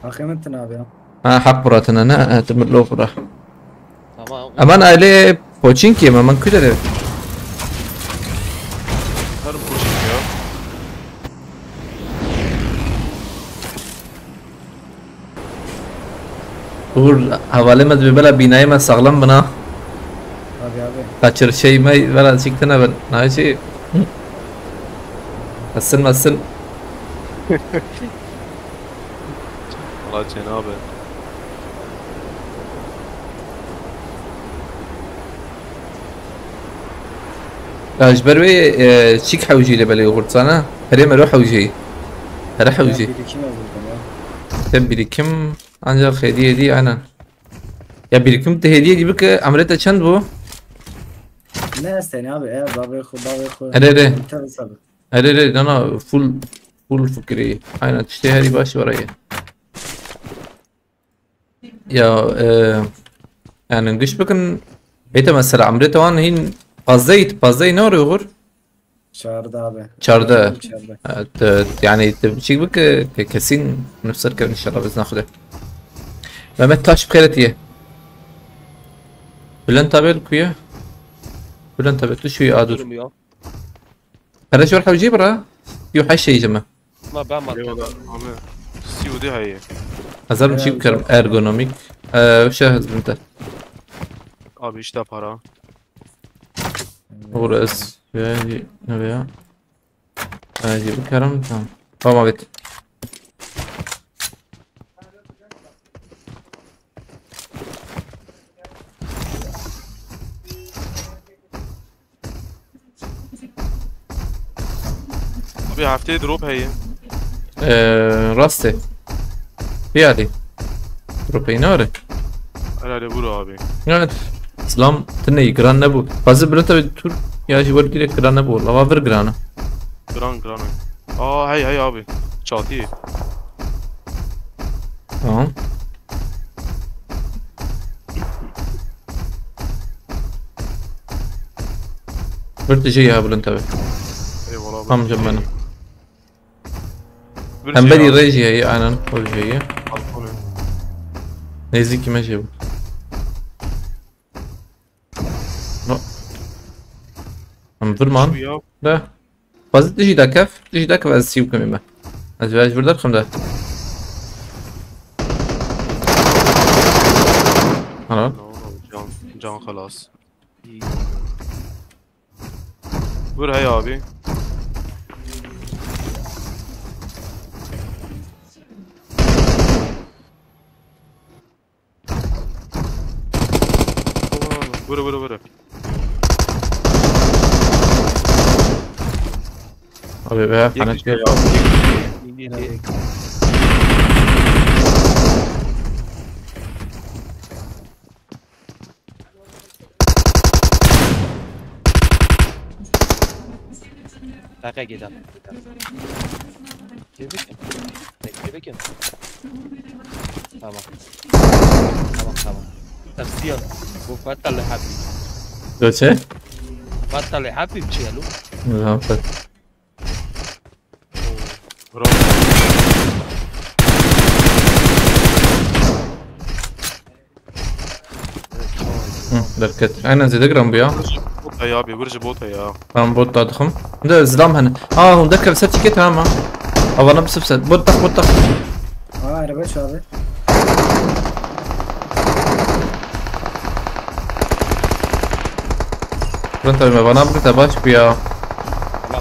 Hakemettin abi ya. ها حق براتنا أنا تمر لو فرا Tamam. أمان ألي بوتشينكي ما من كده Her boşum ya. uğur havalemez bir bela binayı ma sağlam bana Abi abi. kaçır şey ma bela çıktığına ben ne şey masın Allah Cenab-ı. أجبروي شيك حوجي لبلي غرطانة هريم أروح حوجي هروح حوجي Birikim yazıldım ya. Tabi birikim ancak hediye değil aynen. Ya birikim de hediye gibi ki ameliyata çend bu. Ne sen abi? Babayı koy. Ere. Tabii tabii. Ere ana full fikri. Aynen işte her başı var ya. Ya yani güç bakın bete mesela ameliyata var hin fazlayı ne oluyor? Çağırdı abi. Çağırdı. Çağırdı. Evet, يعني شيء بك كاسين نفس الكلام ان شاء الله باذن ناخذه ما تطلعش بخيرتي بلان تابل كويا بلان تابل شوي ادور Durmuyor. انا شو راح اجيب برا يو حي شيء جماعه Ama ben market. Eyvallah. Abi. COD hayır. هزار نجيب كرم ارجونوميك وش هز انت Abi işte para. ورأس يا نبيا اجيب كرم تمام ما بيت Abi haftaya drop hayır. راستي في علي روبينوري Herhalde vur abi. يعني سلام تني جران نبو فاز برتا تور يا شي ورد لك جران نبو والله ما فر جرانا Gran gran. Aa hey abi. Çatı. Tamam. Bir tişi ya Bülent abi. Eyvallah abi. Amcam benim. Bir Hem şey beri abi, rejiye aynen o rejiye. balkonu. Nezik kime şey bu? No. Hem Fırman. Şu ya. ده باز تجي دا كف تجي دا كف از سيب كميمة از بياج بردار خم ده ها Can halas. Vur hey abi. Vur. abi be Yek hani işte ya. Yek. Dakika gidelim. Gel bakayım. Gel bakayım. Tamam. تفسير وفتل حبيب لو چه؟ فتل حبيب چیلو نه فت دركت انا زي دقرم بيا يا ابي برج بوتا يا انا بوت ادخم ده زلام هنا هو مذكر بس تيكت تمام او انا بس بوت araba abi. انت ما بنام قلت باش بيا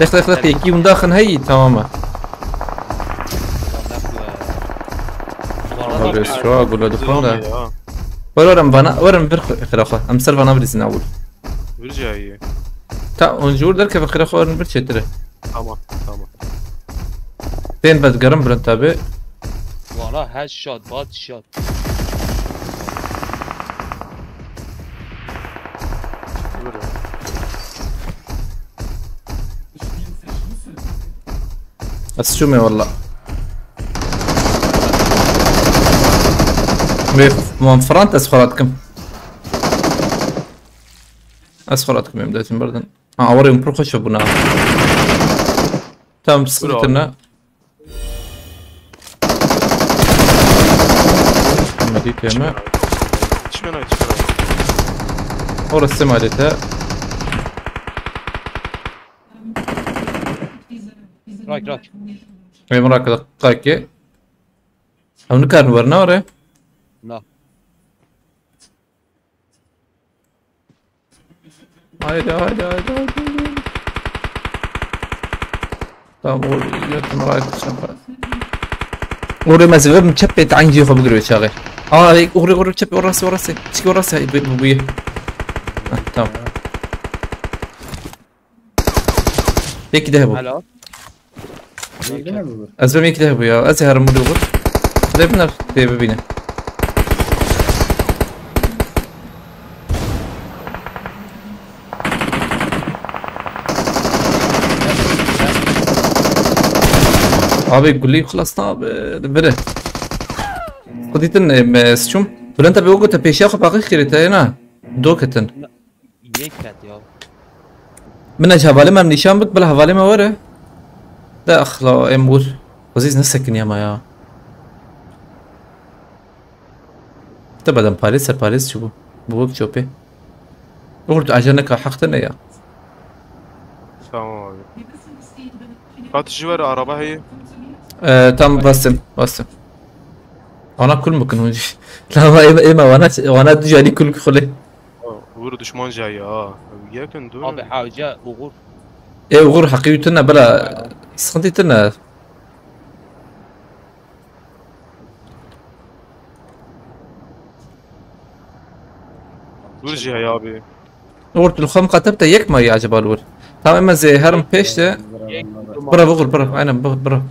دخل يكي من داخل هي تماما بس شو اقول له دخل ده ورم بنا ورم برخ خلاص امسر بنا بريسنا اول برجع هي تا ونجور درك في خلاص ورم برشة ترى تمام تين بتقرم برنتابه والله هاد شوت باد شوت بس شو والله من فرانت اسخراتكم يا بداية بردن اوريهم برو خشوا بنا تم سكتنا مديت يما تشمنا ورا السما ديتها راك اي مراكز قايكي او نكار ورنا ورا لا هايدا tamam يوت مراكز شنفر ورا ما زغب مشبت عين جيخو بقري شاغي هيك ورا تشبي وراسي تشكي وراسي بويه تمام هيك ذهبوا هلا أزبم هيك ذهبوا يا أزهر مدوغر ذهبنا في بينا أبي يقول لي خلاص طاب بره قديتن سشوم ولا أنت بوقت بيشاخ باقي خيرتها هنا دوكتن يكت يا من هفالي ما نيشان بك بلا هفالي ما ورا لا أخلا أمور وزيز نسكن يا ما تبى دم باريس شو بوك شوبي قلت عجنك حقتنا يا tamam abi. Fatih ver araba هي تم باسم أنا كل ممكن وجي لا ما إما وأنا تجاني كل خلي vur düşman جاي yakın dur. abi حاجة وغور إيه وغور حقيقتنا بلا سخنتنا برجع يا abi. ورت الخم كتبت يك ما يعجب الور تمام إما زي هرم بيشته برا بغل برا أنا برا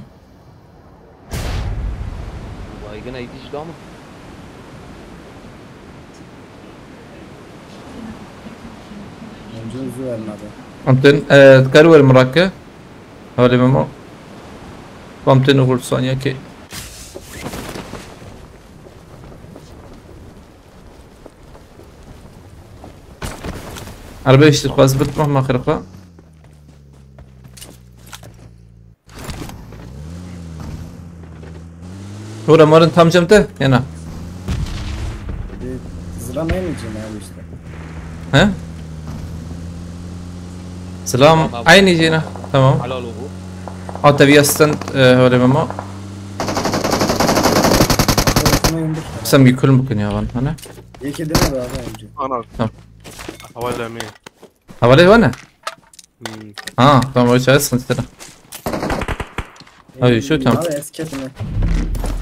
baygın aydıcı da mı? Önce hızlı vermedi. أنتن تكرر المراكة حوالي ماما قامتين نقول ثانية كي عربية اشتري خلاص بت مهما خرقها هو مارن tam جمته هنا Zılamaymayacağım abi işte. ها سلام عيني جينا تمام على الوضوء. اه تبي استنت هولي ماما Telefona indir. سمي كل ممكن يا غن هنا İyi ki demedi abi önce. انا تمام حوالي 100. حوالي وانا مم. اه تمام وش اسمه ترى اي شو تمام Abi eski etme.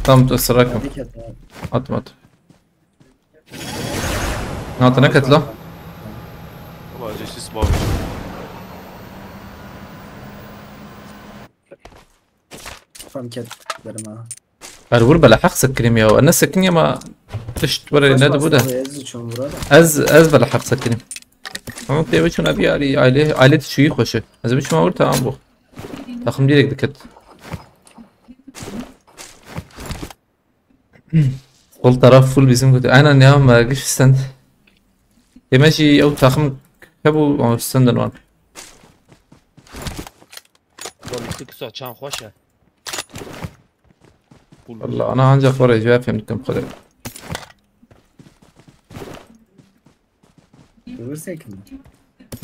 تمام توصل رقم Hadi etme abi. اطمط نعطي نكت له والله جيش اسبوع. Fark et derim ha. الغربة لا حق سكريم يا الناس سكنية ما تشت ولا نادى بودا Ez için burada. از بلا حق سكريم ما تبي بيشون ابي عائلة شو خوشه از بيش ما قلت تمام بو تاخم ديرك دكت قلت طرف فول بيزم قلت انا نيام ما قش استند يمشي او تاخم كبو او استند الوان والله كسر كان خوشه. والله انا عندي اخبار جواب يمكن خذ Görürsek mi?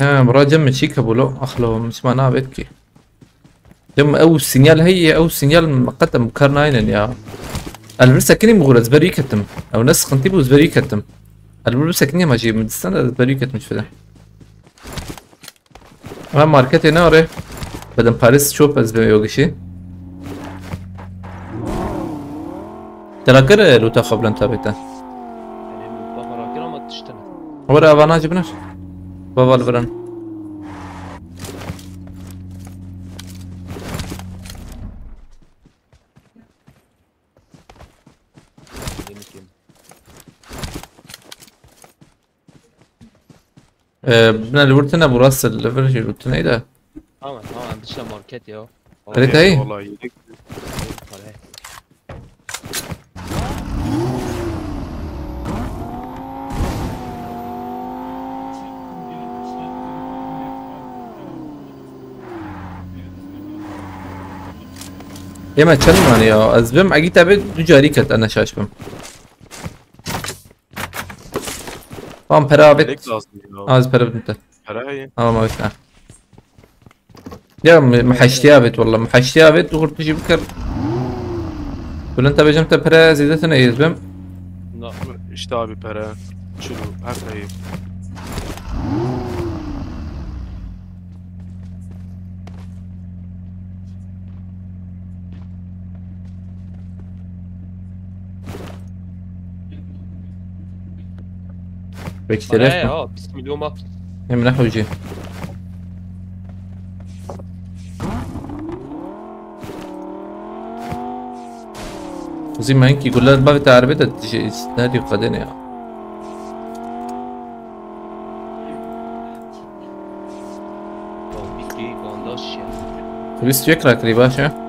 ها مرة جم شيكا بولو اخلو مش معناها بيتكي جم او سينيال هي او سينيال مقدم كارناين يا البرسا كني مغول ازبري كتم او ناس خنتيبو ازبري كتم البرسا كني ماشي من السنة ازبري كتم مش فدا ما ماركت هنا وري بدن باريس شوب ازبري يوغشي ترى كره لو تاخبل انت بيتا Yani baba rakir ama tiştene. ورا افانا جبنا بابا البران بدنا الورتنا براس الليفرج الورتنا ايه ده؟ Tamam tamam dışta market ya. خليتها ايه؟ والله يديك. يا ما تشلمان يا ازبم عقيت ابد دجاري كت انا شاشبم طبعا برابت عليك لازم يا. از برابت انت هراي. ما بتاع يا محشتيابت والله محشتيابت وقلت تجي بكر ولا انت بجمت برا زيدتنا يزبم No. İşte abi para. Şunu her şeyi. بيك Para تلف ya 1 milyon bak. من نحو يجي زي ما انك يقول لها ما بتاع عربيتها تجي نادي قدنا يا Ya biski bandaj ya. بس فكرة كريباشا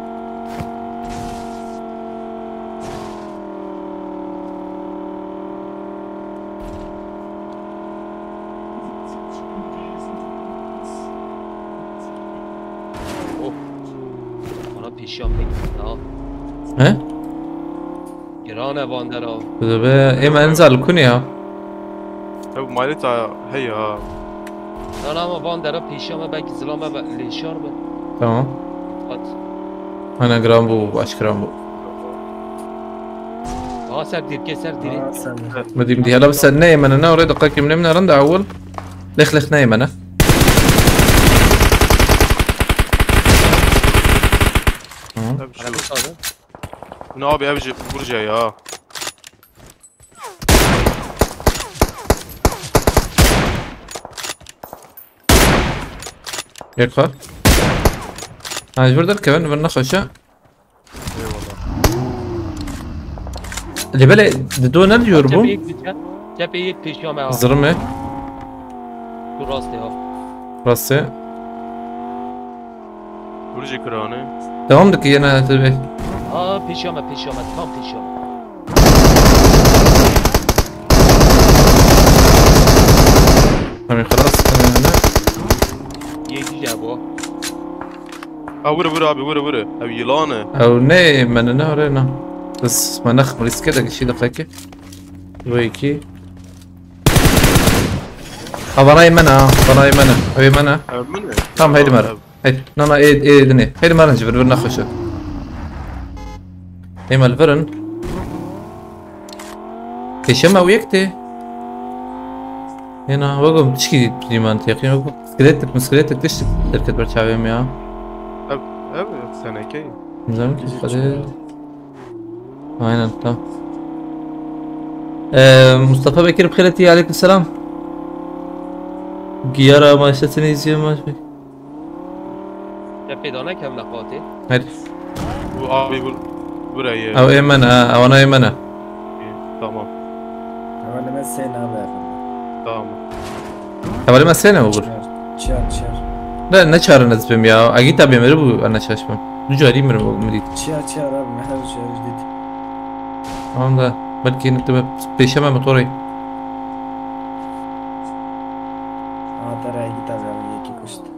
Oh. Bana pişyan bekliyor ha. ها؟ Girane bandera. ايه ما انزل كوني يا Tabii maliyeti هي ها. Lan ama bandera pişyan belki zilama leşar be. تمام At. انا جرامبو باش جرامبو Aa ser dirke ser diri. Aa sen de. مديم دي هلا بس نايم انا اريد دقيقة من رند اول لخ نايم انا Tabii Ana şu. sağda. Ne abi abici buraya ya. يقف هاي جبردر كمان بدنا خشة Eyvallah. اللي بالي دون اليوربو Cepheyi gideceğim. Cepheyi pişyan ha. زرمة Dur rast ya. راسي برج کرانه. تمام دکی یه نه تبی. پیش آمد tam پیش آمد. همین خلاص تمام نه. یکی جواب. وره ابي وره ابي يلانه. او نه من نه آره نه. بس ما نخ مريس كده شي دقيقة. ويكي. براي منها أبي منها. منه. تمام هيدي مرة. هيدي نانا إيه دنيا. هيدي مرة نجبر برنا خشة. هي مال فرن. كشمة ويكتي. هنا وقوم تشكي بريمان تيقين وقوم مسكليتك تشتك تركت برشاوي مياه. سنة كي. زين قليل. aynen tamam. Mustafa Bekir Bkhireti aleykümselam. Giyara maçlarını izliyor maç bey. Ya pedana kem naqati. Hadi. Bu abi buraya. Av emana, avana emana. Tamam. Havale mesleğin abi. Tamam. Havale mesleğine mi olur? Çiğer. Ne çağırınız benim ya? Agit abi emri bu ana şaşmam. Rücu arayayım mı bu millet? Çiğer abi. Mehal çiğer ciddi. Tamam da. Belki nitebe peşeme motoru. Taraya git abi iki kuştu.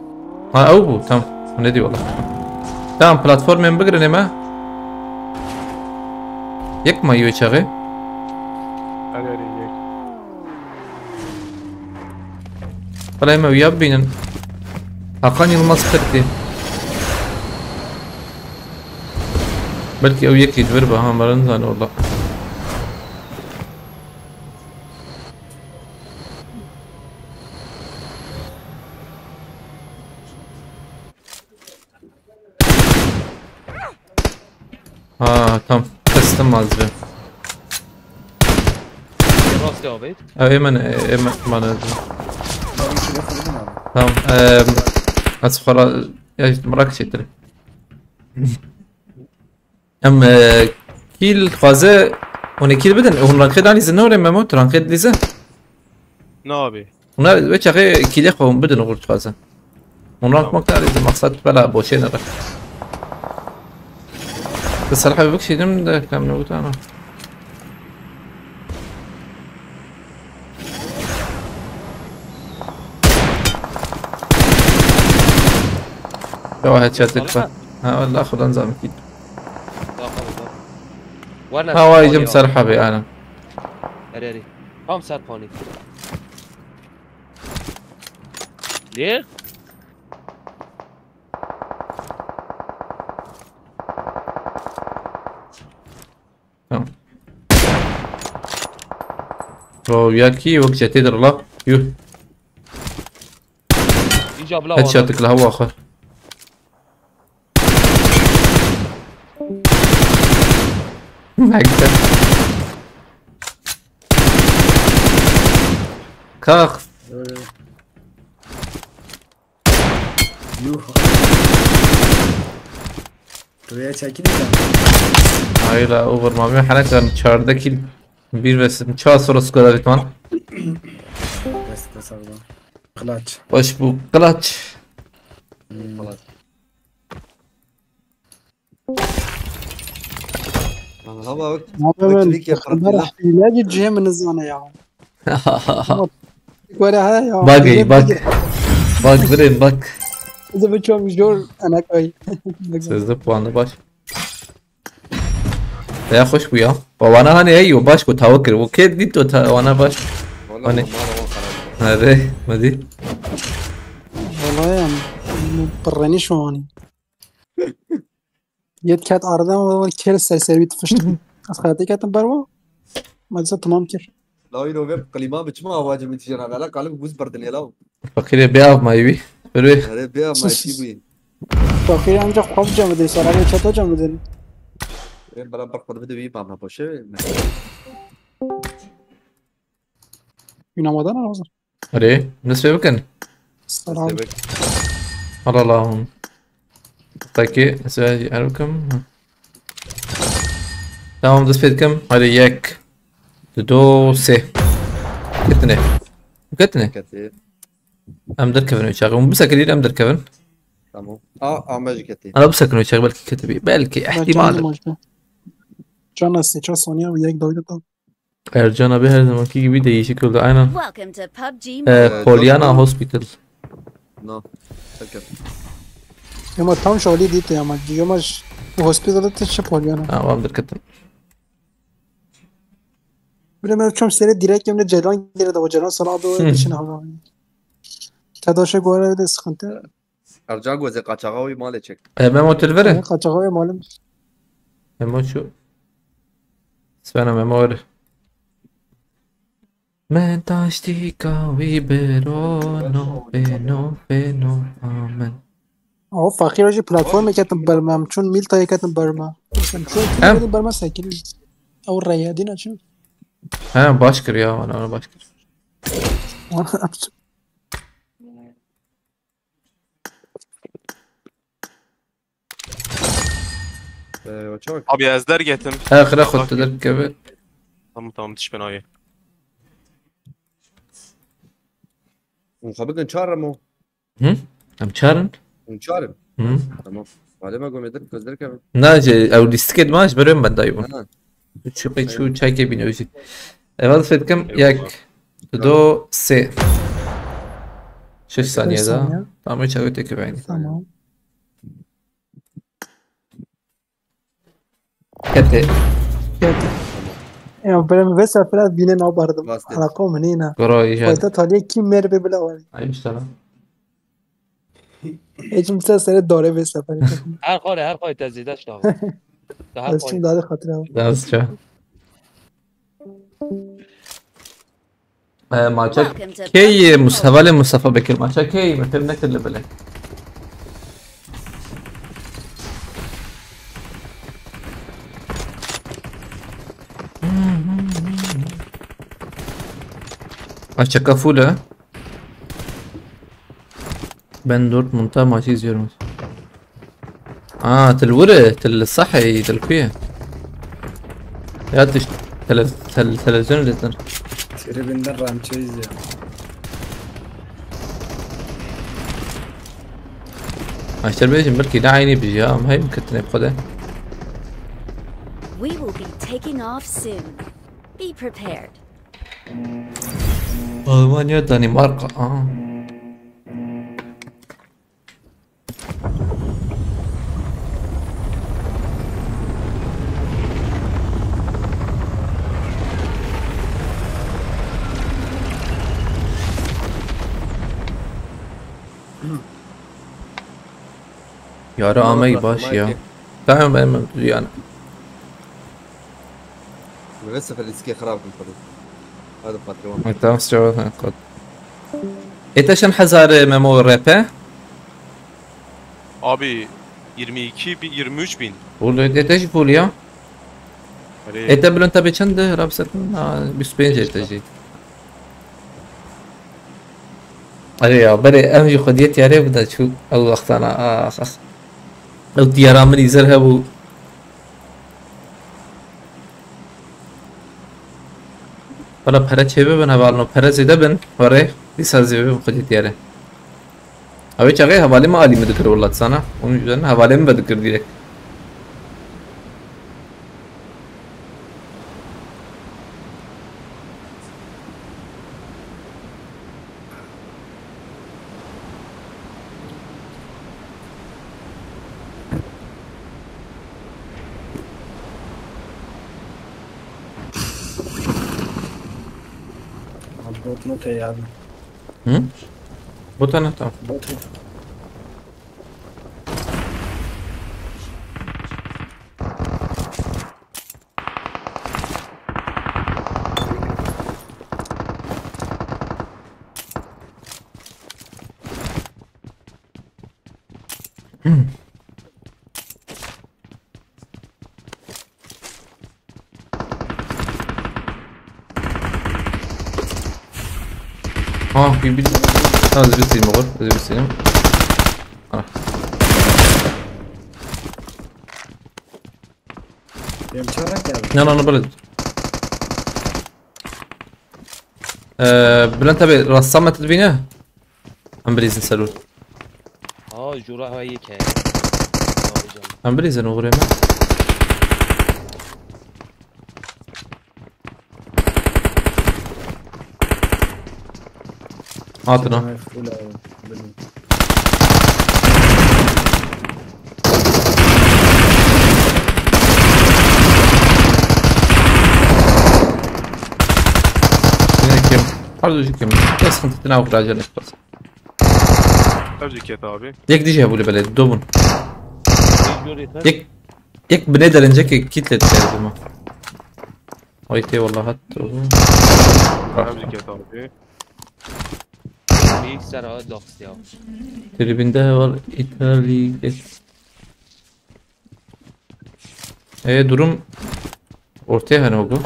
Ha o bu tamam. Ne diyor Allah. Tamam platform bigre ma. Yek ma yiyor çağı. Hadi. Falay ma uyab binin. Hakan Yılmaz kırdı. Belki o yek yedver bahamarın zanı orada. Tamam. Teslim malzeme. Rast abi. Hemen bana. Tamam. Asıl خلاص ya مراكش يتري. كيل خوازه اون كيل بدن اون رانكيد علي زنور مموت رانكيد ليزه. Ne abi? اونا وچاغه كيل خوم بدن غورت خوازه. اون رانك مقدار مقصد بلا بوشين راه. الصراحة بكشي دم ده كلام نقول أنا. واحد شات الفا. ها والله أخذ أنظام أكيد. هواي جم سرحة بي أنا. أري. هم سرپانی. ليه؟ وياكي وقت تدر الله يو يجاب لا هتشاتك لهوا اخر حقته كاخ Yuh. Buraya çekilin. هاي لا اوفر ما بين حنا كان شارده كيل bir بس çağ sonra skora bitman. Beste sağlam. Clutch. Baş bu clutch. هوا من يا امبارح يلاقي جيم من الزانه يا ولا ها يا باقي bak verin bak. اذا بتشوف جول انا كوي Sözde puanlı baş. Ya hoş bu ya. Babana hani eyo baş ko tavakir. O ked dit o tawana baş. والله Hadi hadi. والله يعني براني شواني يد كانت عرضة وكير السلسلة تفشت أخذتي كانت بروا ما تزال تمام كير لا ينو ويب كلمة بتشمع واجب من تجرا لا قالوا بوز بردن يلاو Fakir بيعرف ما يبي. Böyle. هذا بيا ما يجيبين فأخيرا أنجا خوف جام بدري سارا بي چتا جام بدري بلا برخور بده بي ما باشه ينامدان أنا وزر Hadi. Nasıl bakın? السلام Allah Allah'ım. Peki, nasıl yarıkım? Tamam, das fetkim. Hadi yek. Do se. Gitne. كثير Am der Kevin uçağı. Bu sakın değil am der Kevin. تمام ماجيك كتي انا بسكن وشغل بلكي كتبي بلكي احتمال جان از 3 ثانیه و یک دقیقه تا ارجانا به her zamanki gibi değişik oldu aynen. Welcome to PUBG. Pollyanna Hospital. نو شكرا اما تام شغلی دیت یا ما دیگه هسپیتال چه پولیانا Tamamdır katım. بله من چون سری direkt یمن جلان گیره و جلان سال آب و بشین هوا تداشه گوره ده سخنته ارجع جوزي قاچاغاوي مالي تشيك Memo otel vere. قاچاقای مالم Memo şu. Svena Memo öyle. Men taştika vibero no beno amen. آه فقیر آجی پلتفرم کتم برمم چون میل تا یکتم برمم چون میل برمم سکیل او ریادی نه چون Ha başkır ya ona başkır. وشوك Abi ezler getim. Akhir akhut dedik gibi. Tamam diş benayı. وخبقن شارمو Hı? Am çarın? ونشارم Hı? تمام بعدين ما قوم يدرك كوزدر كمان Naci او listik maaş veriyorum ben dayı bunu. انا Şu çay kebini öyle. Evet fetkem yak. Do se. 6 saniye daha. Tamam hiç öyle tekrar aynı. tamam Kete. ya برم ve sefer bine ne yapardım Bastı. alaka mı neyine Goro icat. Oyta taliye kim merbe bile var Aymış lan. hiç kimse seni doğru bir sefer هر خواهی تزیدش داغ هر از چون داده خاطر هم Dansça. Maça Welcome to كي PUBG. مستقبل مصطفى بكر maça كي مثل نكتب لبلك. Maça kafula. Ben Dortmund'da maçı izliyorum. تلورة الصحي تلكوية. يا تش تلفزيون اللي تنر. Tribünden ranço izliyor. اشتري بيجي بركي ده عيني بيجام هاي ممكن تنبخده. We will be taking off soon. Be prepared. ألمانيا دنمارك Yara amay baş ya. Tamam ben yani. لسه في الاسكي خراب من فضل هذا باتريون Tamam cevap kod. Etaşan hazar memo rap'e. Abi 23 bin. Ulu etaş bul ya. Hani Eta bilon tabi çende rapsatın 25 etaşi. अरे यार बड़े अहम जो खुदियत यार है बता छू अब वक्त आना अब दियारा में नीजर है वो वाला फरा छेबे बना वालों फरा ज़्यादा बन वरे इस हज़ीबे खुदियत यार है अभी चाहे हवाले में आली में दिक्कत हो लग साना उन जो है ना हवाले में बदल कर दिए Bot not है यार. बता ना तो Bot है. bir هذا بيصير مغر هذا بيصير Yemçarak geldi. لا لا انا بلد بلان تبي رسامة تدبينه ام بريزن سالون جورا هاي كه هم بريزن وغري ما عاطنا مقفولة بال- كم حاولوا يجي كم بس خنت تناوك راجل بس تبجيك abi. يك ديجي ابو البلد دوبن جوري ثاني يك يك بنقدر نجيك كيتلة ترجمة ويتي والله هات Tebrik abi. ميك سر دوست يا Tribinde var İtalya. Durum ortaya hani oldu.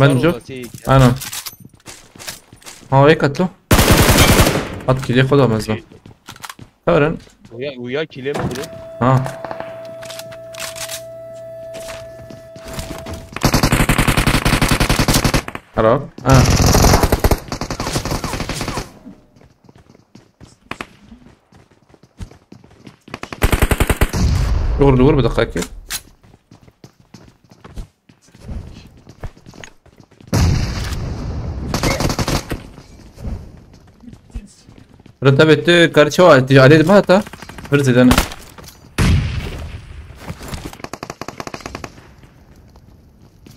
Ben çok aynen. Havaya katlı. At kiliye koyamaz lan. Öğren. ويا كيلو مدري Ha. Harap. Ha. دور بدقائق كيف رتبت كارتشوا تجاري ما تا فرزت انا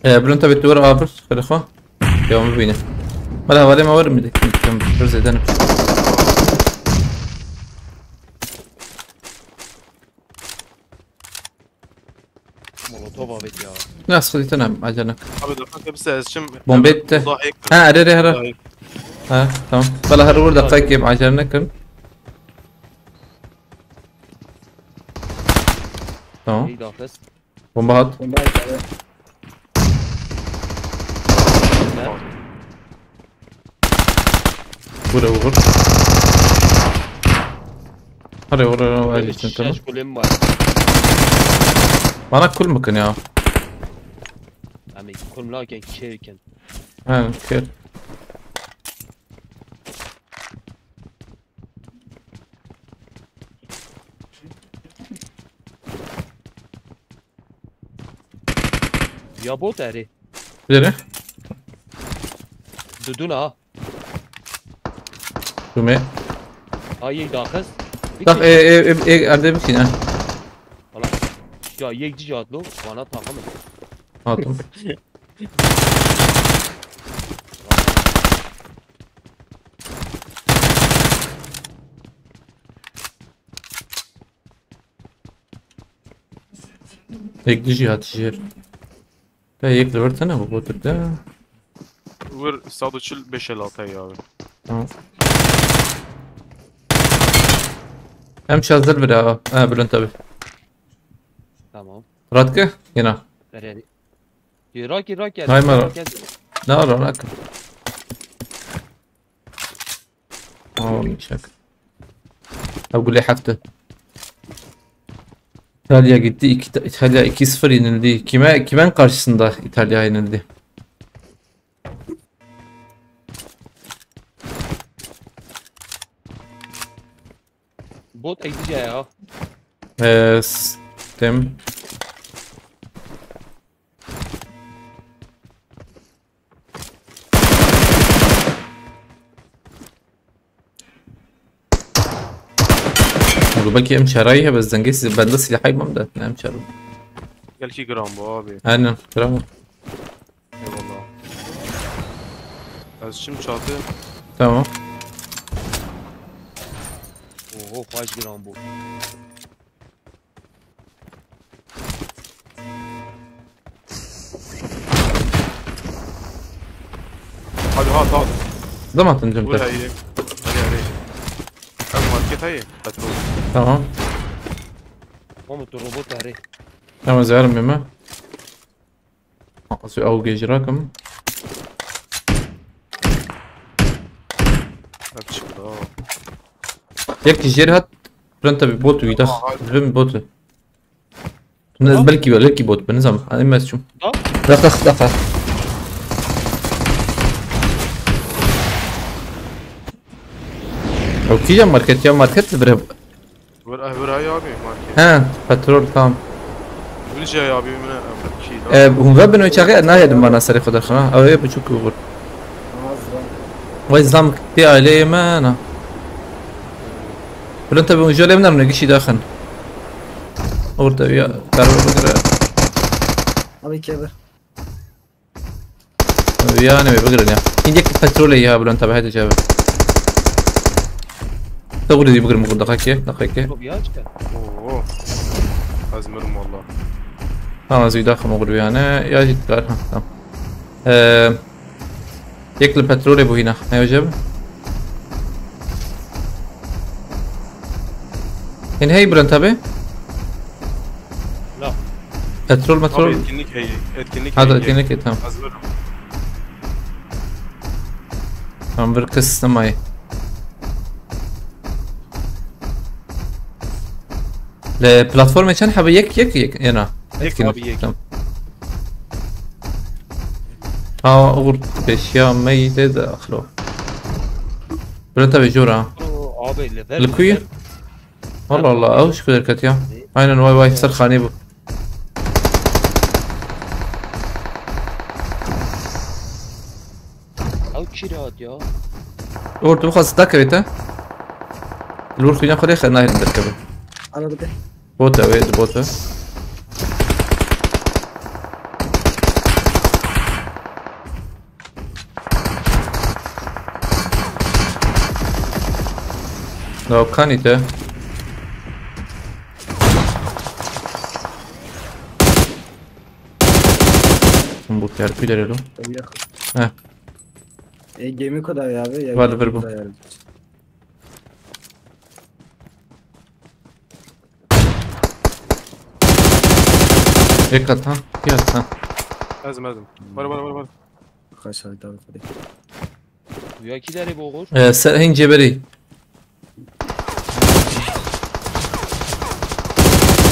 برونتا بتور ابر خلخوا يوم بينا ملا ولا ما ورم كم فرزت انا مولوتوف بيت يا ناس خذيت انا عجلك Abi dur kanka bir ses şimdi. بومبيت ها اري هرا ها تمام بلا هرور دقائق كيف عجلنا كم تمام اي دافس بومبات ورا ورا هري ورا واجي تمام الشاش كلهم var bana kul mükün ya يعني كل ملاك شيء كان ha kır يا بوت اري biri دودونا Rumi هاي داخل tak erde bir şey ha خلاص يا يجي جات له وانا طاقم hatım Ekli cihat şehir. Ya ekli versene bu botukta. Vur sadıçıl 556 abi. Tamam. Hem şazdır bir ha. Ha Bülent tabi. تمام Ratkı yine. اري راكي راكي هاي مرة. Ne var ona? شك. أقول لي حفته. İtalya gitti. İtalya 2-0 yenildi. Kimin karşısında İtalya yenildi? بوت ايدي جاي Dem. belki hem şarayı bas dengesiz ben de silah aymam da hem şarayı. Gel 2 gram bu abi. Aynen bravo. Eyvallah. Az şimdi çatı. Tamam. اوه فايش جرام بوت Hadi hadi. Da mı attın cümle? Vur hayır. Hadi hadi. Hem market hayır. Petrol. Tamam. قومت الروبوت اري Ama zehrim yeme. أقصي أو جيج رقم. Hep çıktı ha. يك جير هات برنتا ببوت ويدخ فيلم بوت. بلكي بوت بنظام أنا ما أشوف. دخ او كي ماركت يا ماركت برب برای abi market. ها بترول تام Bir şey abi ne ki. هم غبن ويشاغي انا هيد ما نصري خد خنا او يبي شو كور ويزلام كتي عليه ما انا ولا انت بمجال من نجي شي داخل اورد يا قرر بقرا Abi keber. يعني بقرا يا عندك بترول يا بلو انت بهذا جاب تقول دي بقرا مقول دقيقه Oo. Azmerim valla. اه زي داخل مغرب يعني يا جيت تمام ياكل البترول ابو هنا ايوه جاب ان هي برنتابه لا. بترول Abi مترول etkinlik هذا etkinlik tamam Azmerim. tamam bir kız معي البلاتفورم كان حابب يك انا abi yek. تمام اه اغر اشياء ميتة داخله برنتابه جورا Abi level. الكوير والله اوش كذا كتيا aynen vay vay sarkhane bu او كيرات يا. orada bu khas dakavita الور خلينا خليه خلنا نركبه Ana bir de. بوتا ويد بوتا لو كانت bu terpi له Tabii yakın. Heh. Gemi kadar ya abi. Ya Var, gemi ver bu. kadar yani. هيك ها يلا ها Azm. Var. Kaç ay daha kadar. ويا كي داري بوغور. هين جبري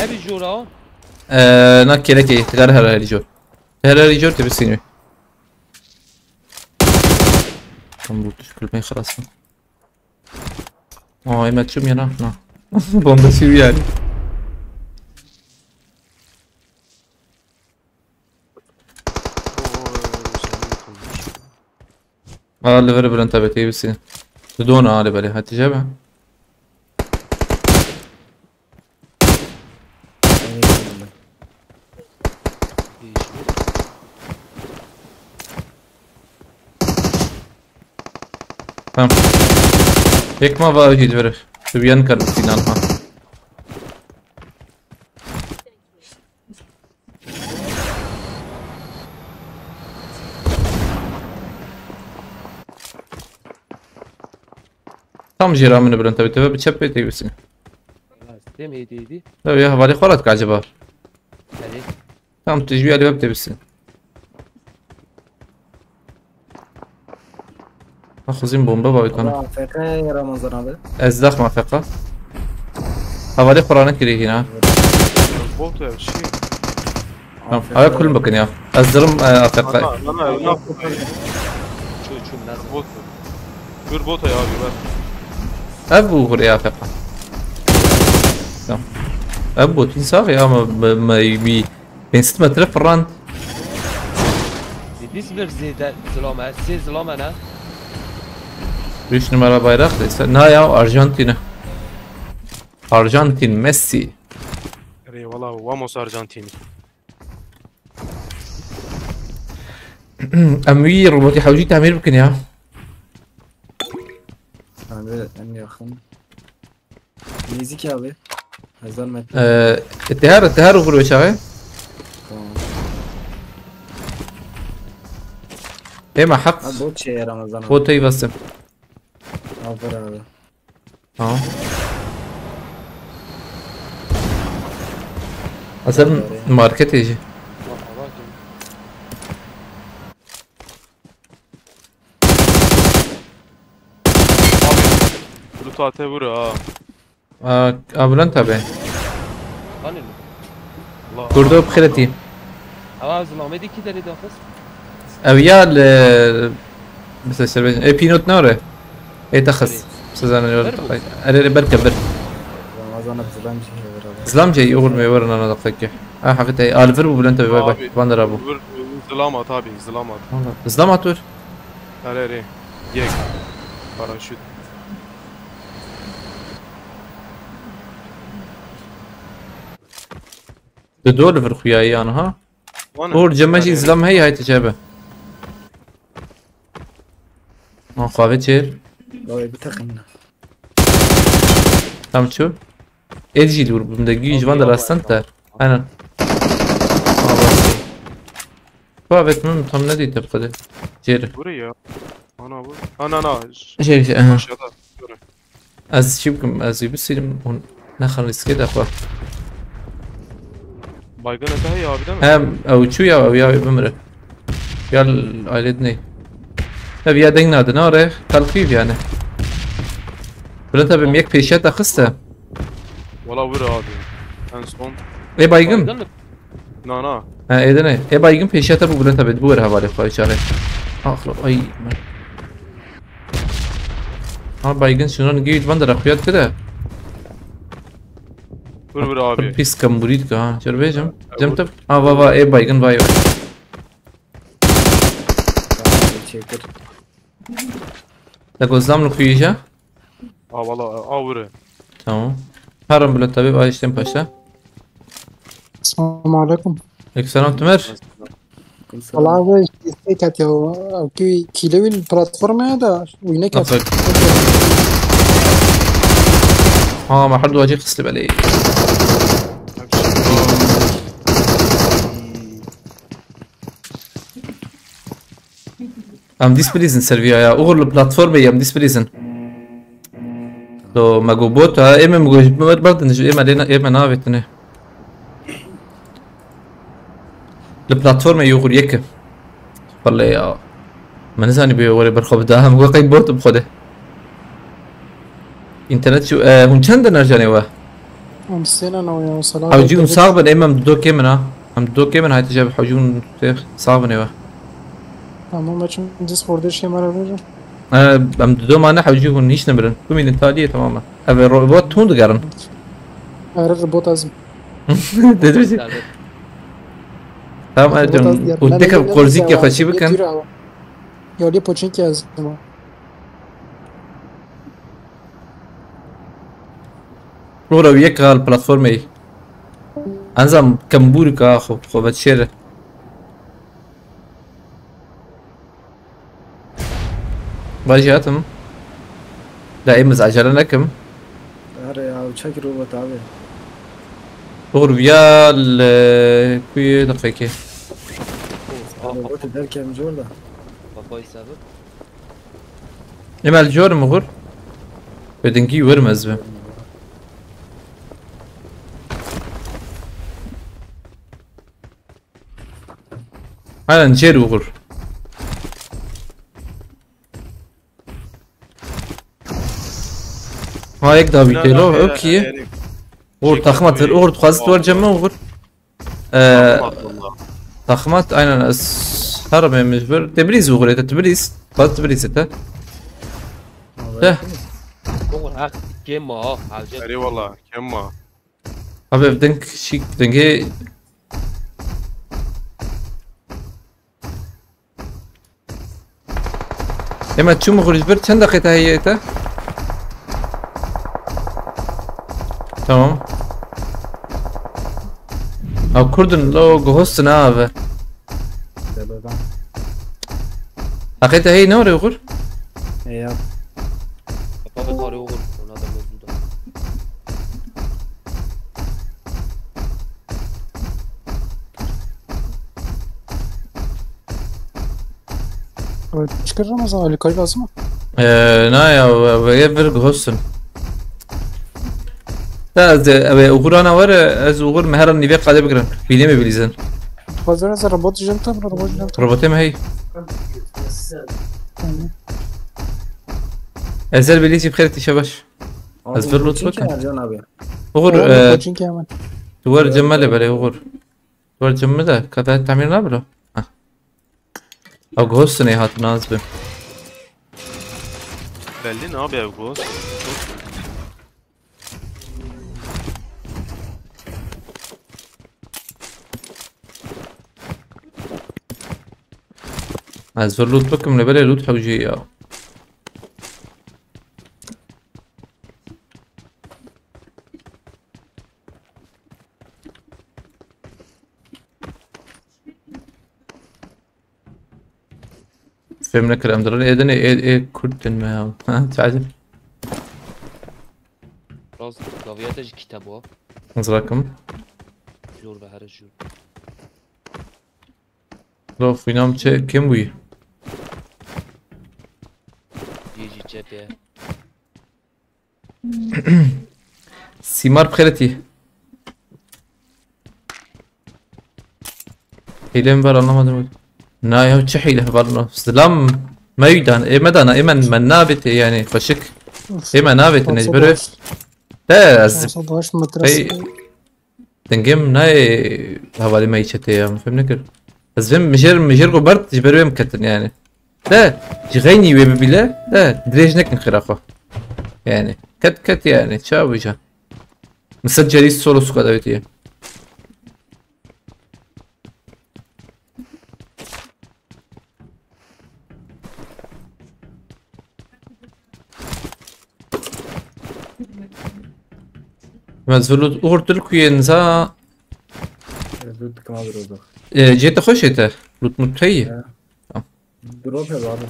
ابي جورا. ناكي لكي تغير هلا ريجور هلا ريجور تبي سيني كم بوتش كل ما خلاص ما تشوم يلا نا بومبا سيو يعني اللي فيربل انت بتي بس بدون على بالي هتجيبها تمام هيك ما بقى يجي تفرق تبي ينكر بالسينان ها tam جيرا من برنتا بتبى بتشبي تي بس تم هديدي. لا يا هذا خلاص كعجبار هذه. tam تجي على بتبي بس اخذين بومبا بقى يكون Valla FK ya Ramazan abi. ازدخ ما فقط حوالي قرانك كده هنا Bot ya şey. تمام على كل مكان يا ازرم افقا Ana شو مناسب. bot. Bir bot ya abi ver. ابو هريا فقا تمام ابو تنساق يا ما يبي بين 6 متر في الراند ديس زيد زلامه سي زلامه انا. ليش نمرة بايرق نهاية ارجنتين ارجنتين ميسي Eyvallah vamos Arjantin. امير روبوتي حوجي تعمير يمكن يا Abi en yakın. Nezik abi. Hazar metre. التهار وغلو شاغي Tamam. ايه ما حق Abi bot şey ya Ramazan abi. فوتي بس Afer abi. اه اصلا ماركت يجي Lütate vur ha. ابلان تابعين هاني. Allah. كردو بخيرتي اه زلامه دي كي داري دافس. اويا بس الشربين اي بينوت نوري اي تخص سزانه يورد اري بركب Ramazan abi zılan bir şey ver abi. زلام جاي يقول ما يورن انا دقيقة حقيقة الفر بقول انت باي باي باندر ابو Zılamat abi zılamat. زلام اتور Arere. Yek. Paraşüt. بدور في خوياي انا ها Bana- اور جماجي Arere. زلام هي تجابه ما خافت شير Abi bir takım. تمام شو اجي لور بمدقي جوان راستنت انا خافت من tam ne diye tepkide جير Buraya. Ana bu. Ana. شيء Aşağıda. Görün. از شي بكم از يبسيلم نخلص كده اخوة Baygın öte hey abi değil mi? هم او شو يا او يا بمره يا عائلتني طب يا دينا دناره تلقيف يعني بلنتا بم يك بيشات اخسته Valla vur abi. En son. اي بايقم Baygın mı? Na. ها اي دني اي بايقم بيشات ابو بلنتا بدبورها بالي خاي شاري اخلو اي ها بايقن شنو نجيب بندر اخويات كده Vur abi. بيس كمبوريد كا شر بيجم جمتب ها بابا اي بايقن بايو Çekir. لكو زلام نخويشا Aa valla vur. تمام هرم بلنتا بي بايشتم باشا السلام عليكم. لك سلام تمر والله هذا istek atıyor. Ki kilevin platforma da oynak نطق ها ما حد واجي خسلب عليه ام ديسبليزن سيرفيا يا اغر البلاتفورم يا ام ديسبليزن لو ما جوبوت اما مجوج برضه نجو اما لينا اما نافيتني البلاتفورم يغر يك والله يا ما نزاني بيوري برخو بداها مقول قيم بوت بخده انترنت شو هون چند نرجاني واه Amsena no ya salam. حوجون صعبا اما مدو كيمنا هم دو كيمن هاي تجاب حوجون صعبا واه Tamam açın Discord'da şey var arayacağım. ام دو ما نحو جيهون هيش نمرن كومي الانتالية تماما ابي روبوت تون دقارن Arar robot azım. تدري تمام ادم ودك كورزيك يا خشي بكن Ya li poçinki azım. ورا وياك البلاتفورم اي انزم كمبورك اخو خو بتشير باجي اتم دائما عجلة لكم Arı ya uçak robot abi. ور ويا ال كوي دقيقة Robot derken zor da. Kafayı sabır. اما الجور مغور بدنكي ورمز به هذا نجير وغر ها هيك دا بيتلو اوكي غور تخمت غور تخزت ورجمه وغر تخمت aynen هرب مجبر تبريز وغر تبريز خلاص تبريز انت ده Oğlum hak kim o? Havcı. Eyvallah. Kemma. abi بدنك شيك بدنك اما تشوم خرج برد چند دقيقة هي انت تمام او كردن لو جهوست نافه Delodan. دقيقة هي نوري وغر Ya Kafayı tarıyor olur. Ona da mevzuda. Çıkarırım o zaman Ali Kay lazım mı? نايا ويفر جهوستن لا وغر انا ورا از وغر مهرا نيفي قاعدة بقرن بيليمي بليزن Fazla az robot janta mı robot janta? روبوتي ما هي ازل بليزي بخير تشبش Az bir loot bakın. Ercan abi. وغر Poçinki hemen. دوار جمالي بلي وغر دوار جمالي كذا تعمير نابلو او جهوستن هات نازبه De Belli ne abi ev bu? عايز لوت بكم اللي بالي لوت حوجية. فهمنا كلام دراني ايدني ايه كردن ما ها تعجب راز قویتش کتابو نظركم جور به هر جور لو فينام چه كم بوي یجی جبه سيمار بخيرتي حيلين بر anlamadım. نا يا وش حيله برنا سلام ما يدان ايه مدانا ايه من نابت يعني فشك ايه ما نابت نجبره لا از 15 مدرسة تنجم ناي هوالي ما يشتي يا فهمنا كده بس فهم مجر غبرت جبره مكتن يعني لا جغيني وببلا لا دريج نكن خرافة يعني كت يعني تشاوي جا مسجلي السولو سكادويتي مازلوت أورتلك ينزا لوت كمان دروب جيت خشيته لوت متهي دروب يا بابا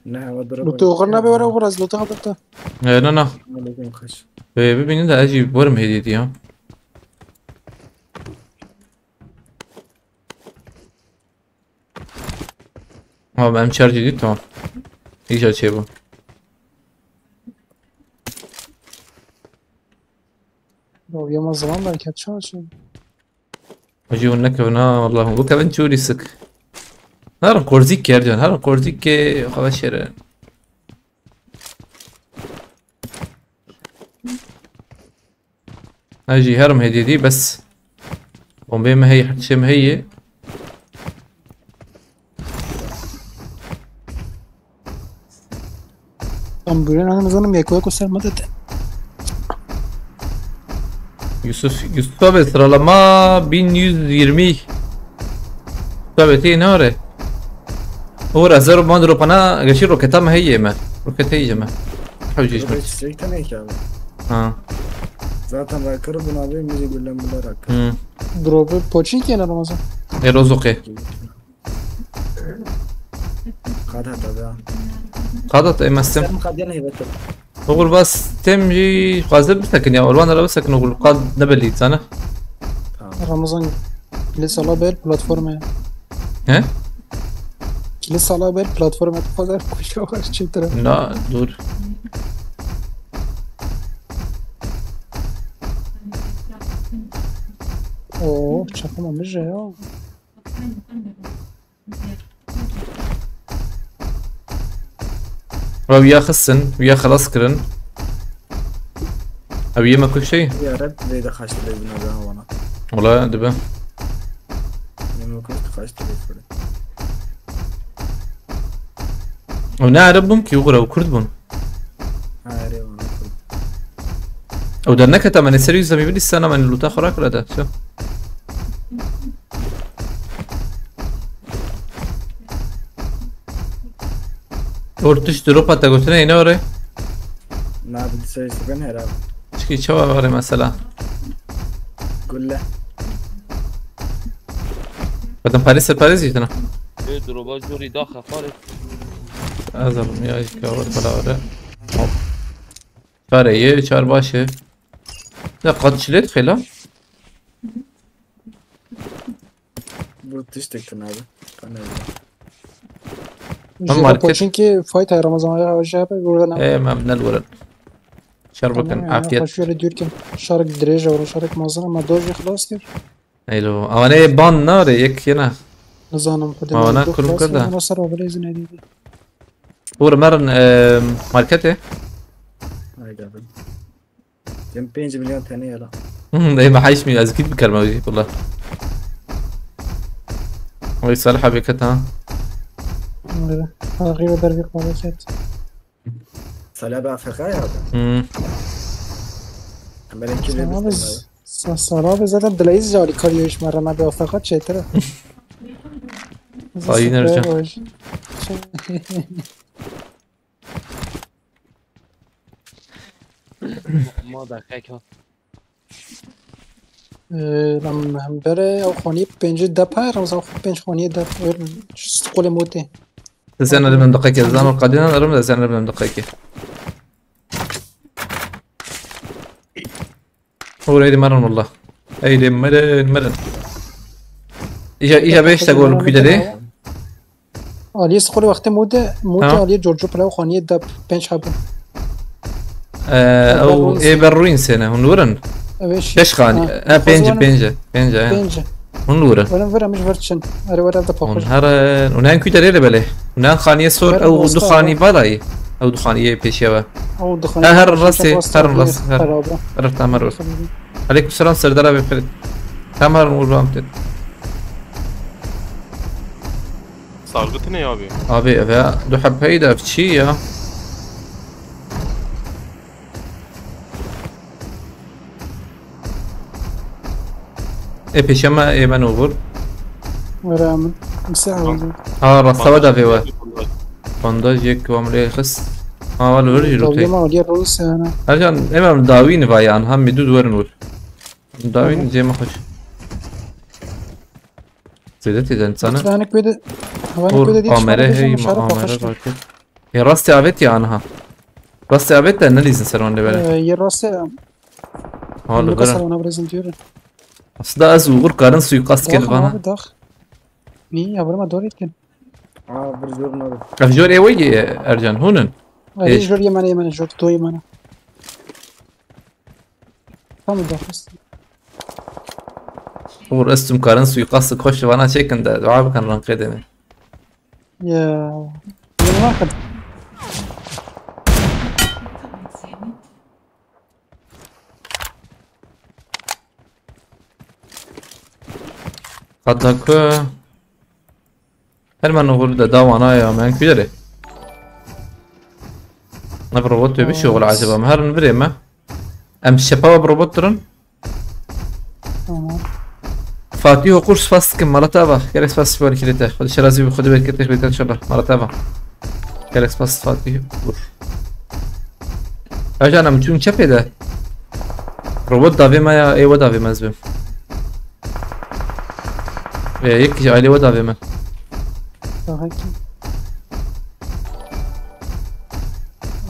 نه هو دروب لو تغرنا بورا وبرز لو تغدرته لا لكن خش ببين ده اجي ورم هديتي ها ما مشار جديد تمام يجي شيء بو لو يوم الزمان بركات شو اجي ونك هنا والله بو كمان شو ريسك هر كورزيك يا رجال هر كورزيك خلاص شر اجي هرم هديتي بس ومبين ما هي حتى شيء ما هي ام بيقولون انا مظنم يكويكو سلمتت Yusuf abi sıralama 1120 Tabii nare هو رزر ما دروب انا قشير روكيتا ما هي ما روكيتا هي جماعة حوجي دروب اشتريت انا يا ها zaten rakarı buna abi müzik gülen bula rakar دروب بوچين انا رمضان روزوقي قادها تبع قادت اي مستم سلم قادينا هيبتر اقول بس تمجي قازب بسكن يا اولوان انا بسكن اقول قاد نبلي انا رمضان لسه على بال بلاتفورم ها لسه على بال بلاتفورم تقدر كل واحد ترى لا دور اوه شكله مش جاي ويا خسن ويا خلاص كرن او يما كل شيء يا رب زي خشت لي بنا ده وانا والله دبا يما كنت خشت لي فرد ونعرب ممكن يغرى وكرد بون هاري وانا او درناك تمن سيريوس زمي بدي السنة من اللوتا خراك ولا ده شو اورتش دروبا تا قلتنا هنا وري ما بدي سوي سكن هرب شكي شو وري مثلا كله بدن باريس يتنا به دروبا جوری داخل خارج ازر مياج كاور بلا وري شاره يه چار باشه لا قد شلت خلا bu tiştektin abi kana جيبا بوچين كي فايت رمضان يا وجهه بيقولنا ايه ما من الورد شربكن عافية شويه ديركن شارك دريجه ولا شارك مازن ما دوجي خلاص كير ايلو انا بان ناري يك هنا نظام خد ما أنا كلهم كده. انا صار ولا زين دي هو مرن ماركته هاي قبل كم 5 milyon tane ya ده ما حيش من ازكيد بكلمه والله ويصالح بكتها هذا غير دربي قوالات سالاب افریقا یا اولین کی سلام سلام زدم دلایز جاری کاریوش مرا ما به افاقات چطوره خواهی نرجع ما دقیقا لما هم بره او خونی پنج دپه رمزان خود پنج خونی دپ قول موته تسعين من دقيقة زمان القديم أنا تسعين من دقيقة هو هيدي مرن والله هيدي مرن إيجا بيش تقول كده ده آلیه سخولی وقتی موده آلیه جورجو پلاو خونی دپ پنج حبه أو إيه بروين سنة هنورن بيش خاني بينجا هنورن ولا ورا مش ورتشن أري ورا ده باخش هنهرن ونان كده ده بله ونان خانية صور أو دخاني بالاي أو دخانية بيشوا أو دخاني هر الراسي هر الراس هر تامر عليكم السلام سردار أبي فريد تامر مولامتد Sargıtı ne abi? Abi eve دو حب هيدا في شي يا إيه بيشما إيه منوفر ورا من مساعد راستا ودا في واه بانداج يك وعمل خس ولا ورجي طب روتي ما ولي الروس أنا أرجان إما داوين فايان هم مدود ورنور داوين زي ما خوش زيدتي ده إنسانة أنا كده دي عمره هي عمره باكر هي راستي عبتي عنها راستي عبتي أنا ليزن سرون لبلا يراس هلا بس قرن أنا بريزن ديور أصلا أزوغر قارن سويقاس كده فانا داخ ني أول ما دوريت كان برجور نور أفجور إيه ويجي أرجان هونن إيش جور يماني جور تو يمانه كم داخس ور استم قارن سويقاس خوش فانا شيكن ده دعاب كان رنقدني يا واحد قدك هل ما نقول ده داوانا يا مان كبيرة نبر روبوت بشغل عجبه مهر نبري ما أم شباب بروبوترن فاتيو قرص فاست كم مرتبة كريس فاست فور كريته خد شرازي خد بالك كريته بيت إن شاء الله مرتبة كريس فاست فاتيو أجا أنا متون شبه ده روبوت دافي ما يا أيوة دافي ما زبم يك عالي ودافي ما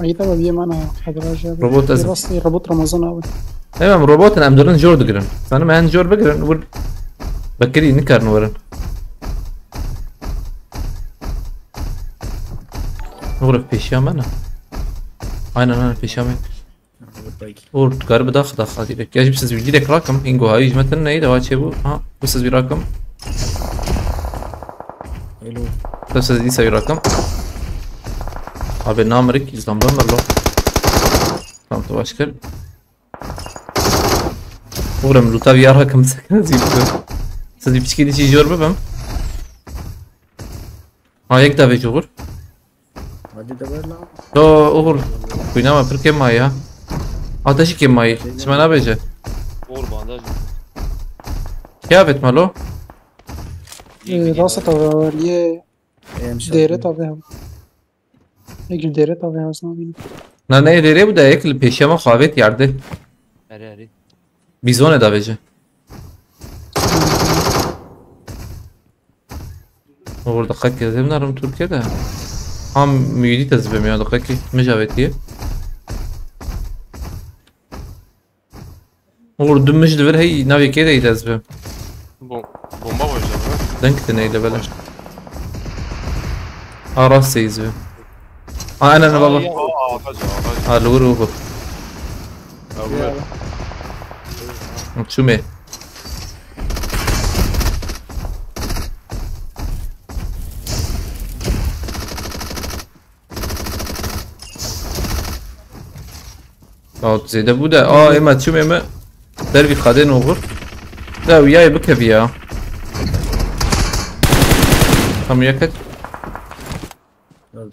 أيضا ببيه معنا حضراجة روبوت أزم راسي روبوت رمضان أول تمام روبوت أنا أمدرن جور دقرن فأنا ما عندي جور بقرن نقول بكري نكر نورن نغرف بيشام أنا أنا بيشام ورد قارب داخ هذي لك يجب سز بيجي لك رقم إنجو هاي مثلا إيه ده شيء بو بس سز رقم بس سز يسوي رقم أبي نامرك إسلام بمرلو فهمت واشكل ورم لو تابي يارها كم سكنة زي سز بيشكي دي شيء جور بفهم يك تابي جور تو أغر كوينا ما بركي مايا آتشی که مایی چما نبیجه اور بانداج کیا بیت مالو راسه تاوریه دیره تاوه هم یک دیره تاوه هم اسمه بینم نه دیره بوده یک پیشی ما خواهیت یارده اری بیزونه دا بیجه اور دقیقه که زیم نارم ترکیه ده هم میدی تزبه یا دقیقه که مجاوتیه اور دمج دور هي ناوي كده يتزبه Bomba koyacağım ha. دنك تنيله بلاش راس يزبه انا بابا لورو هو شو مي زيده بوده اما شو مي دربي خادين وغر لا وياي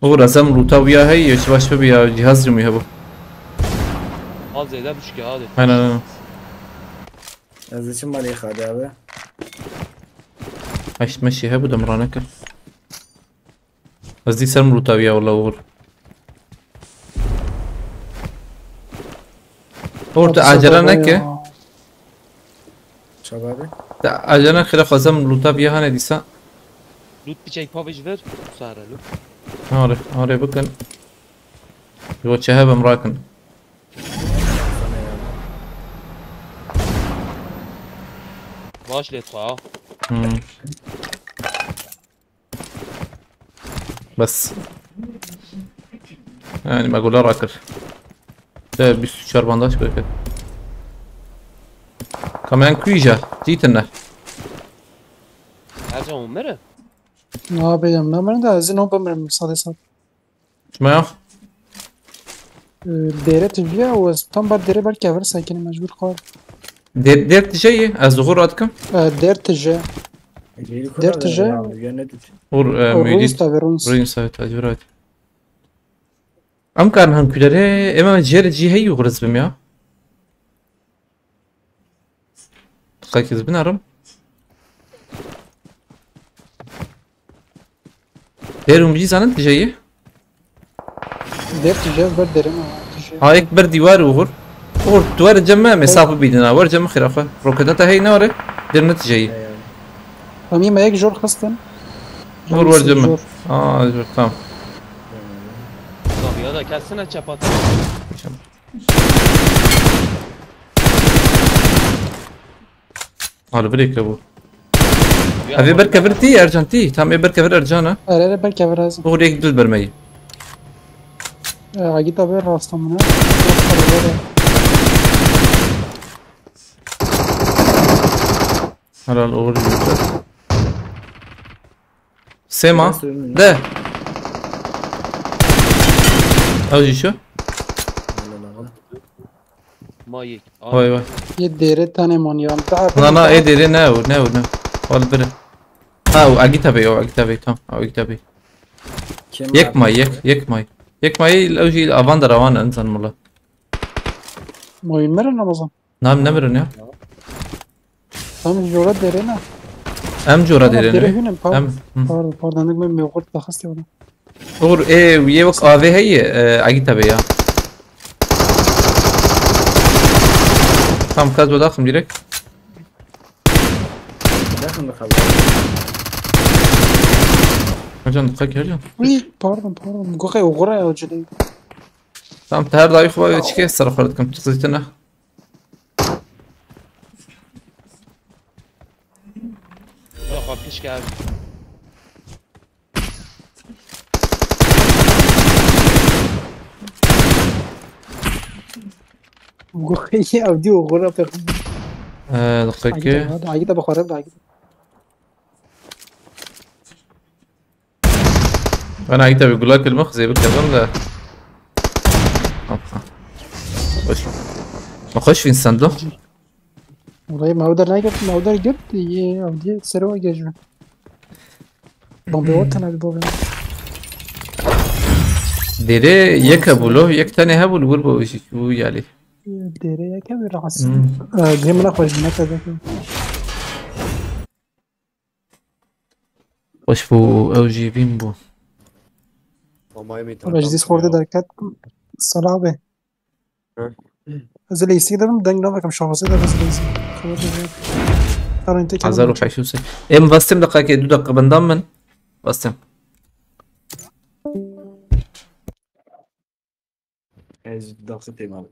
هو رسم روتا ويا هي ايش باش بيا جهاز رمي هبو Az eder buçuk hadi. انا از چه مالی خواده اوه ايش تمشي هبو دمرانك قصدي سلم روتا ويا والله اور اور تعجلنك شبابه تعجلنك خلاف رسم روتا ويا هنا ديسا Lut bir çek paviç ver. Sonra lut. هاري بكن هو شهاب مراكن Baş let ha. مم. بس يعني ما اقول راكر ده بس شربانداش كده كمان كويجا جيتنا Her zaman umere. Ne yapayım? Ben de azin o bamrım sadece. شما Dere tüccar o tam bar dere belki var sakin mecbur kal. ديرت جاي الظهور عندكم Der tüccar. Dertece. اور Ruins ميديت tabi ruins. رين سايت اجبرات ام كان هم كلره اما جير جي هي وغرز بميا قاكز بنارم ديرهم جي زانت جاي Der tüccar bar dere mi? ها اكبر ديوار وغر اور دوار جمع مسافه بيدنا ور جمع خرافه روكتات هي نوره درنت جاي Ami ma yek jor khastan. اور ور جمع اه تمام Tabii ya da kessene çapat. على بريك ابو هذه بركه فرتي ارجنتي تام بركه فر ارجانا Arada belki var az. اور هيك دل برمي Agi tabi rastamına. على الاور سيما ده اوجي شو Mayık. واي واي Ye dere tane monyan. انا ايه دي ناو ناو ناو والبر او اجيتابي او اجيتابي تمام او اجيتابي يك ماي يك ماي يك ماي الاوجي افاندر روان انسان والله Moyun meren Ramazan. نعم نمرن يا Tam jora dere na. ام جورا Dere ديرين hünem ام pardon ben mevkurt takhasti ona. اور ايه ويوك افي هي اجيتابي يا تمام كاز بداخل ديريكت داخل بخلص هرجان دقيقة هرجان Oui pardon. Goke uğra ya hocam. تمام تهار ضعيف وايد شكي صار خلتكم تقصيتنا Yok abi keşke abi. Goke ye avdi uğra pe. دقيقة Hadi agi tabi kharab agi. انا عيتها بيقول لك المخ زي بالكلام ده خش ما خش في الصندوق Orayı mavdar git ye avdi serva geçme. Bombe ortana bir bombe. ديري يك ابولو يك تاني هبول وربو شو يالي Dere ya kemer rahatsız. Gemine koyacağım ne kadar. وش بو او جيبين بو Meclis orada derken salabe. Özel istedim denk ne bakım şahsı da özel istedim. Karın tek. عزارو حيشوسي ام بستم دقيقة دو دقيقة بنضمن بستم از داخل تیمال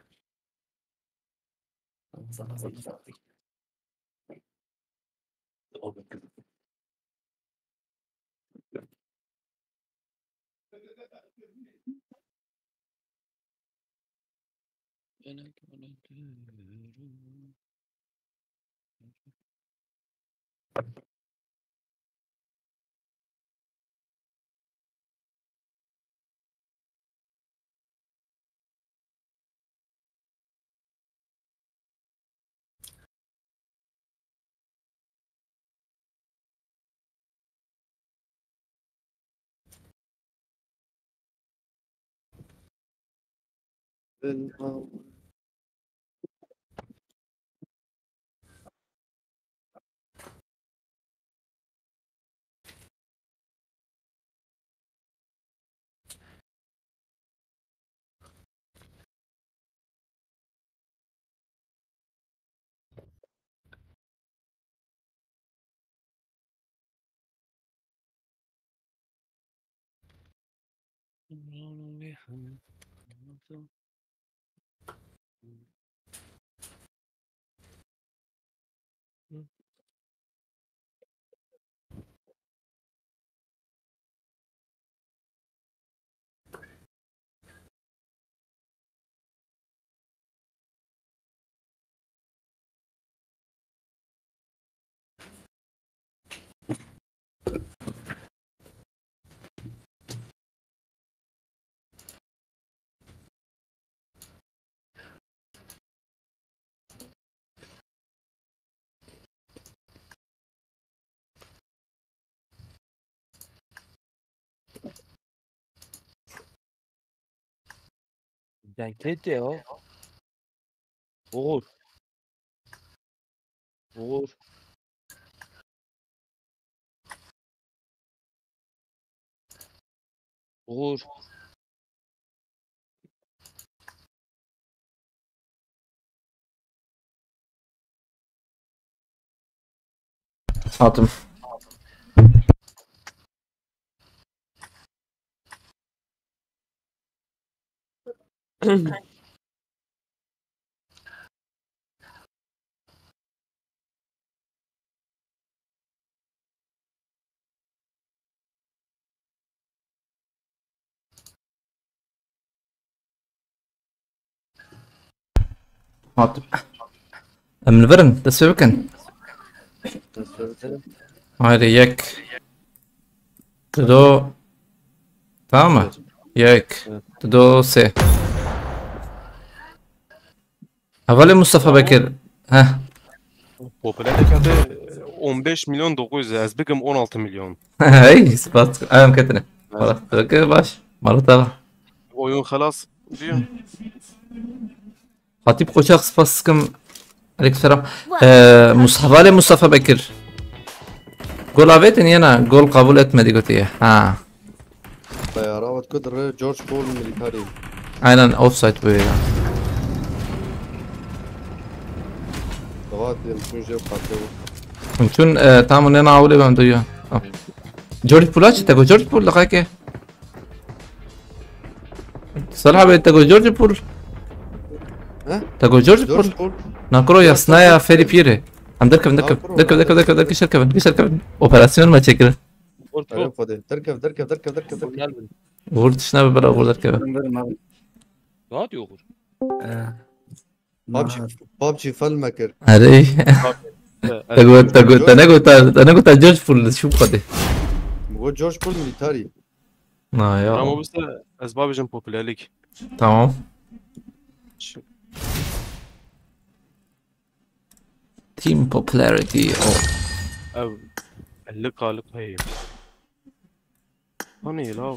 Denklet ya. Uğur. Uğur. Uğur. Atım. Atım. من برن تسويكن هاي يك تدو تمام يك تدو سي أولي مصطفى بكر ها Popülerlikte 15 milyon 900 az bikim 16 milyon. هاي سبات أيام كتنة خلاص تركي باش مرة تابع Oyun halas diyor. خطيب قوشاق سباسكم عليك السلام مصطفى مصطفى بكر قول عبيتني أنا قول قبول أتمدي قلت إيه ها طيارات كدر جورج بول ميليتاري أنا أوف سايد بي لغاية مشون جيب قاتلو شون تعمل أنا عولي بمدويا جورج بولاش تقول جورج بول لقاك صراحة بتقول جورج بول ها؟ تقول جورج بول ناكرو يا سنايا فيري بيري عم دركب شركة اوبراسيون ما تشكر أيوة فاضي تركب ورد شنو بلا ورد دركب Ben abi. Ne diyor Uğur? بابجي فالمكر هذي تقول جورج بول شو قدي بقول جورج بول ميليتاري يا Ama bu ise asbabıcın popülerlik. تمام تيم بوبولاريتي Ev 50 kalık hey. Hani la.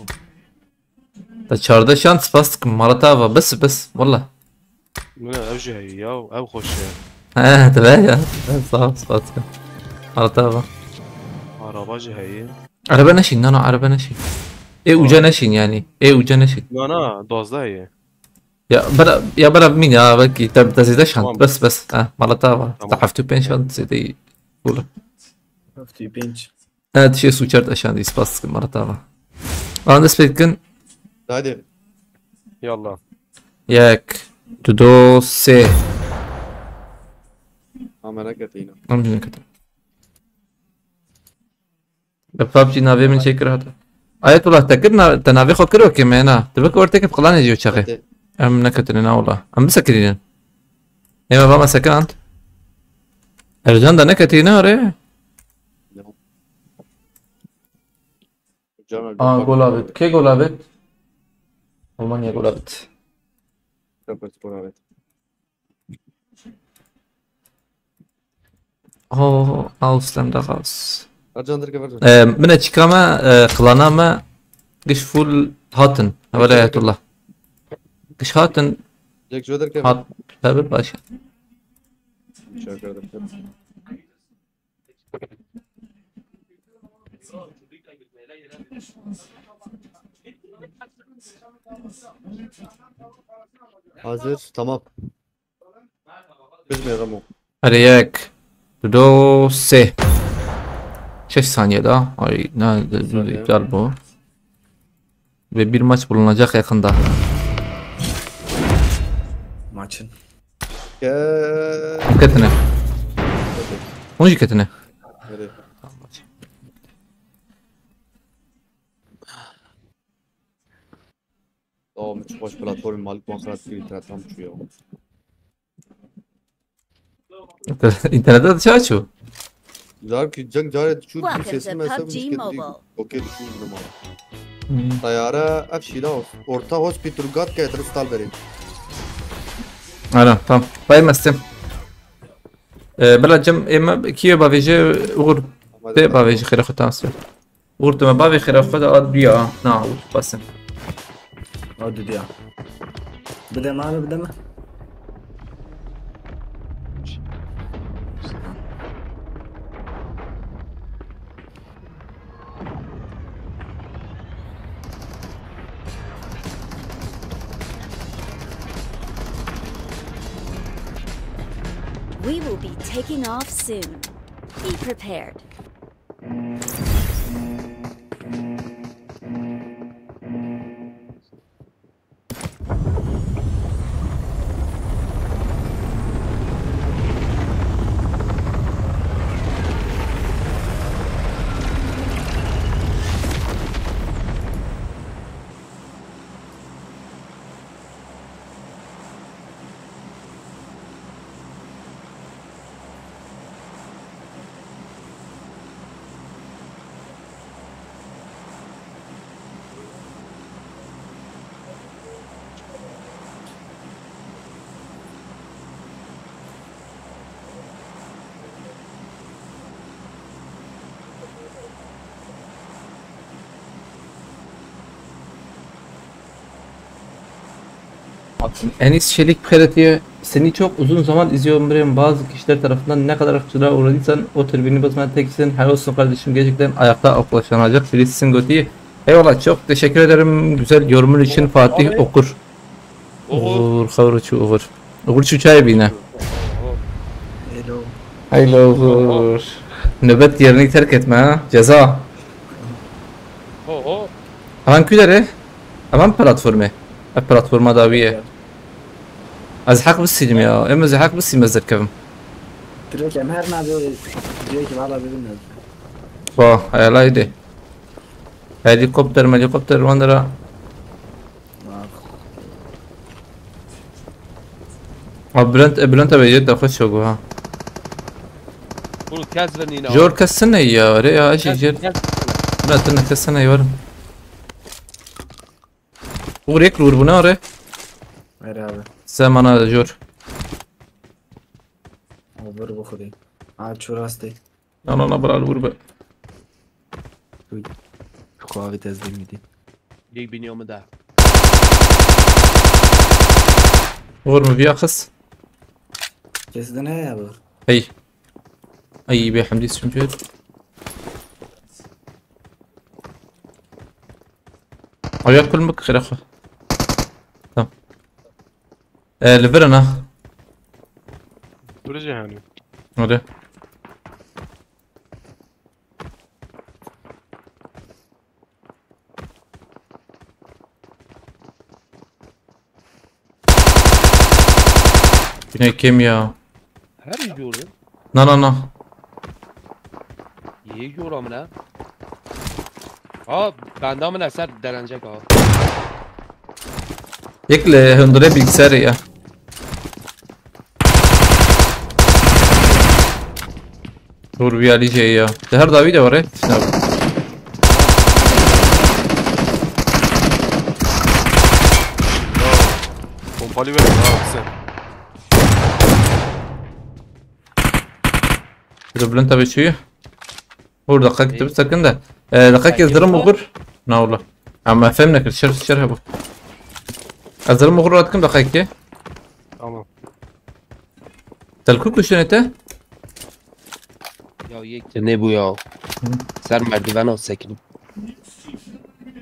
تشاردا شانس باستك مرتابة بس والله Mine ev hey ya ev hoş ya. تباهي صح باستك مرتابة Arabacı hey. عربة نشين نانو عربة نشين ايه وجا نشين يعني ايه وجا نشين Nana dozda hey. يا بلا مين يا بكي تزيد شانت تمام. بس مرتابة تمام. تحفتو بين شانت زيدي قولة Hafti bench. هاد شي سوچرت اشان دي سباستك مرتابة انا سبيكن هادي Yallah. ياك تدو سي عملكتينا ممكن كده بابجي نافي من شكر هذا آية والله تكرنا تنافي خو كرو كمان تبقى ورتك بقلاني جيو شغي أم نكترنا والله أم بسكرين إما بما سكنت أرجان ده نكتينا ري جولابت كي جولابت ألمانيا جولابت أوسلم ده خلاص أرجان درك من açıklama klanama قش فول هاتن ولاية الله قش هاتن یک جو در که Hat tabi başka. شکر در که hazır tamam. Bilmiyorum o. Hadi yak. Do se. 6 saniye daha. Ay ne iptal bu. Ve bir maç bulunacak yakında. Maçın. Dikkatine. Onu dikkatine. Hadi. Tamam, çok baş platform malik bankarat gibi tam uçuyor. İnternette dışarı açıyor. Zar ki jang jare şu Welcome sesini to mesela PUBG misketli Mobile. okey düşündüm ama. Tayara afşila orta hospital gat ke tristal verin. Aynen tamam. Baymasın. بلجم اما كيو بافيجي وغور تي بافيجي خير اخو تانسو غور تما بافي خير اخو دا بيا نا بس Hadi diyor. Bide mi abi bide mi? We will be taking off soon. Be prepared. Enis Çelik Pratiği seni çok uzun zaman izliyorum biliyorum. Bazı kişiler tarafından ne kadar haksızlığa uğradıysan o tribünü basmaya teksin. Helal olsun kardeşim, gerçekten ayakta alkışlanacak birisisin Götü. Eyvallah, çok teşekkür ederim güzel yorumun için. Fatih Okur. Uğur Kavruçu Uğur. Uğur Çuçay bine. Hello. Hayırlı Uğur. Nöbet yerini terk etme ha. Ceza. Aman külere. Aman platformu. platforma daviye. Az hak bısıydım ya. Emez hak bısıyım ezdir kevim. Direkt her ne böyle diyor ki valla bilmiyorum. Vah hayalaydı. Helikopter vandara. Abi Bülent abi yedi de hoş oldu ha. Bunu kez vernin ya. Jor kessene ya. Öyle ya acı jor. Bülent'in kessene ya. Uğur ek vur buna oraya. Ver abi. Sen bana jor. Over bu kadar. Aa çuras değil. Ana bırak vur be. Şu kahve tezdim gidi. Yek biniyomu da. Uğur mu bir kız? Kesin ne ya bu? Hey. Ay be Hamdi Sümcür. Ayak kulmuk khirafa. Tamam. Lverana. Burası yani. Hadi. Yine kim ya? Her iyi olur. Na. İyi olur amına. Aa bende amına eser denenecek ha. Ekle hundure bilgisayarı ya. Dur bir Ali şey ya. Her davi de var ya. Pompalı verin abi sen. Bülent tabi şuyu. Vur dakika gitti bir sakın da. Dakika yazırım okur. Ne olur. Ama fehmnek şerh bu. Yazırım okur atkım dakika. Tamam. Telku kuşun ete? Ya یک ne bu ya? Ser merdiven ol sekinim.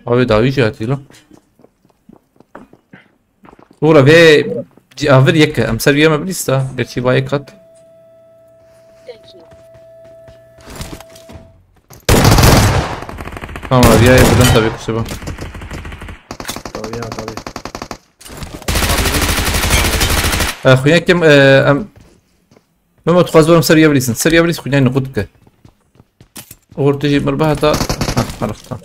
Abi daha iyi cihati lan. Ora ve avir yek amser yeme bilista. Gerçi bayi kat. Tamam abi ya buradan tabii kusura. Tabii ya tabii. خويا كم ما تخازورم سريع بليسن سريع بليس خويا نقودك اور تجي مربحة تا عرفتها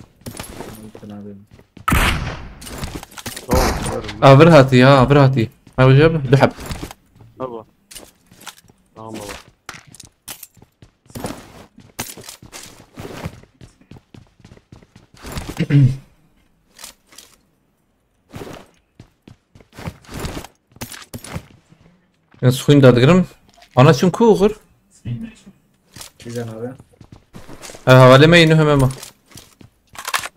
برهاتي ها برهاتي ما وجب دحب Baba. Tamam baba. Ben suyun dadırım. Ana çünkü uğur. Güzel abi. Havale me yine hemen.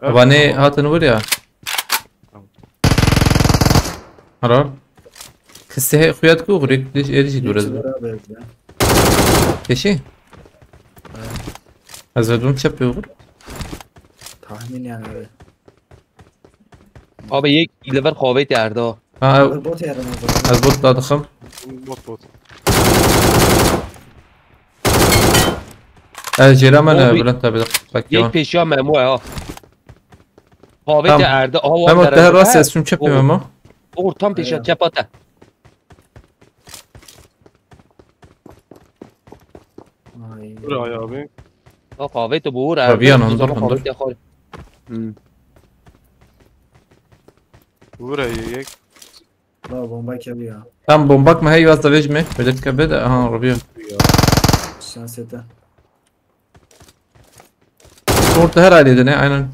Havane hatını var ya. Ara. Kısse khuyat ku uğur. Erici duruz. Beraber ya. Keşi. Azvedum çapı uğur. Tahmin yani abi. Abi یک level خوابه derdi. Ha Bot yarın o zaman. az bot dadıkım. Bot. Ceraman Abi, Bülent abi bak یک ya. peşya memo ya. خوابه Tamam. derdi. Aha Ben var o tehir rast esum çapı ama. Uğur tam peşya çapata. Ay. Buraya abi. خوابه تو بور Tabii yanında, yanında. خوابه خال. Buraya yek. La bomba kebbi ya. Tam bombak mı hey vazda vecme. Böyle kabed aha Rabia. Şans ete. Orta her ailede ne aynen.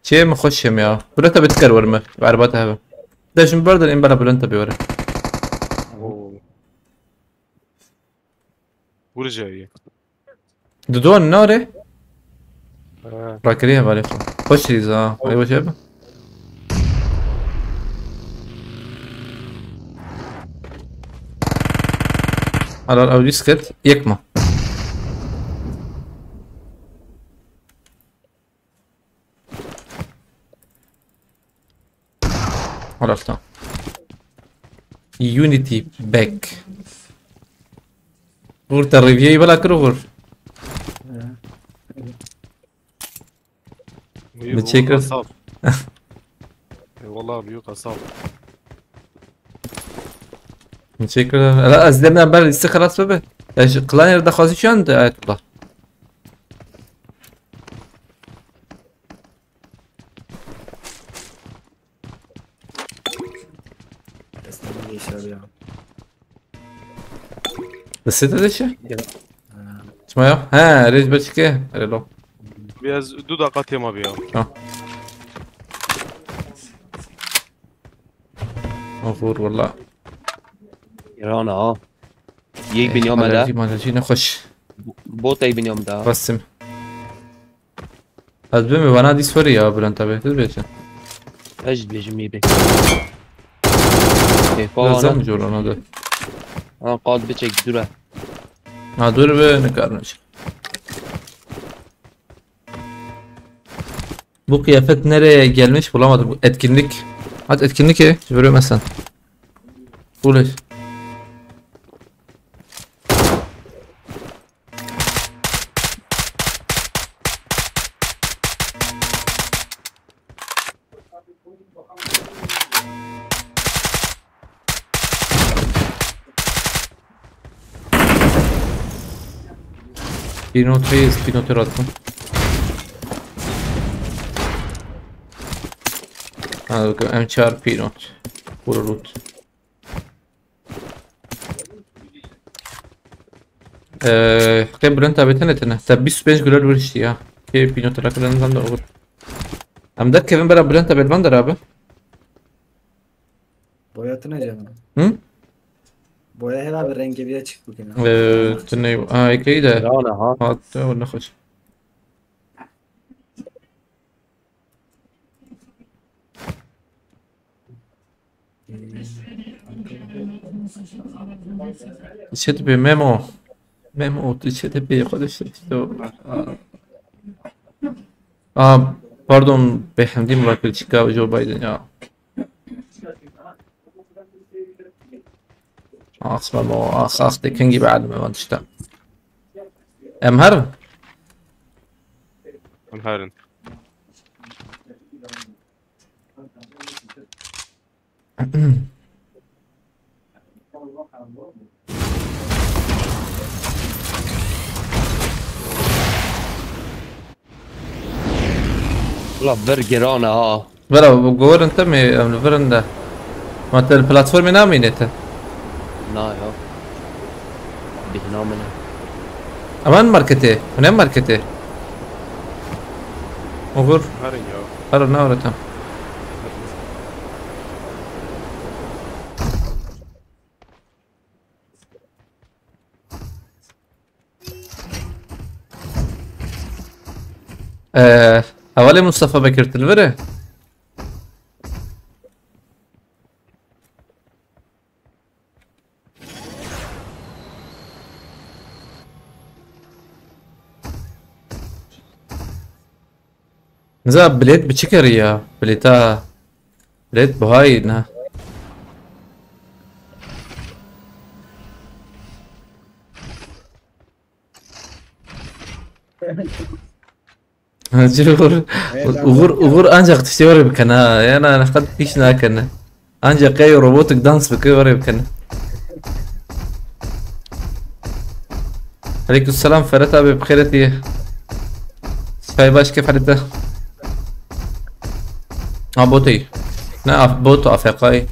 Şey mi خوشم ya. Bülent abi tıkar var mı? Arbat abi. Da şimdi buradan in bana Bülent abi var. Oo. Buraya yek. Dudon nare. Ha. Rakriye var ya. Hoş geldiniz ha. Ayva şey abi. على او disket يكمه عرفتها يونيتي باك غورت الريفيو يبلا كروغور Teşekkür. Vallahi büyük asap. teşekkür ederim. لا ازدنا بر لسه خلاص بابا قلان يرد خاصي شو عند آية الله Destek geçer ya. بس انت ليش؟ اسمع يا ها ريج بشكي الو Biraz 2 dakika tema bir ya. مغفور والله ایران ها. یک بنیام ده. مالجي نخش بوت ای بنیام ده. قسم از بمی وانا دي سوري يا بلان تابع تبيش اجد بیجم میبی. لازم جوران هذا آن قاد بچک دوره. Ha dur be ne karmış. Bu kıyafet nereye gelmiş bulamadım. Bu etkinlik. Hadi etkinlik ye. Göremezsen. Ulaş. Pinot'u attım. Hadi bakalım M4 Pinot. Vururut. Bakayım Bülent abi tenetine. Tabi 25 gülür vuruştu ya. Ki Pinot'u rakılarından da olur. Hem de Kevin beraber Bülent abi elbandır abi. Boyatı ne canım? Hı? Boya herhalde rengi bir açık bugün. Tüney. İyi de. ایران ها. Hatta o ne hoş. چه به ممو تو چه به خودش تو باردون به حمدی مراکل چیکا و جو بایدن یا اصلا ما اساس دکنگی بعد ما تشتا امهر هارن والله برجرانه ها برا بقول انت من الفرن ما انت البلاتفورم نامين انت نا يا بهنا منه امان ماركته من ماركته اوفر هارن يا هر نورتم حوالي مصطفى بكر تلفره نزا بليت بشكر يا بليتا بليت بهاي انها جور وغور انجا تشتوري بكنا انا قد فيش ناكن انجا قاي روبوتك دانس بكوري بكنا عليكم السلام فرتا بخيرتي ساي باش كيف حالته بوتي لا بوتو افريقاي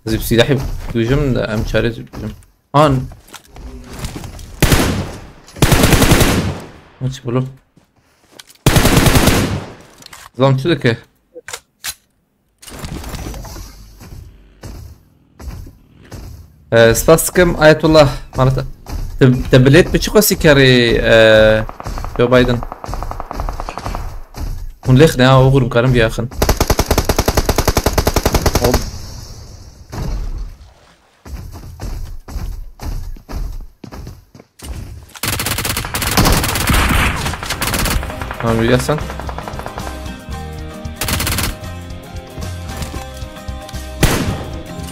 زي بسلاحي بجم ام شاريز بجم ان وش بقولوا ظلم شو ذكي ستاسكم آية الله مالته تبليت بتشوكو سيكاري جو بايدن ونلخنا وغور مقارن بيا اخن نعم يحسن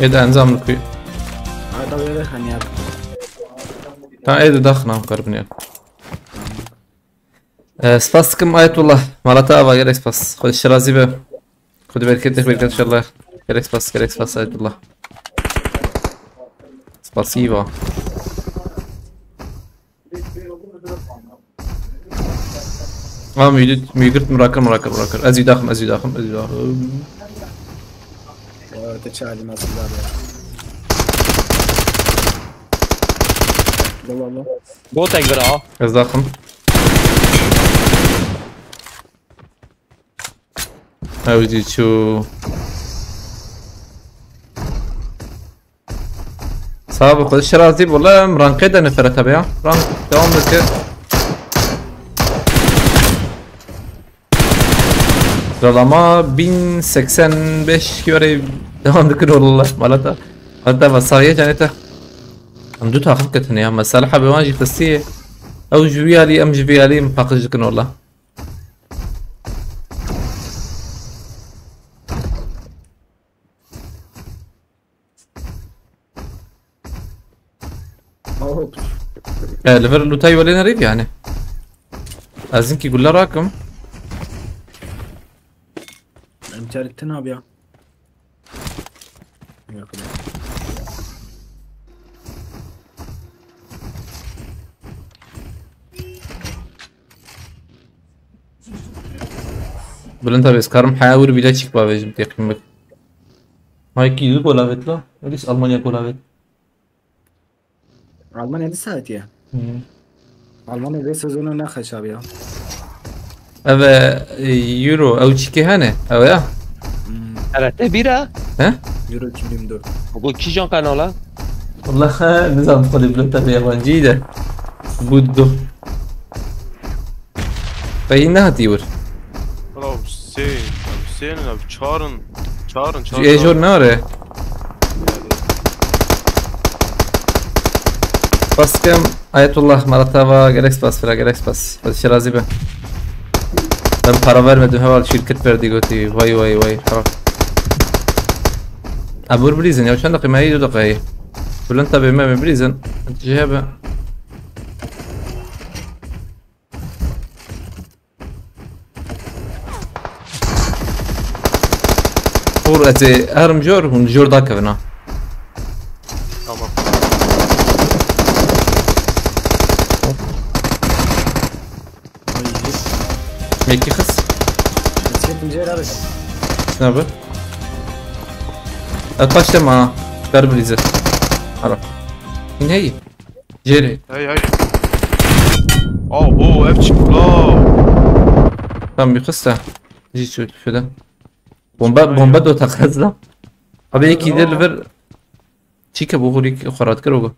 ايه ده انزام الكوي هذا ولا خنياب تا ايه ده دخنا مقربني سباسكم آية الله مالتا ابا جالك سباس خد الشرازي به خد بركتك بركت ان شاء الله جالك سباس آية الله سباسيبا ميقرت مراكر ازيد اخم تشالي ما صدق والله بوتك برا ازيد اخم هاودي شو سابق الشرازي والله مرانقيدة نفرتها بيها رانق دوام لك Sıralama 1085 gibi devam dikir والله مالتها هذا بصايا جانته عمدتها خفكتني يا مسالحة بواجي قصية أو جويالي أم جويالي مفاقج دكن والله ليفر لوتاي ولا نريد يعني لازمك يقول له راكم مشاركتنا بيا بلند بس كارم حاول بلا تشيك بابج متيقن بك هاي كيدو كولاvet لا ليش ألمانيا كولاvet ألمانيا دي ساعت يا ألمانيا دي سezonu نخش بيا أبا يورو أو تشيكي هنا أو يا أنا تبيرة ها يورو 2024 بقول كي جون قناة والله نظام قلب بلند يابان جيدة بودو فإنها تيور والله حسين أنا çağırın ايه جور ناره سپاس کم آیت الله مرتبا گلک سپاس فرا گلک سپاس خودش راضی به من پراور مدو هوال شرکت بردی گوتی وای وای وای ابور بريزن يا چند دقيقه هي 2 دقائق ولا انت بما بريزن انت جايبه اور اتي هرم جور ونجور داك هنا Tamam. ميكي خس Eski pencere abi. شنو بك اتفشت مع درب بريزن عرف من هي جيري Hey hey. Oo ev çıktı la. Tam bir kısa. Hiç şöyle. Bomba دو تقزلا. أبي يكي دلفر. تشيكا بغوريك خرات كروجو.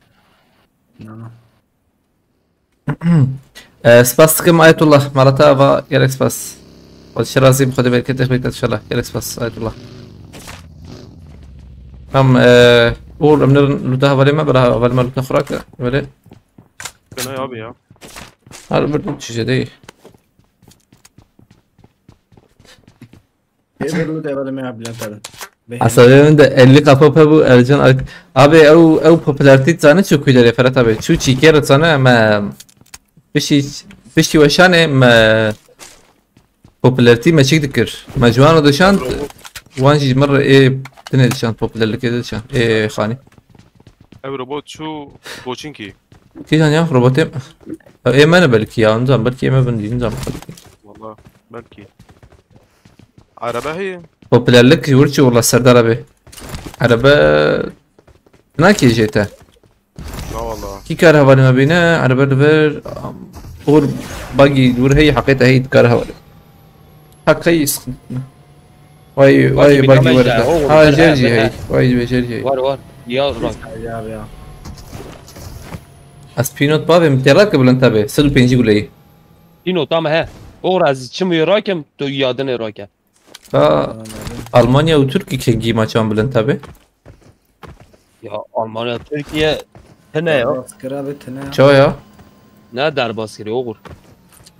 سباس كم آية الله مرتا و يالك سباس. والشرازي بخدي بالك تخبيت إن شاء الله يالك سباس آية الله. هم أول أمر لوتها ولا ما برا ولا ما لوتها خراك ولا. Fena abi ya. هذا برضو شيء جديد. Evlerli de evvel mi abilen tabi. Aslında de 50 kapı bu Ercan abi o popülarite tane çok güzel Ferhat abi. Şu çiker sana ama بشي وشانه ما popülarite ما çektik kır. Mecmuanı dışan وانجي مرة ايه تني دشان popüler كده دشان ايه خاني. Ev robot şu Boçinki. كده يا روبوتيم ايه ما انا بلكي يا نظام بلكي ما بندي نظام Valla belki. Araba هي. popülerlik yurtçu والله Serdar abi. Araba ناكي جيته. La valla. كي كارهوا ما بينا عربة دبر اور باقي دور هي حقيقة هي كارهوا حقي واي باقي ورده ها جرجي هي واي جرجي Var ya bak. Ya abi ya. اسبينوت بابي متراك قبل انت به 105 يقول لي اینو تام he. O az çim yarakem to yadını yarake. ها المانيا وتركي كينجي ما كان بلن تابي Ya Almanya Türkiye ne ya? Baskır abi tane. شو يا Ne derbaskiri oğur.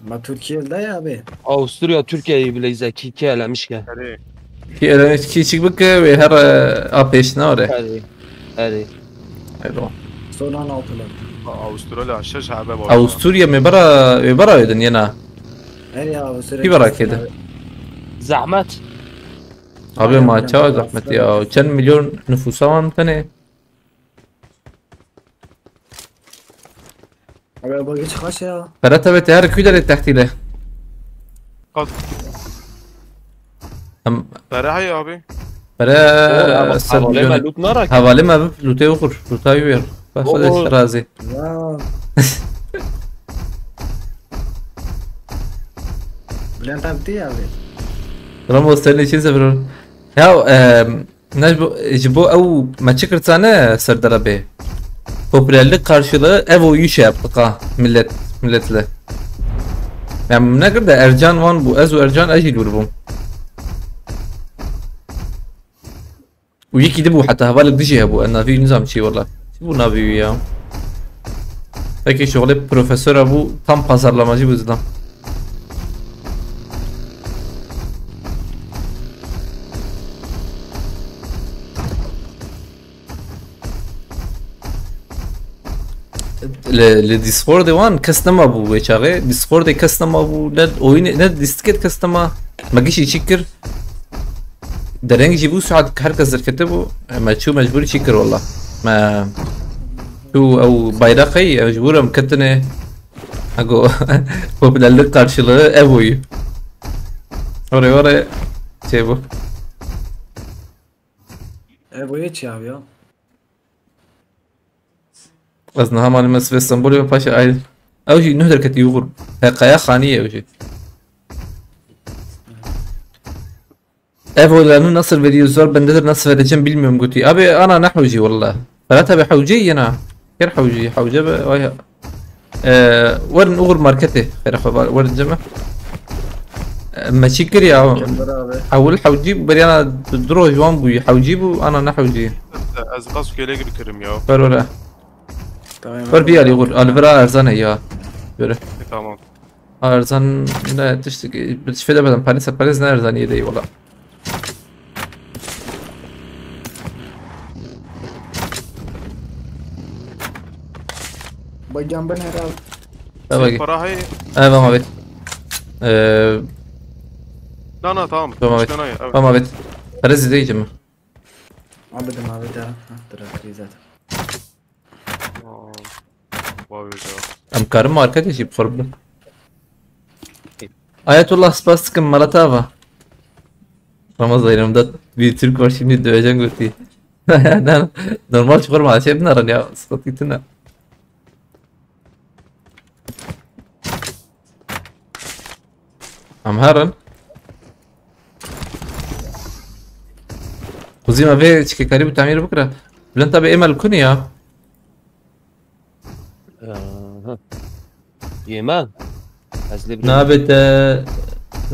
Ma Türkiye'de ya abi. Avusturya Türkiye'yi bile zeki elemiş ki. Hadi. كي انا كي شيك بك وهر ابيش نوري Hadi. حلو Son 16'lar. Avustralya aşağı şabe var. اوستوريا مبرا يدن ينا Her ya abi sürekli. في برا كده Zahmet. ابي ما تشاو زحمت يا كم مليون نفوسهم تاني Abi bu geç kaç ya? فرتبت هر كيدر تحتي له Kalk. ام Ferah abi. برا 7 مليون Lut narak. حوالي ما بفلوتي وخر فلوتاي وير باخذ رازي Ya. Bülent abi değil abi. رامو استني شي سفر يا نجبو جبو او ما تشكرت انا سردر بي popülerlik karşılığı Evo'yu şey yaptık ha milletle. Yani ne kadar Ercan van bu Ezo Ercan acil grubum. ويكي دبو حتى هبالك ديجي ابو انا في نظام شي والله bu nabi ya. Peki şöyle profesör bu tam pazarlamacı bu yüzden. الديسكورد وان كاستما ابو ويشاغي ديسكورد كاستما ابو ند oyun ند ديسكت كاستما ما جيش يشكر درنج جيبو ساعد herkes كتبه ما تشو مجبور يشكر والله ما شو او bayrakı mecburum katene ago popülerlik karşılığı Evo'yu oraya şey bu Bu geç ya abi ya. أصلا هم على في اسطنبول يا باشا عايز أو شيء نهدر كتير يغرب قيا خانية أو شيء لأنه نصر فيديو زور بندر نصر فيديو بالميم قلت أبي أنا نحوجي والله فلا تبي حوجي أنا غير حوجي ويا ورن أغر ماركته خير أخو ورن جمع ما شكر يا أول حوجي بريانا درو جوان بوي حوجي بو أنا نحوجي Az gaz köyle gidiyorum ya. فرولا ور بيالي غور الفرا ارزانه يا göre. Tamam. Arzan ne tişteki bitişfede bedem Paris ne arzan iyi değil valla. بجنب هرا Tamam. Para hay. Evet vamos a ver. Tamam tamam. Vamos a İşte ne? ver. Evet. Vamos a ver. Paris değil mi? عبد ما بدا ترى كريزات Vay be. Am karım arkadaşı problem. Ayetullah Spasskin Malatava. Ramazan yanımda bir Türk var şimdi döveceğim götü. Normal çıkarma şey bunların ya sıkıntı. Am Harun. Kuzima ve çıkı karibu tamir bukra. Bülent abi emel kuni ya. يمان أزلي نابت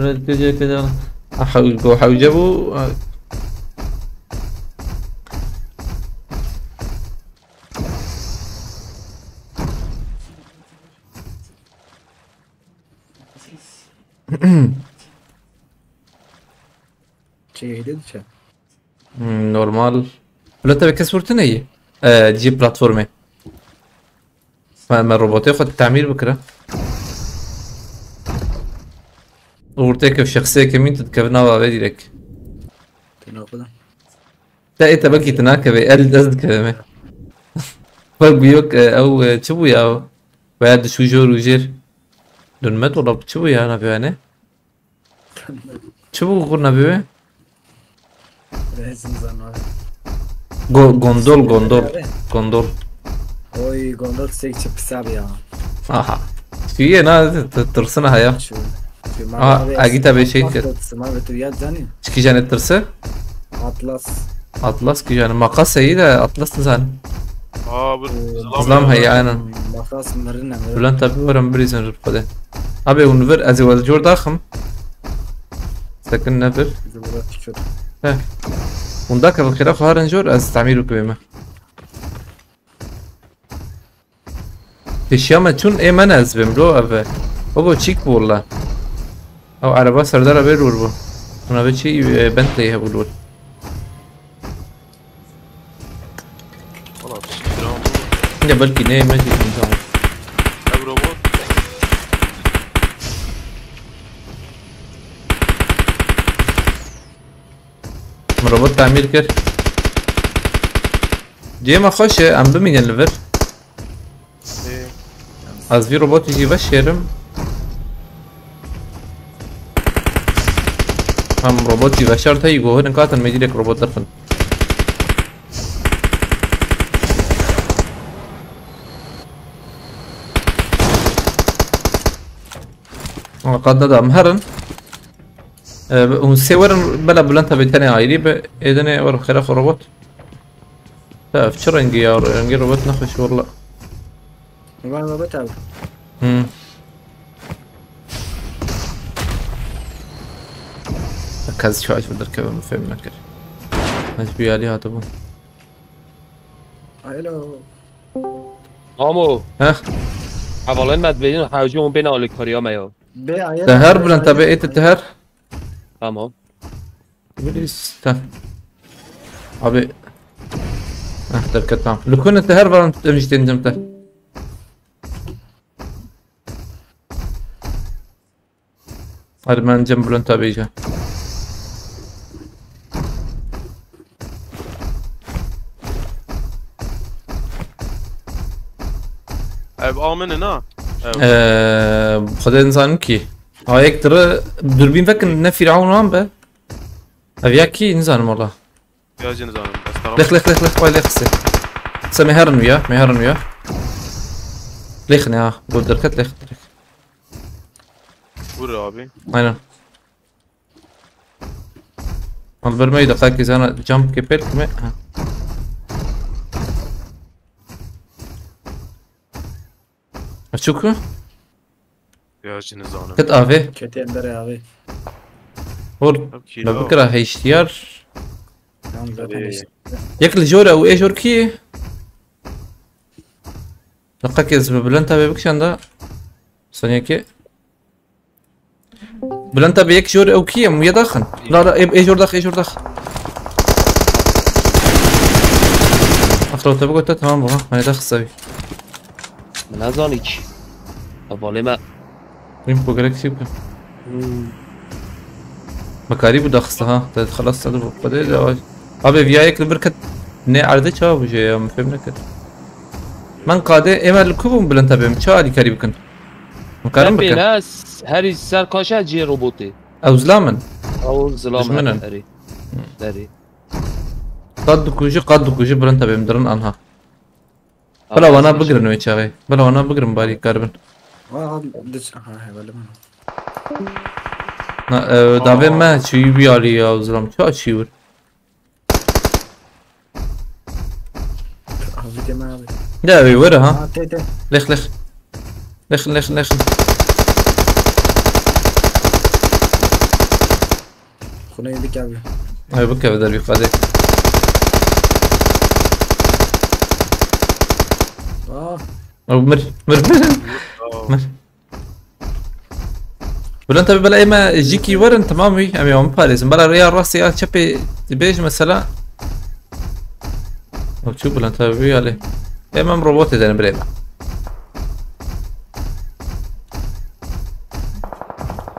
رد كذا حوجبوا شيء جديد شو نورمال ولا انت بكسورتنا هي تجيب بلاتفورمه ما الروبوت ياخد التعمير بكره وورتك في شخصيه كمين تتكفنا وابدي لك تناقض لا انت بكي تناكب قال قصد كلامه فرق بيوك او تشبو يا بعد شو جور وجير دون مات ولا تشبو يا انا بيانه تشبو قلنا بيه لازم زمان gondol اوي جوندل سيك تشب حساب يا aha في انا ترسنها يا شو اجيت ابي شيء ما بتريات زاني شكي جانت ترسه اطلس اطلس كي جان مقاس سيدة اطلس نزان Abi. ظلام هي انا مخاص مرنا بلان تابي ورم بريزن رفضه ابي ونفر ازي والجور داخم سكن نفر زبرات شو ونداك بالخلاف هارن جور از تعميره كبيمه تشياما چون اي من از بملو اوه بابا چيك بولا او عربا سردار بيرور بو انا بچي بنتلي هبولول Valla pişkiram. يا بلكي ناي ما جيت نظام Ev robot. روبوت تعمير كر ديما خوش ام بمين الليفر از في روبوت يجي بشيرم هم روبوت يجي بشرت هي يقول نقاتل ما يجي لك روبوت دخل قد ندم هرن ونسيور بلا بلانتا بيتاني عايري ايدني ور خلاف روبوت لا في شرنجي يا رنجي روبوت نخش والله ما بتعب ركز شوي في الركبة ما فهم نكر ايش بيالي هاتبون الو آمو ها حوالين ما تبين حاجون بين على الكوريا مايو تهر بلانتا بقيت التهر تمام بليس تهر ابي تركت تمام لو كنت التهر بلان تمشي تنجمته هذا من جنب بلانتا بيجا Ev amene na. خدای انسان کی ها یک ترى دوربین فکر نه فرعون هم به اویا کی انسان والله Ya cinizanım. لخ وای لخ سه مهرن ويا لخني ها قول دركت لخ Vur abi. aynen البرمي دقائق اذا انا جامب كيبل كم اشوكو Ya cinizanım. كت افي كتير دري ابي هور بكره هيشتيار تمام زين ياكل جورة او ايه جور كي دقيقة كذا بلنتا بيبكشان ده ثانية كي بلنتا بيك جور او كي ام يدخن لا لا اي جور دخ اي جور دخ اخلو تبقى تمام بقى ما يدخل سوي من ازانيك افالي ما ريم بوغريك سيبك مكاري بدخستها خلاص صدق بدي ابي فيايك البركة ne arada çabuk şey ya mefhum كده من قاده امل الكوبم بلنتا بهم تشالي كاريبكن مكارم في بكن ناس هاري سر كاشا جي روبوتي او زلامن او زلامن دشمنن. هاري داري قد كوجي بلنتا بهم درن انها بلا وانا بقرن ويتشاغي بلا وانا بقرن بالي كاربن والله دش هاي ولا ما دابين ما شي بيالي يا زلام شو اشيور هذيك ما هذي لا ويورا ها تي لخ لخ لخ لخ لخ خلنا يديك ابي هاي بكا بدل بيقادك او مر مر مر ولا انت بلا اما جيكي ورن تمامي ام يوم باريس بلا ريال راسي تشبي بيج مثلا او تشوف ولا انت بي عليه اما روبوت ده بريم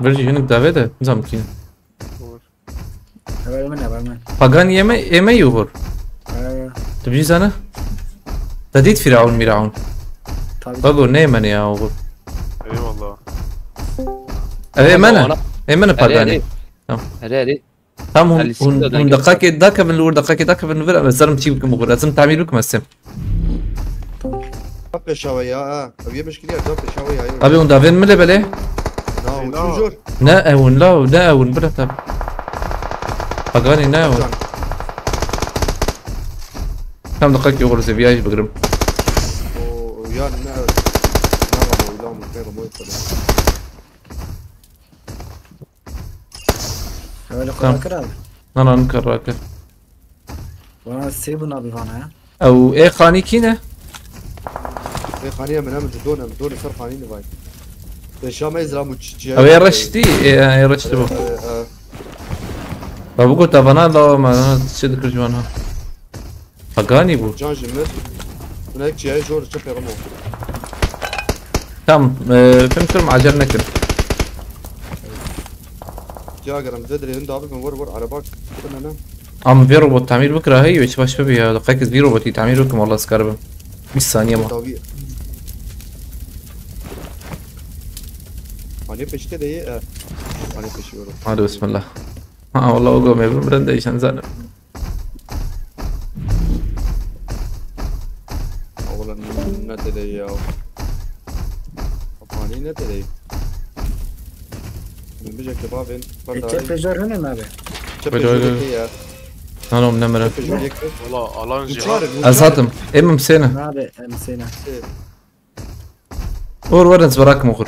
برجي هنا دافيد نظام كين هبل من باغان يما يوهر تبجي زانا تديت فرعون ميرعون بقول نيمن يا اوغر اي والله ايمن باغاني هري تمام هم دقائق داك من الور دقائق داك من الور لازم تجيب لكم بقول لازم تعمل لكم السم دافع شوية ابي مشكلة دافع شوية ابي اون دافين ملي بلي نعم شو لا اون لا اون بلا تاب باغاني نا اون كم دقائق يغرز في ايش بقرب ويا نعم ولا من غير مو هبل كراكر انا نكرك وانا سيبنا بفانا او ايه خاني كينا في خانية من أمل دون صار خانين باي الشام ما يزرع متشجع او ايه رشتي ايه رشتي بو بقول تافانا لو ما تشد كرجوانها باغاني بو جان جمر هناك جاي جور شوف رمو تمام فهمت معجرنا كده جا قرم تدري هند أبيك من ور على باك كنا نام عم في روبوت تعمير بكره هي وش باش بيها دقائق في روبوت تعمير بكم والله سكربه مش ثانيه ما طبيعي أنا بيش كده إيه أنا بيش يورو هذا بسم الله والله اقوم يا برندا ايش انزل أولا نتدي يا أفاني نتدي من بيجي كبابين التلفزيون هنا ما بين انا منمر والله الانجي ازاتم ام مسينا ما بين نسينا اور ورنز براك مخر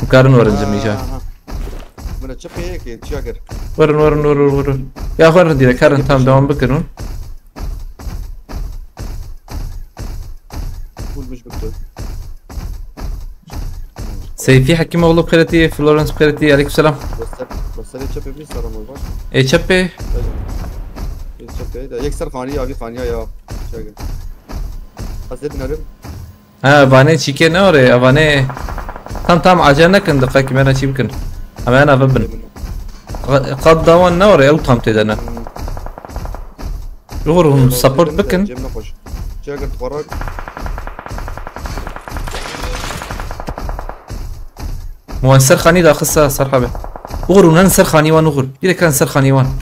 مكارن ورنز ميجا من تشبه هيك تشاجر ورن يا اخوان دي كارن تام دوام بكرون قول مش بكتب سيفي حكيم والله بخيرتي فلورنس بخيرتي عليكم السلام بس اللي تشبه بيه صار مو باش اي تشبي تشبه ده يكسر خانية أبي خانية يا تشاجر حسيت نرم افاني شيكي نوري افاني تام عجانا كن دقائق ما انا شي بكن اما انا ببن قد دوان نوري او تام تدنا يغرهم سبورت بكن جيم نخش تشاجر تفرج مو انسر خاني دا خصها صرحه اغرو ننسر خاني وان اغر دي كان سر خاني وان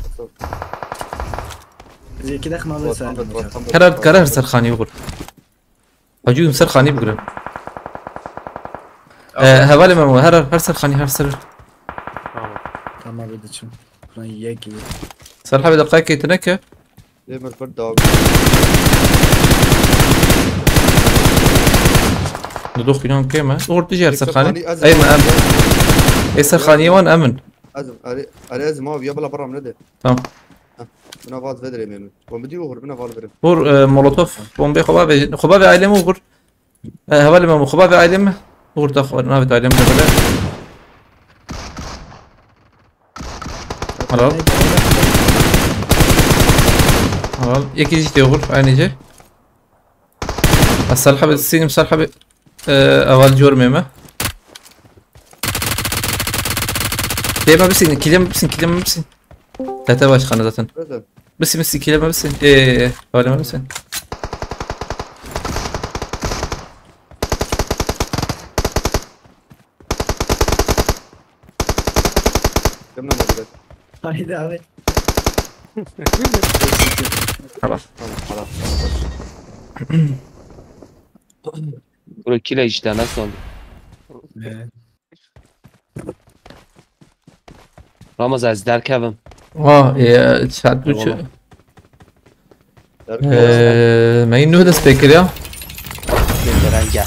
زي كده اخ ما بسال كرر سر خاني اغر اجو سر خاني بقرن هوالي ما هر سر خاني هر سر ما بدي شو ياكي صرحه دقائق يتنكى دايما الفرد داوي ندوخ ينام كيما اغر تجي سر خاني اي ما امن اي سر خاني وان امن ازم ازم ما بيبلا برا من ده تمام انا فاض فدري ميمن وبدي اغر انا فاض فدري اور مولوتوف بومبي خبابي عائله مغر هوالي ما مخبا في عالم ورتا خبرنا في عالم ده خلاص خلاص يكي جيتي غور عيني جي الصالحة بالسين مصالحة اول جور ميمة كلمة بسين كلمة بسين لا تباش خانة بس كلمة بسين ايه هوالي ما بسين هاي دعوة خلاص برو كيلا يجتا ناسون رامز از در کبم يا تشعد وش ما ينو هذا سبيكر يا رنگه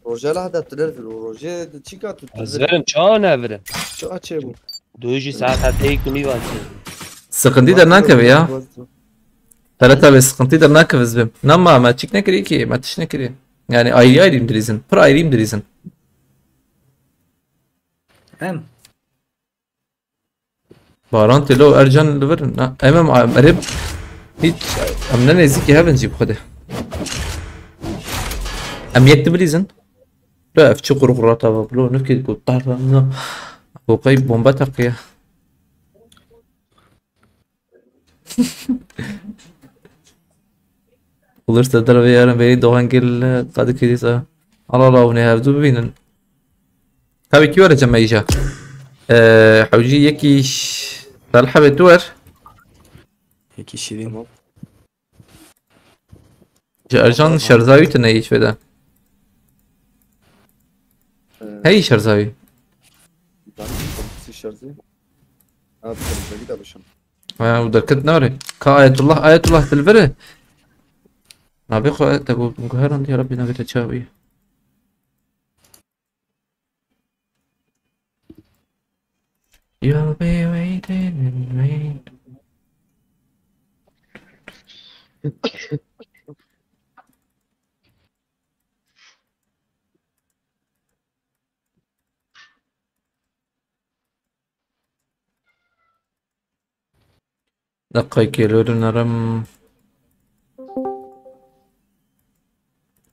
روجا لحظة تلرفل روجا تشيكا از برم چا نبرم شو اچه بو دویجی ساعت حتی یک کنی وانسی سقنتي درناكب يا ثلاثة بس سقنتي درناكب زبم نما ما تشيك نكري كي ما تش نكري يعني ايريم دريزن برا ايريم دريزن هم بارانتي لو ارجان لفرن امام قريب هيك امنا نزيكي هافن جيب خده ام يكتب ريزن لا افتشو قرقراتا بلو نفكي قطار وقيب بومباتك يا olursa da ve yarın beni Doğangil Kadıköy'de Allah onu havdu bibinin. Tabii ki varacağım Mayja. حوجي يكي صالحة بتور هيك شيرين أرجان شرزاوي تنايش فدا هاي شرزاوي ودركت ناري كآية الله تلفره نابيخو تقول مقهران يا ربي نبي تشاوي You'll be waiting in rain. دقيقة لوري نرم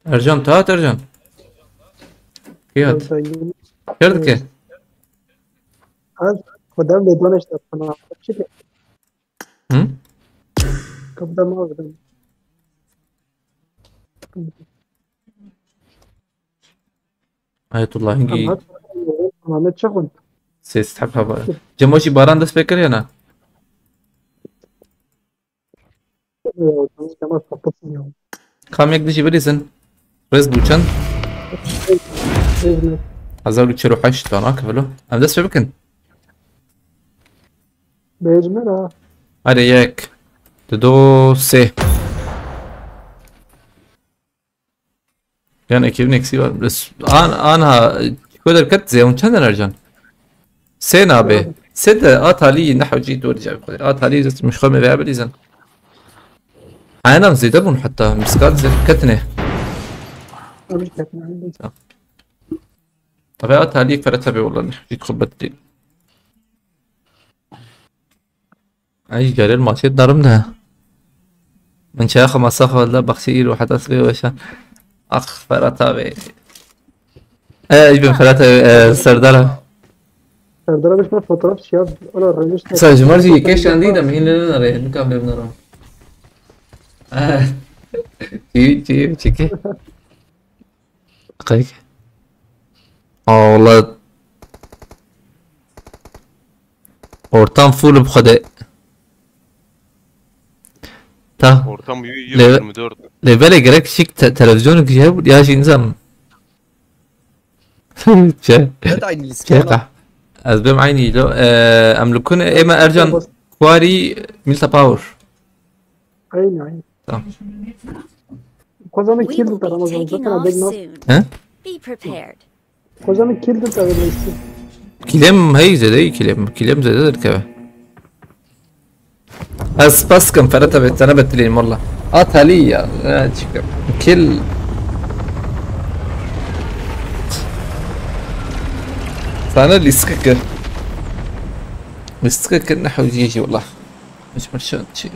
أرجان تهات أرجان كيات كيردك قدام لي دونش تفنا شكل قدام ما قدام آية الله هنجي ما تشغل سيستحبها بقى جموشي باران دس فكر هنا كم يقدش بريزن رز بوشن 1008 تانا كفلو ام دس فكر بيجمرها هذا ياك تدو سي يعني كيف نكسي بس انا كودر كت زي وان كان ارجان سينا به سد اتالي نحو جيت ورجع اتالي مش خمه بيع بليزن انا مزيدبون حتى مسكات زي كتنه طب اتالي فرتبي والله جيت خبطتي اي قال ما شيء ضربنا من شيخ مسخ ولا بخسير وحتى سوي وش اخ فرتبي ابن فرتبي سردله مش ما فترات شباب ولا الرجل ساج مرجي كيش عندي ده مين لنا راه نكمل بنرا تي تشيكي دقيقة والله ortam full بخداء تا ortam 124 ليفالي جراك شيك تلفزيونك جاب يا شي نظام شايف أسباب عيني لو أملكون إما أرجان كواري ميلتا باور عيني تمام كوزامي We كيل will ترى be ما taking أنا off دقنا soon. ها Be prepared. كوزامي كيل ترى ما كلام هي زي ده كلام زي ده الكبه بس كم فرتها أنا بتلين والله تالي كل فأنا اللي سككر مستككر نحو جيجي والله مش مرشان شيء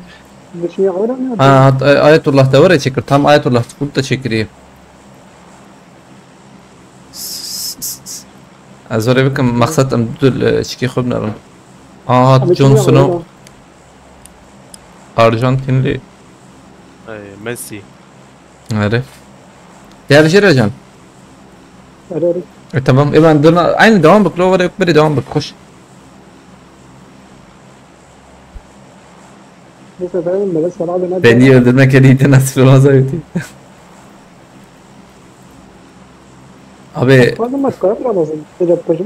بشي عورة آية الله توري شكر تام آية الله تقول شكريه أزوري بكم مقصد أمدود شكي خوب نرن جون سنو أرجنتينلي اي ميسي عارف تعرف شو رجال تمام إيه عندنا عين دوام بك لو ورا بري دوام بك خش بني ودنا كديت الناس في الوظائف أبي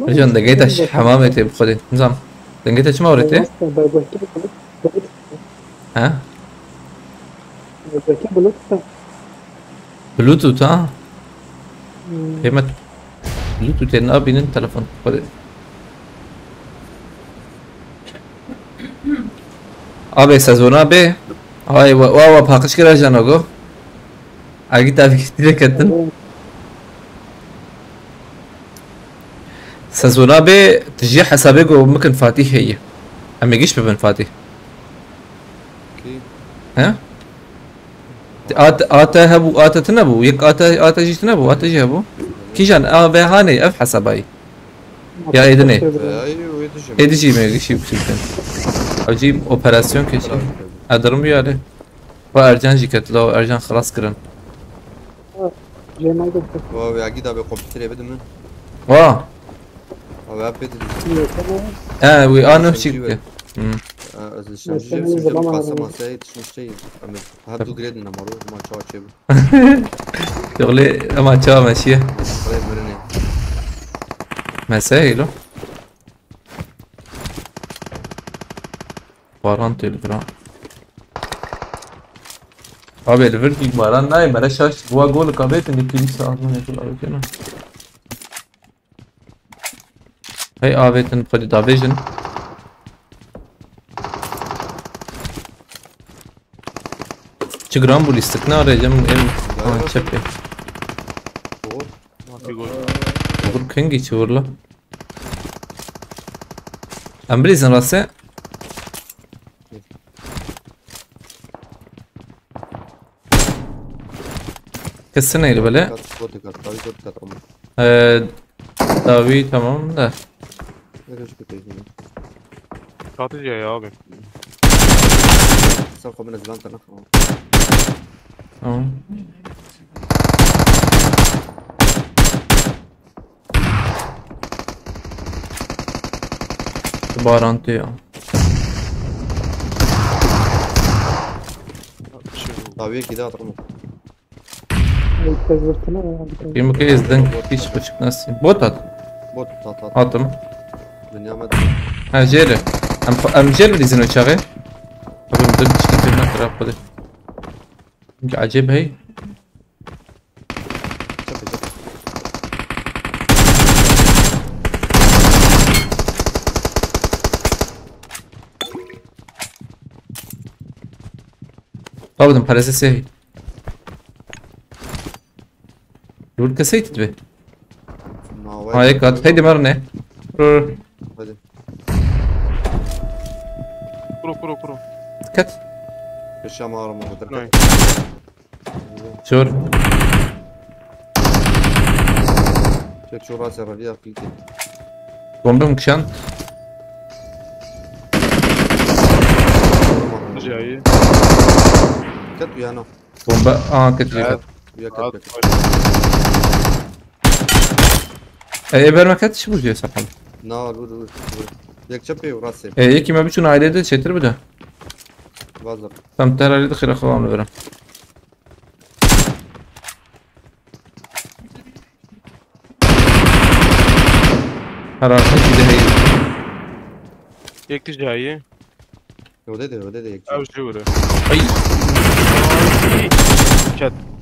رجال دقيتش حمامتي بخدي نظام دقيتش ما وريتي ها بلوتوث ها قيمة بلوتوث لأن أبي نن تلفون خدي أبي سازونا أبي هاي واو باقش كده جانوغو أجي تابي كتير كتن سازونا أبي تجي حسابيكو ممكن فاتح هي أما يجيش ببن فاتح ها آتا هبو آتا تنبو يك آتا جي تنبو آتا جي هبو كيشان أبي هاني أف حسابي يا إيدني إيدي جي ما يجيش بسيطن أجيب أوبراسيون كيشي أدرم بياله وأرجان جي كتلو أرجان خلاص كرن واو أكيد أبي كمبيوتر بدي من واه أبي بدي وي أنا شيك الشمس قاسم سعيد شو شيء هادو جريد نمرو ما تشوا شيء شغلي ما تشوا ماشية طيب مرني مسائله باران تلفران أبي الفيرتي باران ناي مرشاش بوا جول كابيت إني كيلي ساعة من يقول أبي كنا هاي أبي تنفذ دافيجن جرام بوليستكنا رجع من إم شبه يقول كينجي شورلا أمبريزن راسه كسرنا اللي بلا داوي تمام ده استراتيجية يا أبي سوف من الزمان تنخو بارانتي طاوية كده أطرمه يمكن يزدن كيش بشك ناسي بوتات بوت عاطم دنيا مد ها جيري أم جيري اللي زنو شاغي أبي مدد تشكي فينا ترى خذي عجيب هي طبعا parece ser يقول كسيت به هاي قد هيدي مرنة كرو كت الشمارة مو شور شوف شو راسي الربيع في كده بومبه مكشان جاي كت ويانا بومبه كت ويا كت اي بر ما كتش بوجي صراحه نا لود يك شبي وراسي يكي ما بيشون عائلة شتر بده بازر تم ترى دخل اخوان برا حرارة كده هي يك جاي ودي يك او جوره اي شد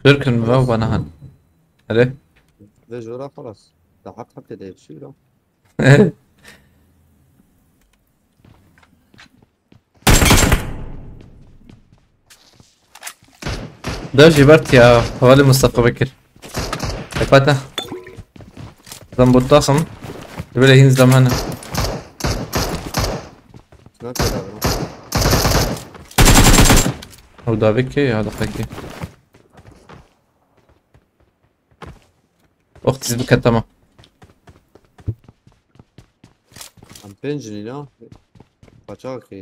تركن بقى وبنهن عليه ده جورا خلاص ده حق ده شيء له ده جبرت يا حوالي مصطفى بكر اكواتا ذنب الطاقم يبقى ينزل هنا سنايبر abi. هو ده بكي هذا بكي اختي زبكة تمام Am pędzli, no. Paczaki.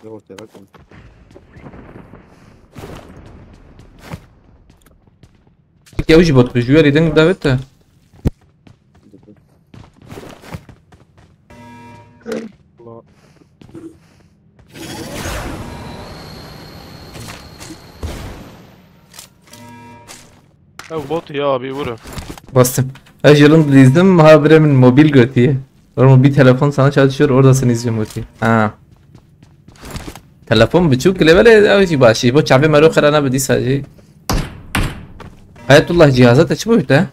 Yok telefon. يا وجه بوت بجواري دنك دافته Ev bot ya abi vurun. bastım. Yılın izledim Haber'in mobil götüye. Orada bir telefon sana çalışıyor oradasını izliyorum götüye. Ha. Telefon buçuk level avcı başı. Bu çabe mero kırana bedi sadece. Hayatullah cihazat açık mı bitti?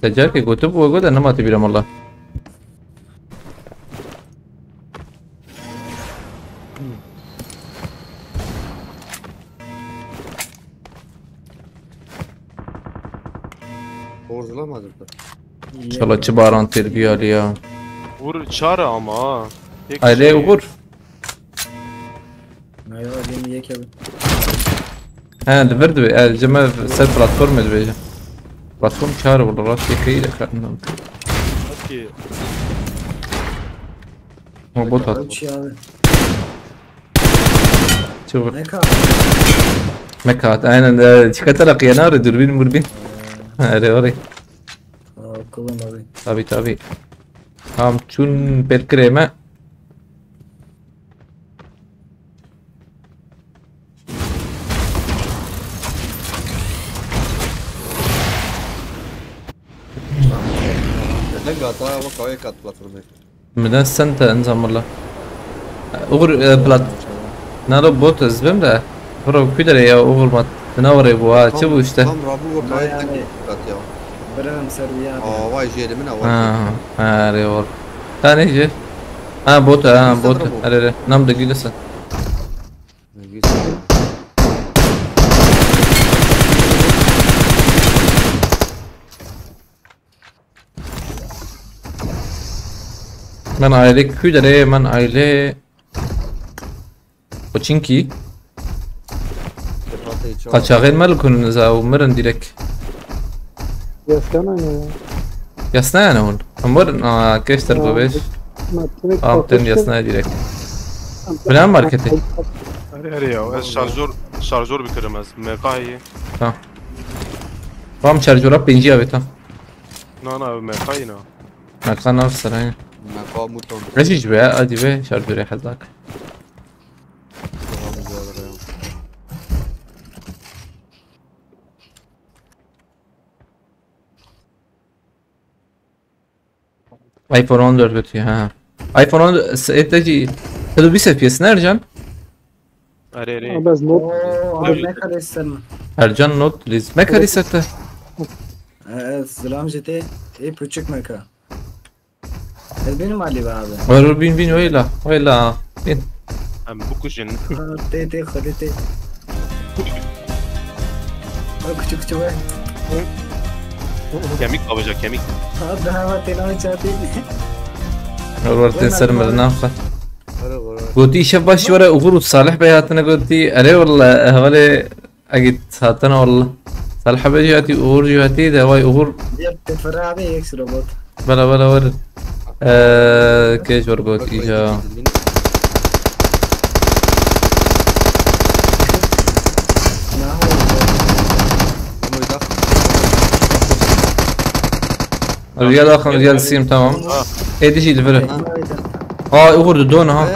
Secar ki götü bu götü ne matı biram Allah. Borzulamadık da. İnşallah çıbaran terbiye ali ya. Vur çare ama ha. Tek Aile şey- uğur. ايوه اللي هيك Ha liver de cema ser platform de beje. Platform çağır valla rast yekayı da kanım. Ki O bot at. شي هذا Çabuk. ميكا Mekat aynen çıkartarak yanar dürbün murbin. Hadi oraya. كلهم هذي Tabi. Ham çun perkreme. Neden gata ama kavaya kat platformu. Meden sente enzam valla. Uğur plat. Naro bot ezbem de. Bro kudere ya uğur mat. Ne var ya bu ha çabuk işte. Tam Rabu ve kavaya tek kat ya. برام سربيات Aa vay jelimin hava. Ha reor. Tane je. Ha bot ha bot. Arere. Nam da gidesin. Ben aile kudere ben aile. Koçinki. Kaçağın malkunuz او مرن direkt. يستمع Yasna yani hon. Amor keş tarafı beş. Amten yasna direkt. Plan marketi. hadi ya. Şarjör bitiremez. MK'yi. Tamam. Tam şarjör penci abi tam. Na MK'yi na. Naksan nafsar aynı. Meka muton. Kaçış be hadi be şarjörü hazak. iPhone 14 götüyor ha. iPhone 14 eteci. Tadı bir FPS ne Ercan? Hadi. بس نوت اوه ميكا لسه Ercan not liz. Meka lisette. سلام جتي ايه بوتشك ميكا benim Ali be abi. Var bin öyle. Öyle. Bin. Hem bu kuşun. تي خليتي küçük küçük be. Kemik yapacak kemik. Abi hava telan çatı. Var tensar مرنا خ. Hadi gol. قلتي شباش ورا وغروب صالح بياتنا قلتي أري والله هولي أجد ساتنا والله صالح بيجاتي أور جاتي ده واي أور تفرع بيه يكس روبوت. بلا ور كيش ورقوت إيجا ما هو الرجال آخر رجال السيم تمام إيه دي شيء الفرق أور دون ها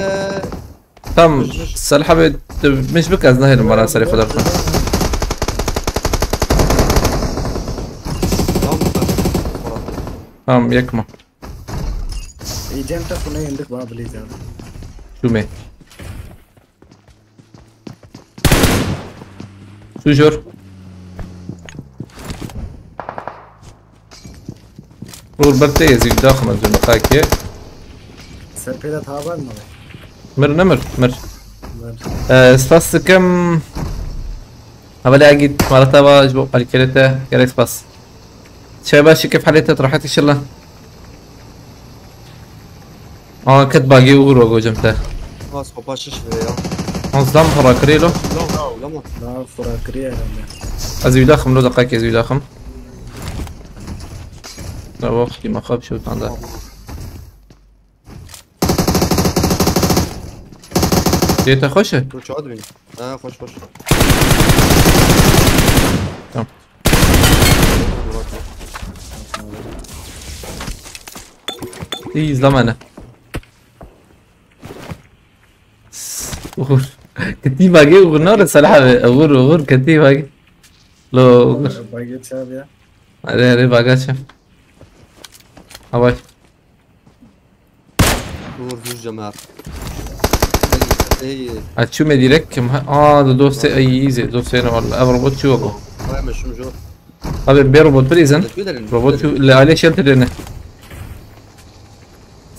تم صالح بيت مش بكاز نهي المرة سري خدر تمام يكما يجيم تخونه عندك باب لي زاد. شو مي شو جور رول برتي يزيد داخل مزون دقايق سرپیده تابان مالی مر سباس كم هبالي اجيت مرتا باجبو الكريتا جالكس باس شباشي كيف حالتها راحت ان شاء الله كت باقي وغرو جو جمته خلاص قباشش يا انظلم فراكريلو لما لا فراکریه هنده ازوي داخم لو دقايق ازوي داخم لا وقتي ما خاب شو كان ذا جيت اخشه تو چاد بینی خوش تمام اي زلمانه كنتي باقي وغنار الصراحة أغور كنتي باقي لو باقی چابیا أري باقي شاف هواي دور جوج جماعة هي هتشو مديرك دوست أي إيزي دوست هنا ولا روبوت شو أكو هاي مش موجود هذا بيروبوت بريزن روبوت شو اللي عليه شلتر لنا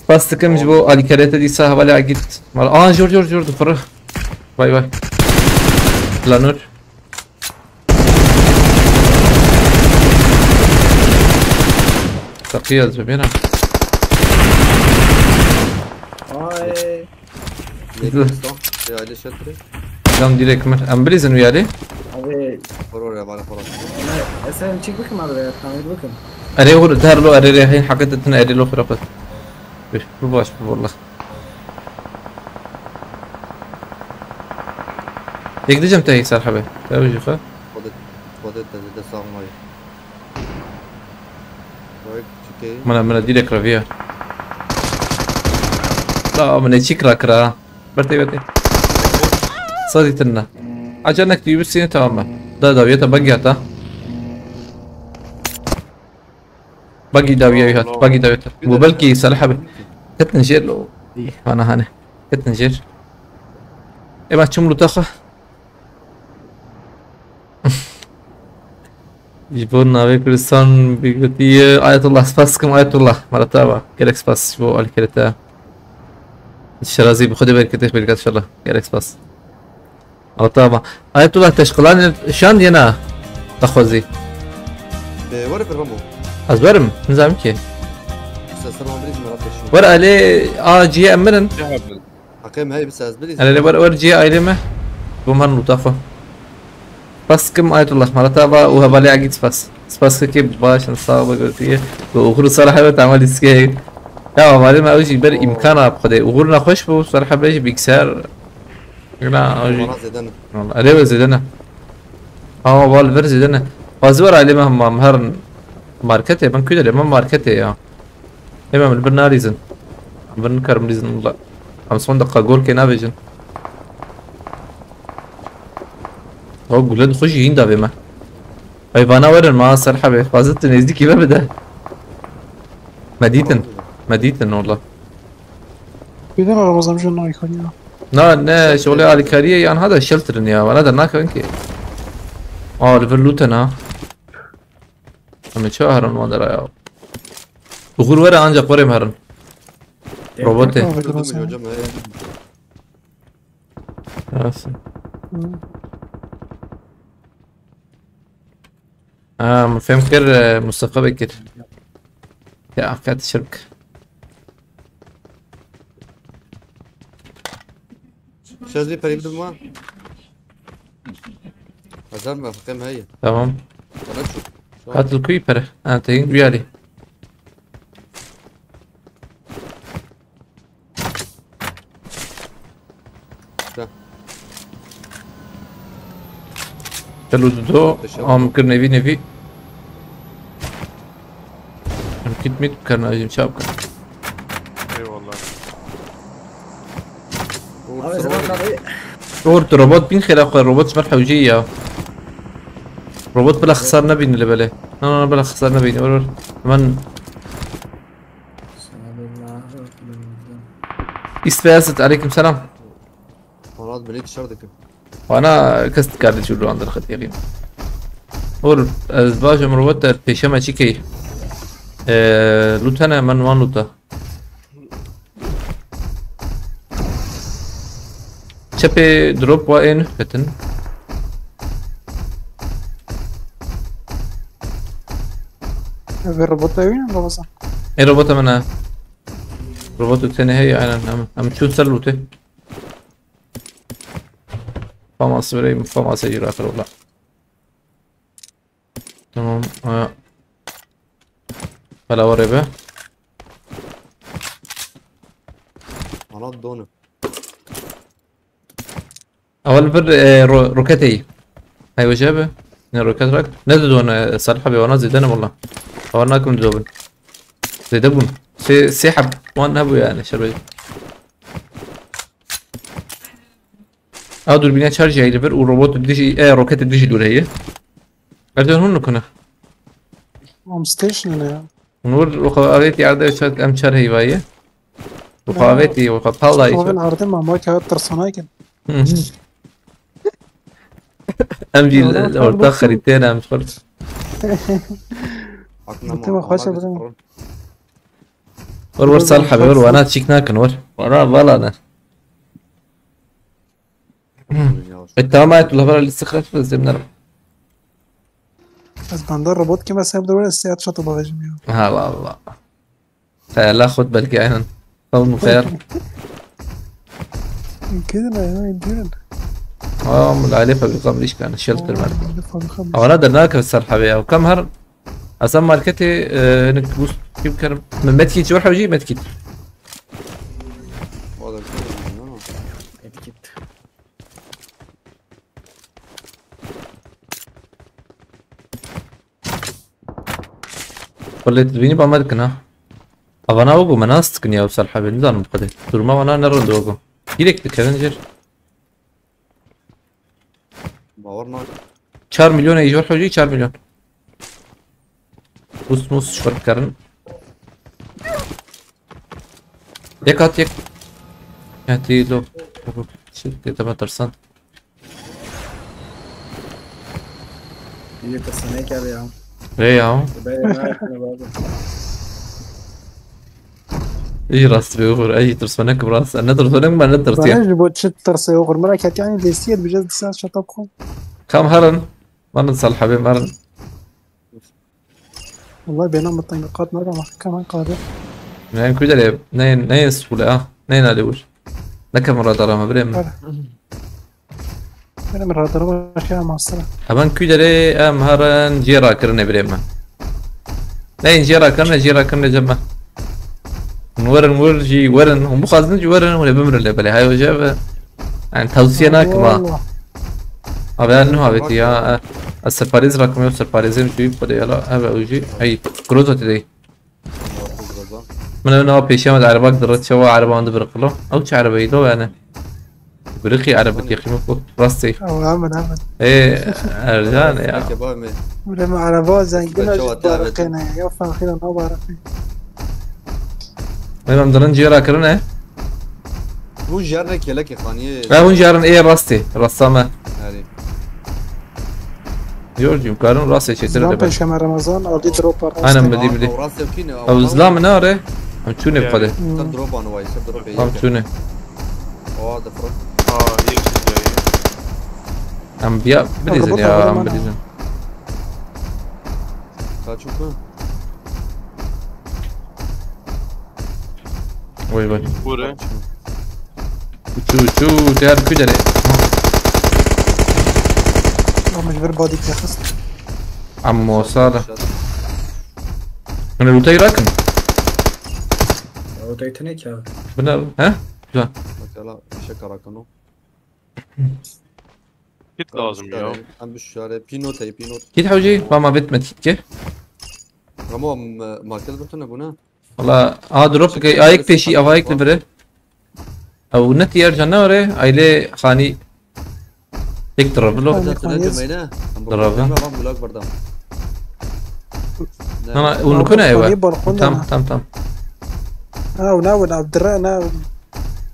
بس كم جبو على كريتا دي ساها ولا عقيت جور فرح باي لا نور تقيل جميلة آی يا علي شتري دام ديريك مر ام بريزن ويالي اوی فرور يا بالي فرور اصلا چی بکم آره تعمیر بکم اري هو دهر له اري الحين حقت انتنا اري له خرافات باش والله يقدر جمتي صار حبيبي تاوي خا خدت ده صار ماي رايك تشكي من ديريك رافيا لا من تشيك راكرا برتي صديتنا عجنك تيبسين تماما ده داويته بقيته باقي داوية باقي داوية وبلكي سلحبة كتنجير لو انا هاني كتنجير ايه ما تشملو تاخه يجيبونا بكريستان بيقولي آية الله سباسكم آية الله مرتابة كيركس باس شبو على كريتا الشرازي بخدي بالكتير بالكات ان شاء الله كيركس باس مرتابة آية الله تشقلان شان ينا تخوزي ورق الرمو أزبرم نزام كي السلام عليكم ورحمة الله ورقة لي جي أمرن حكيم هاي بس أزبلي أنا لي ورقة جي أيلمه بمهن لطافة بس كم آية الله مرتبة وهبالي عقيد سباس كيف باش نصاب قلتيه وغور صراحة بتعمل سكي لا مالي ما أوجي بر إمكانه بخدي وغورنا خوش بو صراحة بيجي بيكسر لا أوجي والله أريبه زيدنا والفر زيدنا وازور عليه مهما مهرن ماركتي من كده ما ماركتي يا إمام البرنا ريزن برن كرم ريزن والله 50 دقيقة جول كنا فيجن هو جولد خوش يندا بما أيفانا ورن ما صار حبي فازت نزدي كيف بدأ مديتن والله بدنا رمضان جل ناي كونيا لا شغلي على كاريه يعني هذا الشلترن يا ولا درناك انكي ليفرلوتن شو هرن ما درا يا بخور ورا انجا قريم هرن روبوتي مفكر مصطفى بكر يا كانت الشركة شازلي قريب دما هزار ما كم هي تمام هات الكويبر انا تهين ريالي تلو دو ممكن نبي ممكن ميت كان اجيب شابكه اي والله صورت روبوت بين خلاف الروبوت مرحة وجية روبوت بلا خسار نبين اللي بلا انا بلا خسار نبين ورور من استفاست عليكم سلام مرات بنيت شردك وانا كست كارد شو عند الخط يقين اور ازباج روبوت بيشما تشيكي لوتنا من وان لوتا شبي دروب وين فتن في الروبوت وين روبوت ايه روبوتا منها روبوت الثاني هي انا عم تشوف سلوته فما صبري فما سيجرا اخر ولا تمام هلا وربه انا دونه اول بر روكتي هاي وجابه روكت راك نزلوا انا صالحه بيوانا زيدنا والله حورناكم دوبن زيدبون سيحب وانا ابو يعني شربي دوربينات شارج هي لبر وروبوت الديجي روكت الديجي دول هي قدروا هون كنا ام ستيشن انا نور وخواتي عرض شات ام شر هي بايه وخواتي وخطالله هو من عرض ما ما كان ترسنايكن امجي الورطة خريطين ام خرط انت ما خاش ابدا ور صالحه بيقول وانا تشيكناك نور وانا بالا انا انت ما تقول ولا الاستخراج زي بنرى بس بندر روبوت كما سيبدأ ولا السيات شطو بغجمي ها والله لا خد بالك عينا قوم خير كده لا يديرن من العليفة بيقام ليش كان الشلتر مالك او انا درناك بالصراحة بيها وكم هر اسمى الكتي انك بوست كيف كرم من متكيت جوح وجي متكيت وليت بيني بعمل ها أنا وجو مناست كني أوصل حبيبي نظام مقدر طول ما أنا نرد وجو ديريكت كافنجر 4 مليون يجور حوجي 4 مليون بوس موس شفر كرن يك هات يك هاتي له شفت تبع ترسان ये कसने क्या रे आओ ايه اهو ايش راس بيغور اي ترسونك براس انا ترسونك ما ندرت باش بوت شت ترسي وغر مرا كانت يعني ليسير بجد ساعه شطبكم كم هرن ما نصل حبيب مرن والله بينام الطنقات مرة ما كمان قادر نين كده نين سهولة نين عليوش لكم مرة ترى ما بريم أنا مرة ترى أشياء مع السلامة أبان كده هرن جيرا كرنا بريم نين جيرا كرنا جمع ورن جي ورن هم خازن جي ورن ولا بمر اللي بلي هاي وجاب يعني توصيناك ما أبي أنه أبي يا السرباريز رقمي والسرباريزين شوي بدي يلا أبي أوجي أي كروزة تدي من أنا بيشي ما العربة قدرت شوا عربة عند برقلو أو شو عربة يدو أنا برقي عربة يا أخي مفكو راسي أو عمل إيه أرجان يا ولما عربة زين قلنا بارقينا يا فان خير ما بارقين ما مدرن جيرا كرنا هو جارك يلك يا خانية لا هون جارن إيه راستي رسامة جورج يمكن راسي شيء ترى بس شمال رمضان أو دي دروب أنا بدي أو زلام ناره عم تشوني بقدر دروب أنا وايد دروب عم تشوني ده فرق يكسر جاي عم بيا بديزن يا عم بديزن شوفه وي وي بوره شو تيار كده مش غير بادي تخص عم وصاله انا لوتاي راكن वो तो इतने क्या بنا ها شو لا شكرا كانوا كيت لازم يا عم بالشارع بينوت هي بينوت كيد حوجي ما بيت ما تكي رمو ما كل بتنا بنا والله دروب كي ايك بيشي او ايك نبره او نتي يرجع نوري ايلي خاني تضرب له ضربه انا ونكون ايوه تم وناول عبد الرا ناول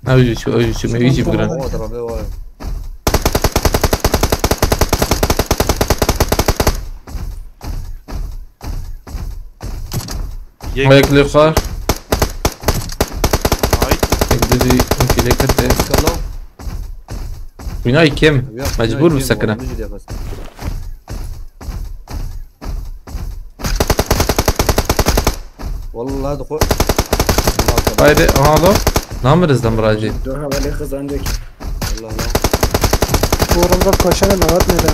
اوجي شو ما يجي بقرن وياك اللي قار هاي يقدر يمكن لك الله بناي كم مجبور بالسكنة والله هذا haydi halo namırızdan buracı دو حوالی خزاندك والله لا ورمضة كوشنة مواد ندا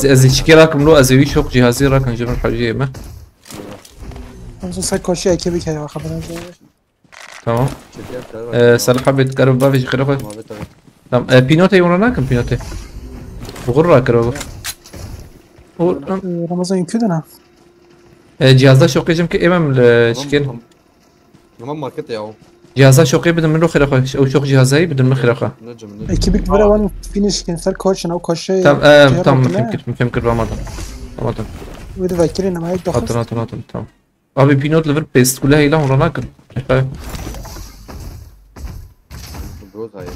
از içki rakım lo az evi çok cihazı rakım cümle hacıya mı خمسة ساعة كوشي أكيد بك يا خبرنا tamam سلحة بتقرب بافي خير اخوي tamam بينوتي يورانا كم بينوتي بغرة كرو رمضان يمكننا cihazda şoklayacağım ki emem şikin تمام ماركت ياهو cihazda şoklayı بدن من رو خير اخوي او شوك جهازي بدن من خير اخوي نجم أكيد بك برا وان فينيش كان سر كوشن أو كوشي tamam tamam mümkün رمضان رمضان وإذا فاكرين ما هيك دخل hatırladım tamam abi pinot lever pest كلها هي لهم روناكل بروز هاي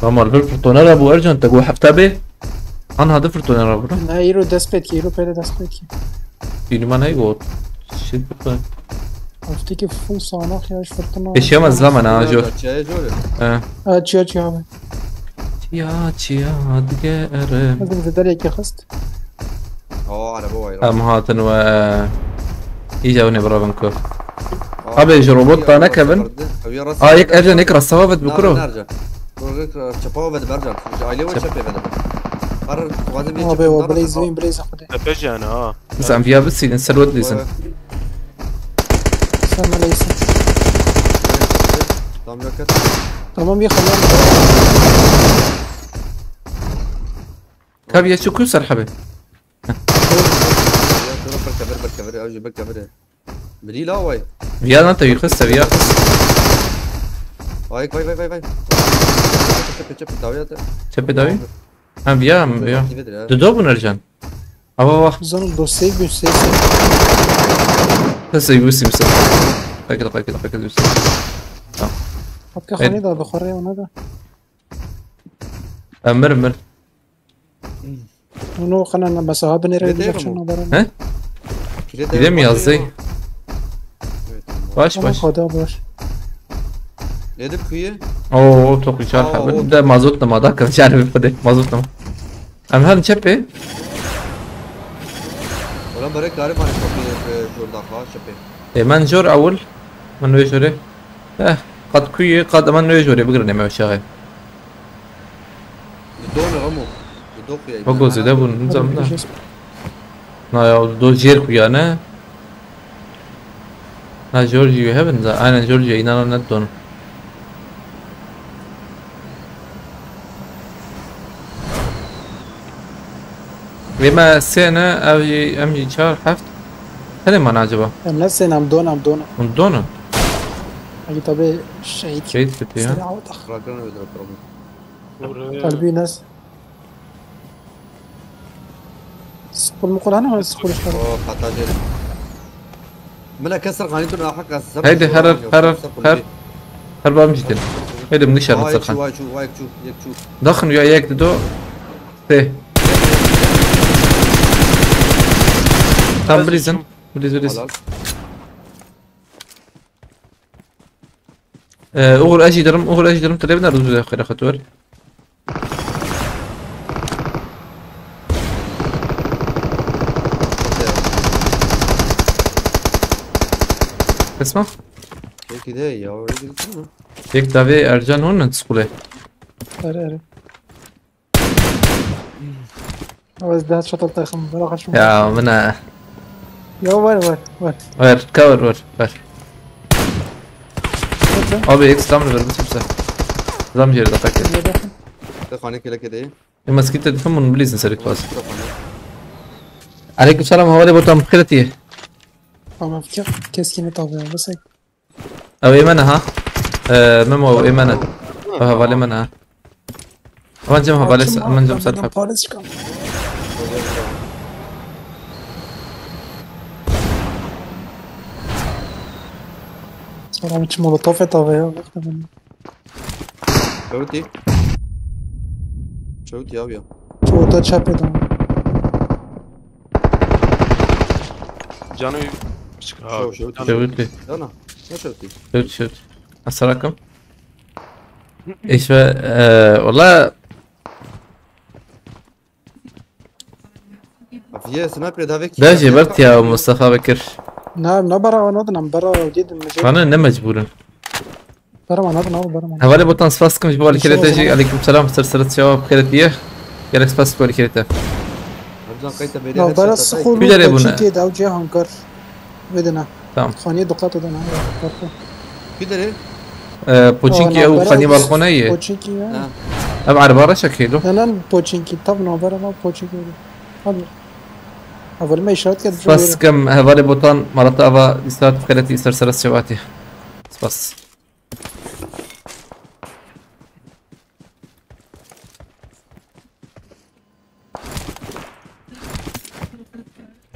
tamam الفر فرتونر ابو ارجن تقو حفتابه انا هذا فرتونر ابو نا يرو دسبت كي يرو بيدا دسبت كي بيني ما نيغو شيت بقى أفتكر فول صانع خياش فرتنا ايش يوم الزلمه انا جو شاي جوري تشيا تشيا هذا يا دقر لازم تدري كي خست على بوي ام هاتن و يجاوني برافنكو ابي جروبوت انا كمان يك ارجع نقرا الصوابت بكره نرجع شباب بده برجع عائله ولا شباب بده قرر لازم ما بي وبليز وين بليز أخده تبجي انا بس عم فيها بس نسلوت ليسن سلام عليكم تمام يا تمام يا خلنا كابي شكو سرحبه بركبر اجي بركبر بدي لا واي فيا انت يخس فيا واي شب شب داوي هم فيا دو بنرجع ابا زنم دوستي بيستي بس يوسي مسك فكر يوسي حتى خلني ده بخوري وانا ده مر ونو خلنا بس هاب نرى ديركشن برا ها كده yazdı baş خدا باش يدك كويه اوه توقي شال حبل ده مازوت ما ده كان شارب فده مازوت ما ام هذا شبه ولا بريك عارف انا جور داخل شبه من جور اول من ويجوري قد كوي قد من ويجوري بقرن ما شغال دون غمو دوق يا بقول زي ده بنظام ده نا يا دو جير كوي انا نا جورجي هبن ده انا جورجي انا ندون لما سنة أو أمي شهر حفت هذا ما نعجبه الناس عم دونا من دونه أي طبيعي شهيد شهيد فتيها سريع وضخ راكنا يضرب قلبي ناس سقول مقول أنا ولا سقول إيش حتى جل ملا كسر قانيتنا حق كسر هيدي هرب مجدين هيدي من شهر نسخن واي شو دخن وياك دو تي tamam بليزن بليز اغل اجي درم تقريبا رزق اخر خطور اسمع كده يا ولد يك دافي ارجان هون تسقله أري بس ده شطل تاخم بلا خشم يا منا يا وين ور كور ابي اكس تمر بس بس زام جير دقيقه خانه كده ايه المسكيت تفهم من بليز نسرك باس عليكم السلام هو اللي بطل مخيلتي ما فكر كيسكيني طبيعي بس هيك او ايمانها ميمو او ايمانها او هفالي منها امان جم هفالي امان جم سلحب صراحة مش مولوتوفي طبيعي شوتي ابيض شو ده شابي ده Canı بشك شوتي شوت لي انا ما شوتي شوت السلام ايش والله في سنايبر هذاك ده جبرت يا مصطفى بكر نعم لا برا ونضنا برا جدا مجد انا انه مجبورا برا ونضنا برا هوالي بوتان سباسكم جبالي كده تجي عليكم السلام سلسلة شباب خيرتيه يا سباس كولي كده لا برا السخول كده يا ابونا كده او جاهم كر بدنا تمام خانية دقات ودنا كده ليه بوتشينكي او خانية بالخونية بوتشينكي ابعد برا شكله لا بوتشينكي طبعا برا ما بوتشينكي هذا أول ما يشرط كده بس كم هذول بوتان مرات أبا يستات خيرتي سلسلة شباتي بس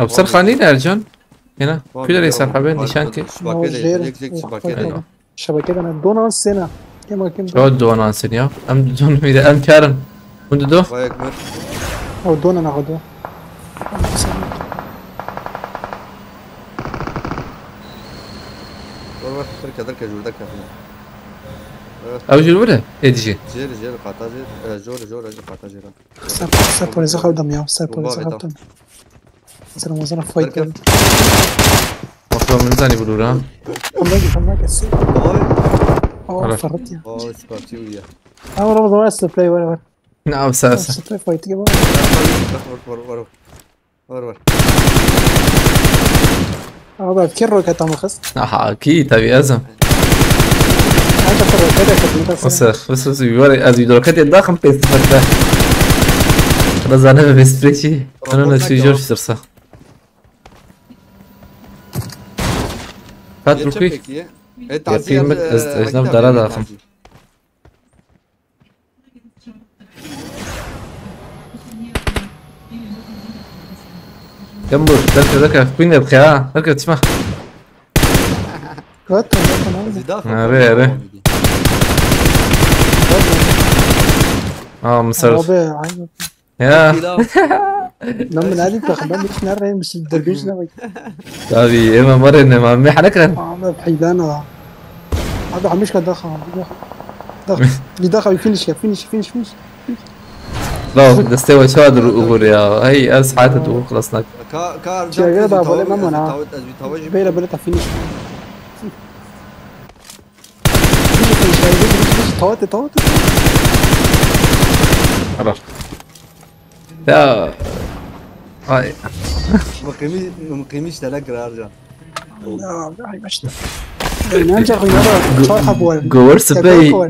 أو بصير خانين يا رجال هنا كده ليس حبين نشانكي شبكة أنا دون سنة كما كنت شو دون أنسنيا أم دون ميدا أم كارن وند دو أو دون أنا غدوة أو جل ولا إيدجي جيل قاطع جول قاطع جيل سابور إذا خد دم يا سابور إذا خد دم مثلا وزنا فايت مطلوب من زاني بلورا خلاك السي فرط يا سبارتيويا أنا رمضان أستبلاي ولا نعم ساسا أستبلاي فايت كمان ور بفكر كتام خص أكيد تبي أزم هذا فرق كده بس يوري أزي دوركات الداخل بيست فتح خلاص أنا بسبريشي أنا نسي جورج سرسا فات روكي يا فيلم أجنب دارا داخل جنبه ذاك كوين الخيا ذاك تسمع أري مصر يا لما نادي تخدم مش نرى مش الدربيش ده طبي إما مرة إن ما مي حنا كان هذا بحيدانا هذا عميش كده دخل فينش لا دستوي شو هذا الأمور يا هي أس حياته تقول خلصنا كار جا ده بقول ما أنا بيلا بيلا تفينش توت خلاص يا هاي مقيميش تلاقي ارجع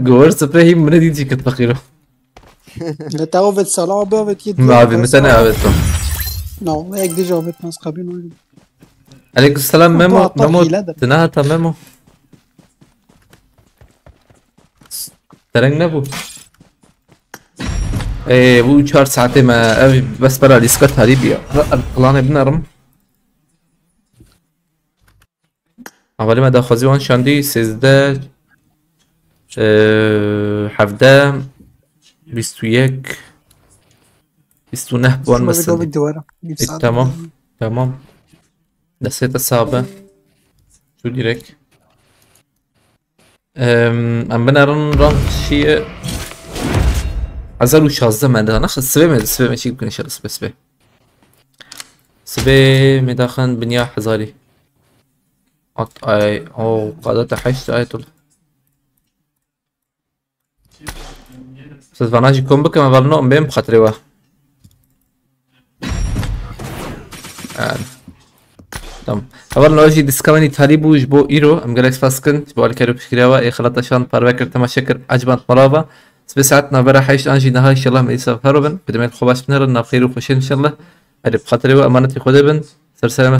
جوار سبراي من دي كنت فقيره لا تعوفت صلاة بابت يد ما أبي متى أنا أبيتهم نو هيك دي جاوبت ناس قابلين عليكم السلام ميمو تناهتا ميمو ترنج نبو ايه بو 4 ساعتين ما أبي بس برا الاسكت هريبي القلان بنرم اولی ما داخوزی وان شاندی 13 17 21 29 بوان مثلا تمام دستيت الصعبة شو ديريك ام بنرن شيء عزلو شازده من ده ناخذ سبي ماشي يمكن يشيل سبي مداخن بنيا حزاري اي او قادة حشت اي طول سلفاناجي كومبو كما بالنو ام بيم بخاطري واه تمام اول نوجي ديسكاوني تهريبو جبو ايرو ام جالكس فاسكن جبو الكارو بشكريوا اي خلطة شان باربكر تما شكر عجبان مرابا سبساعتنا برا حيش انجي نهاي ان شاء الله ميسا هروبن بدمين خوباش بنرن بخير وخشين ان شاء الله ادي بخاطري وامانتي خدبن سر سلامة